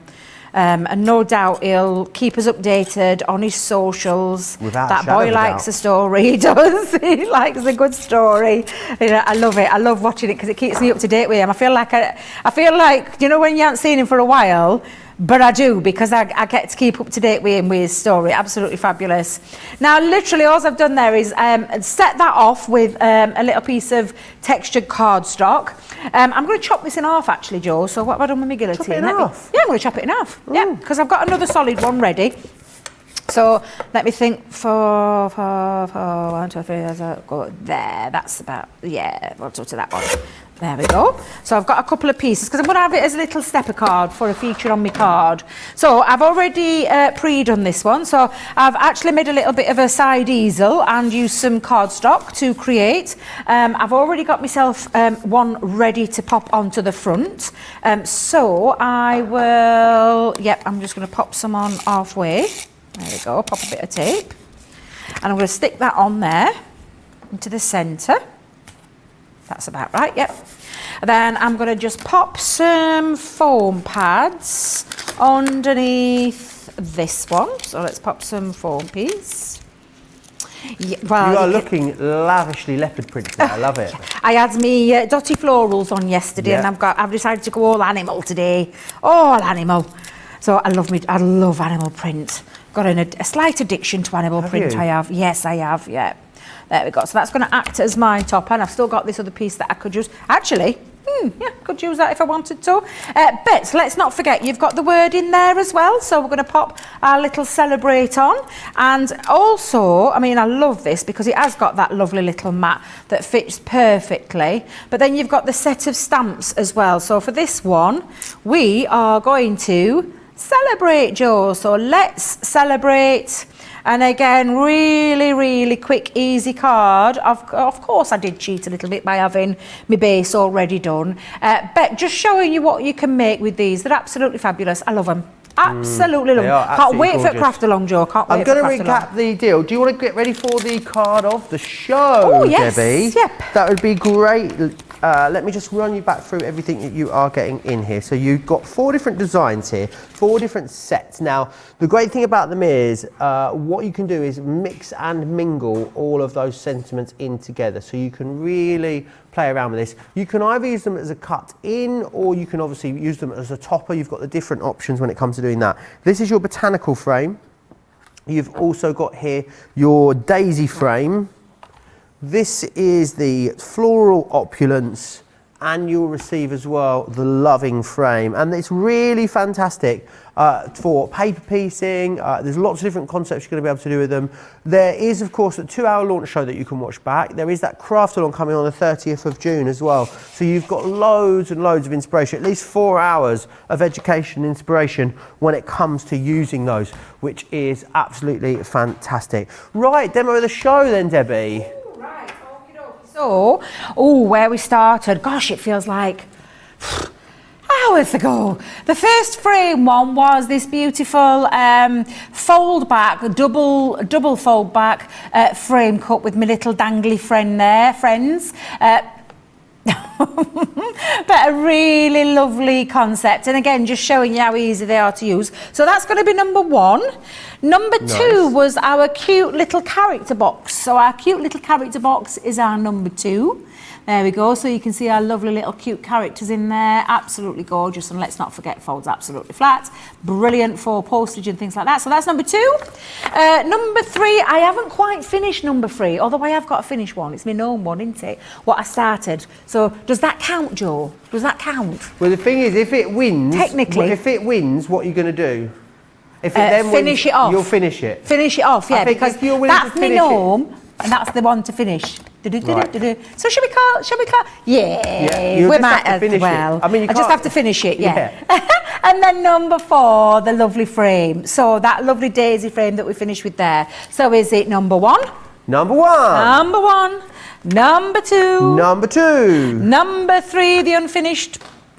And no doubt he'll keep us updated on his socials. Without that a shadow boy of a likes doubt. a story, he does. He likes a good story. You know, I love it. I love watching it because it keeps me up to date with him. I feel like, you know, when you haven't seen him for a while, but I do, because I get to keep up to date with him with his story. Absolutely fabulous. Now, literally, all I've done there is set that off with a little piece of textured cardstock. I'm going to chop this in half, actually, Joe. So what have I done with my guillotine? Chop it in half? Yeah, I'm going to chop it in half. Yeah, because I've got another solid one ready. So let me think. 4, 1, 2, 3, go there. That's about, we'll go to that one. There we go. So I've got a couple of pieces because I'm going to have it as a little stepper card for a feature on my card. So I've already pre-done this one. So I've actually made a little bit of a side easel and used some cardstock to create. I've already got myself one ready to pop onto the front. So I will, I'm just going to pop some on halfway. There we go, pop a bit of tape. And I'm going to stick that on there into the centre. That's about right, yep. And then I'm going to just pop some foam pads underneath this one. So let's pop some foam piece. Yeah, well, you are looking lavishly leopard print there. I love it. I had me dotty florals on yesterday, and I've decided to go all animal today. All animal. So I love animal print. Got a slight addiction to animal print. You? I have. Yes, I have. Yeah. There we go. So that's going to act as my top, and I've still got this other piece that I could use. Actually, could use that if I wanted to. But let's not forget, you've got the word in there as well. So we're going to pop our little celebrate on. And also, I mean, I love this because it has got that lovely little mat that fits perfectly. But then you've got the set of stamps as well. So for this one, we are going to celebrate, Joe. So let's celebrate. And again, really, really quick, easy card. Of course, I did cheat a little bit by having my base already done. But just showing you what you can make with these. They're absolutely fabulous. I love them. Absolutely love them. Can't wait for it craft along, Joe. I'm going to recap the deal. Do you want to get ready for the card of the show, yes. Debbie? Yep. That would be great. Let me just run you back through everything that you are getting in here. So you've got 4 different designs here, 4 different sets. Now, the great thing about them is what you can do is mix and mingle all of those sentiments in together. So you can really play around with this. You can either use them as a cut in, or you can obviously use them as a topper. You've got the different options when it comes to doing that. This is your botanical frame. You've also got here your daisy frame. This is the floral opulence, and you'll receive as well the loving frame, and it's really fantastic for paper piecing. There's lots of different concepts you're going to be able to do with them. There is, of course, a 2-hour launch show that you can watch back. There is that craft along coming on the 30th of June as well. So you've got loads and loads of inspiration, at least 4 hours of education and inspiration when it comes to using those, which is absolutely fantastic. Right, demo of the show then, Debbie. So, where we started, gosh, it feels like hours ago. The first frame one was this beautiful fold back, double fold back frame cut with my little dangly friend there, friends. But a really lovely concept, and again just showing you how easy they are to use. So that's going to be number 1. Number 2 was our cute little character box. So our cute little character box is our number 2. There we go. So you can see our lovely little cute characters in there. Absolutely gorgeous. And let's not forget, folds absolutely flat. Brilliant for postage and things like that. So that's number 2. Number 3, I haven't quite finished number 3, although I have got to finish one. It's my known one, isn't it? What I started. So does that count, Joe? Does that count? Well, the thing is, if it wins, technically, if it wins, what are you going to do? If it then finish it off. You'll finish it. Finish it off, yeah, because that's my norm, and that's the one to finish. Right. So should we call? Yeah, we might as well. I mean, I just have to finish it, yeah. And then number 4, the lovely frame. So that lovely daisy frame that we finished with there. So is it number 1? Number 1. Number 1. Number 2. Number 2. Number 3, the unfinished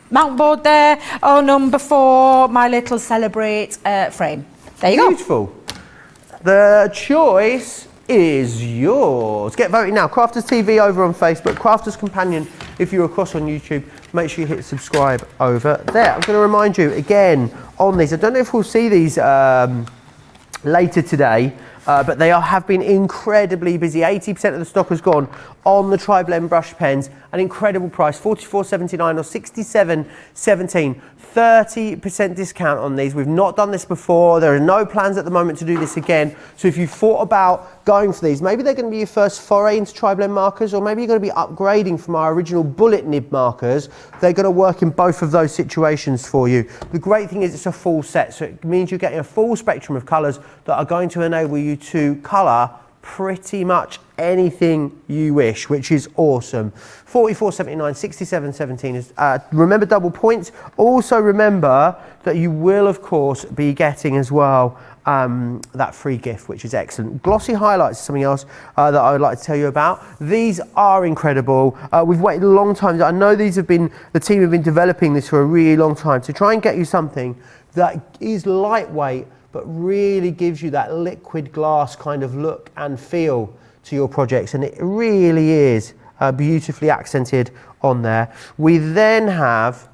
mount board there. Oh, number 4, my little celebrate frame. There you go. Beautiful. The choice is yours. Get voting now. Crafters TV over on Facebook, Crafters Companion if you're across on YouTube. Make sure you hit subscribe over there. I'm going to remind you again on these. I don't know if we'll see these later today, but they have been incredibly busy. 80% of the stock has gone on the tri-blend brush pens. An incredible price, $44.79 or $67.17. 30% discount on these. We've not done this before. There are no plans at the moment to do this again. So if you thought about going for these, maybe they're going to be your first foray into tri-blend markers, or maybe you're going to be upgrading from our original bullet nib markers. They're going to work in both of those situations for you. The great thing is it's a full set, so it means you're getting a full spectrum of colours that are going to enable you to colour pretty much anything you wish, which is awesome. $44.79, $67.17 is remember double points. Also remember that you will of course be getting as well that free gift, which is excellent. Glossy highlights is something else that I would like to tell you about. These are incredible. We've waited a long time. I know the team have been developing this for a really long time to try and get you something that is lightweight but really gives you that liquid glass kind of look and feel to your projects, and it really is beautifully accented on there. We then have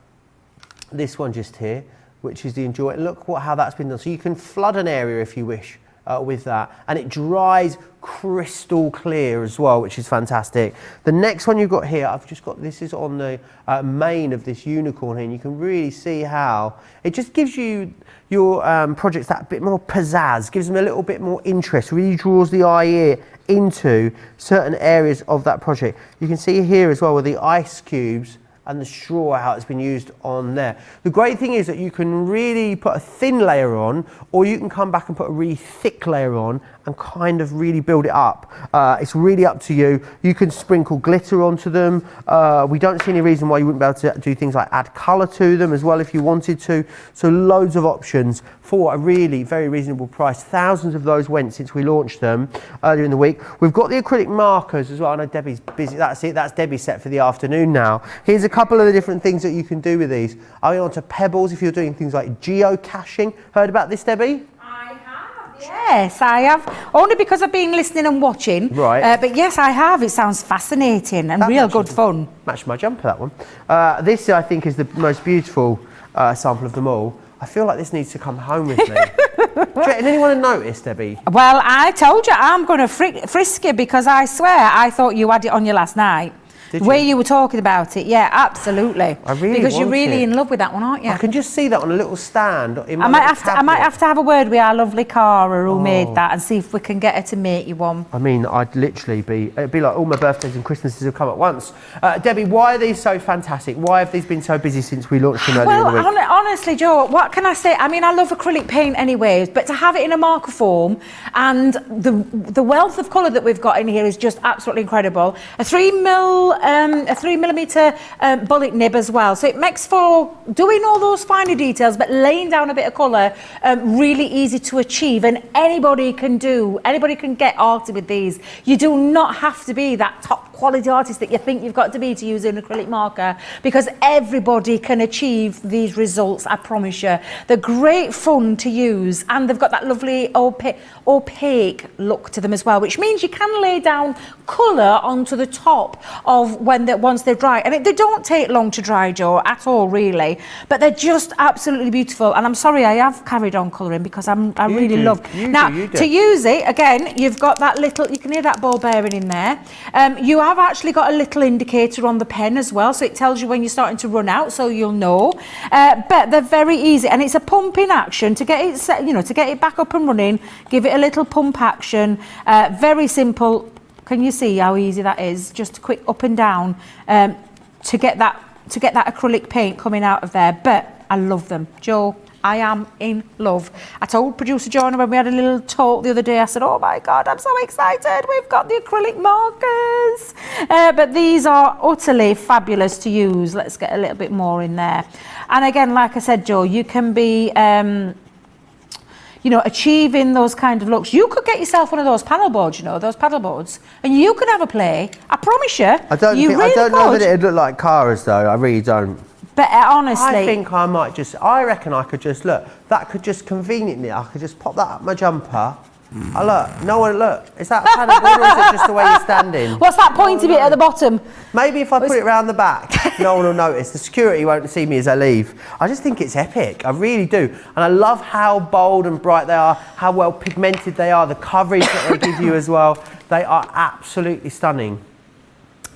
this one just here, which is the Enjoy. Look how that's been done. So you can flood an area if you wish with that, and it dries crystal clear as well, which is fantastic. The next one you've got here, I've just got, this is on the mane of this unicorn here, and you can really see how it just gives you your projects that bit more pizzazz, gives them a little bit more interest, really draws the eye into certain areas of that project. You can see here as well where the ice cubes and the straw, how it's been used on there. The great thing is that you can really put a thin layer on, or you can come back and put a really thick layer on and kind of really build it up. It's really up to you. You can sprinkle glitter onto them. We don't see any reason why you wouldn't be able to do things like add colour to them as well if you wanted to. So loads of options for a really very reasonable price. Thousands of those went since we launched them earlier in the week. We've got the acrylic markers as well. I know Debbie's busy. That's it. That's Debbie's set for the afternoon now. Here's a couple of the different things that you can do with these. I'll go on to pebbles if you're doing things like geocaching. Heard about this, Debbie? Yes, I have. Only because I've been listening and watching. Right. But yes, I have. It sounds fascinating and real good fun. Matched my jumper, that one. This, I think, is the most beautiful sample of them all. I feel like this needs to come home with me. Did anyone notice, Debbie? Well, I told you I'm going to frisk you because I swear I thought you had it on you last night. Did the way you? you were talking about it, yeah, absolutely. I really because you're want really it. in love with that one, aren't you? I can just see that on a little stand in my I might have to have a word with our lovely Cara who Oh. made that and see if we can get her to make you one. I mean, it'd be like all my birthdays and Christmases have come at once. Debbie, why are these so fantastic? Why have these been so busy since we launched them earlier in the week? Well, honestly, Joe, what can I say? I mean, I love acrylic paint anyways, but to have it in a marker form and the wealth of colour that we've got in here is just absolutely incredible. A 3mm bullet nib as well, so it makes for doing all those finer details but laying down a bit of colour really easy to achieve, and anybody can get arty with these. You do not have to be that top quality artist that you think you've got to be to use an acrylic marker, because everybody can achieve these results, I promise you. They're great fun to use, and they've got that lovely opaque look to them as well, which means you can lay down colour onto the top of once they're dry, and they don't take long to dry, Joe, at all really, but they're just absolutely beautiful. And I'm sorry I have carried on colouring because I really love. Now to use it again, you've got that little, you can hear that ball bearing in there. You have actually got a little indicator on the pen as well, so it tells you when you're starting to run out, so you'll know. But they're very easy, and it's a pumping action to get it set, to get it back up and running. Give it a little pump action. Very simple. Can you see how easy that is? Just a quick up and down to get that acrylic paint coming out of there. But I love them, Joe. I am in love. I told producer Joanna when we had a little talk the other day, I said, oh my God, I'm so excited. We've got the acrylic markers. But these are utterly fabulous to use. Let's get a little bit more in there. And again, like I said, Joe, you can be, achieving those kind of looks. You could get yourself one of those panel boards, those paddle boards, and you could have a play. I promise you. I don't know that it'd look like Cara's though. I really don't. But honestly, I think I reckon I could just that could just conveniently, I could just pop that up my jumper. Look, is that a panel board or is it just the way you're standing? What's that pointy bit at the bottom? Maybe if I put it round the back, no one will notice. The security won't see me as I leave. I just think it's epic, I really do. And I love how bold and bright they are, how well pigmented they are, the coverage that they give you as well. They are absolutely stunning.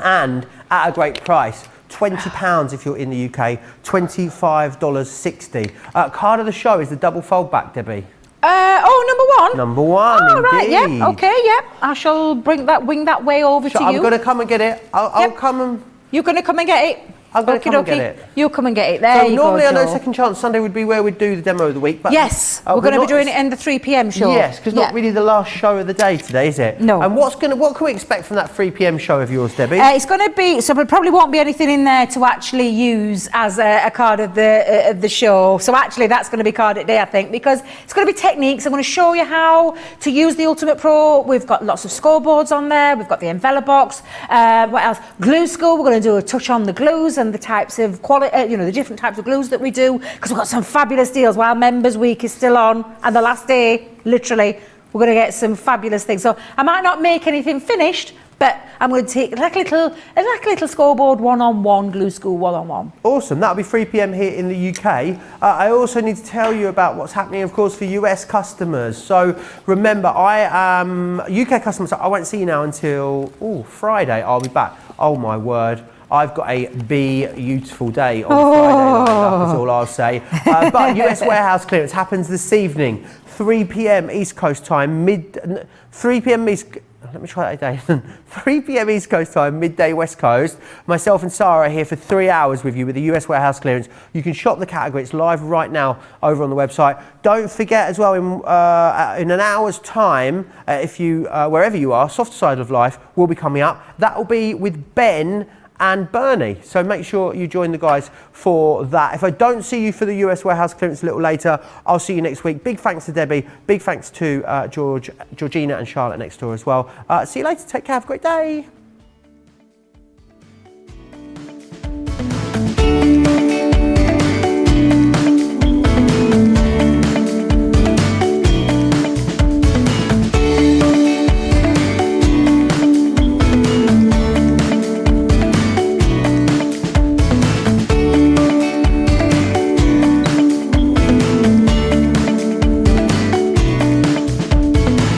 And at a great price. £20 if you're in the UK, $25.60. Card of the show is the double fold back, Debbie. Number one. Number one, oh, indeed. Right, yeah, okay, yeah. I shall wing that way over to you. I'm going to come and get it. I'll come and... You're going to come and get it? I'm going to come and get it. You come and get it. There you go, normally I know Joe. Second Chance Sunday would be where we'd do the demo of the week. But yes, we're going to be doing it in the 3 p.m. show. Yes, because not really the last show of the day today, is it? No. And what can we expect from that 3 p.m. show of yours, Debbie? It's going to be, so there probably won't be anything in there to actually use as a card of the show. So actually that's going to be card of the day, I think, because it's going to be techniques. I'm going to show you how to use the Ultimate Pro. We've got lots of scoreboards on there. We've got the envelope box. What else? Glue school. We're going to do a touch on the glues and the types of quality, the different types of glues that we do, because we've got some fabulous deals while Members Week is still on, and the last day, literally, we're going to get some fabulous things. So I might not make anything finished, but I'm going to take like a little scoreboard one-on-one, glue school one-on-one. Awesome, that'll be 3 p.m. here in the UK. I also need to tell you about what's happening, of course, for US customers. So remember, I am UK customers. I won't see you now until Friday. I'll be back. Oh my word. I've got a beautiful day on Friday night, that's all I'll say. But US warehouse clearance happens this evening, 3 p.m. East Coast time, 3 p.m. let me try that again. 3 p.m. East Coast time, midday West Coast. Myself and Sarah are here for 3 hours with you with the US warehouse clearance. You can shop the category. It's live right now over on the website. Don't forget as well, in an hour's time, if you wherever you are, Softer Side of Life will be coming up. That will be with Ben and Bernie. So make sure you join the guys for that. If I don't see you for the US warehouse clearance a little later, I'll see you next week. Big thanks to Debbie. Big thanks to Georgina and Charlotte next door as well. See you later. Take care. Have a great day.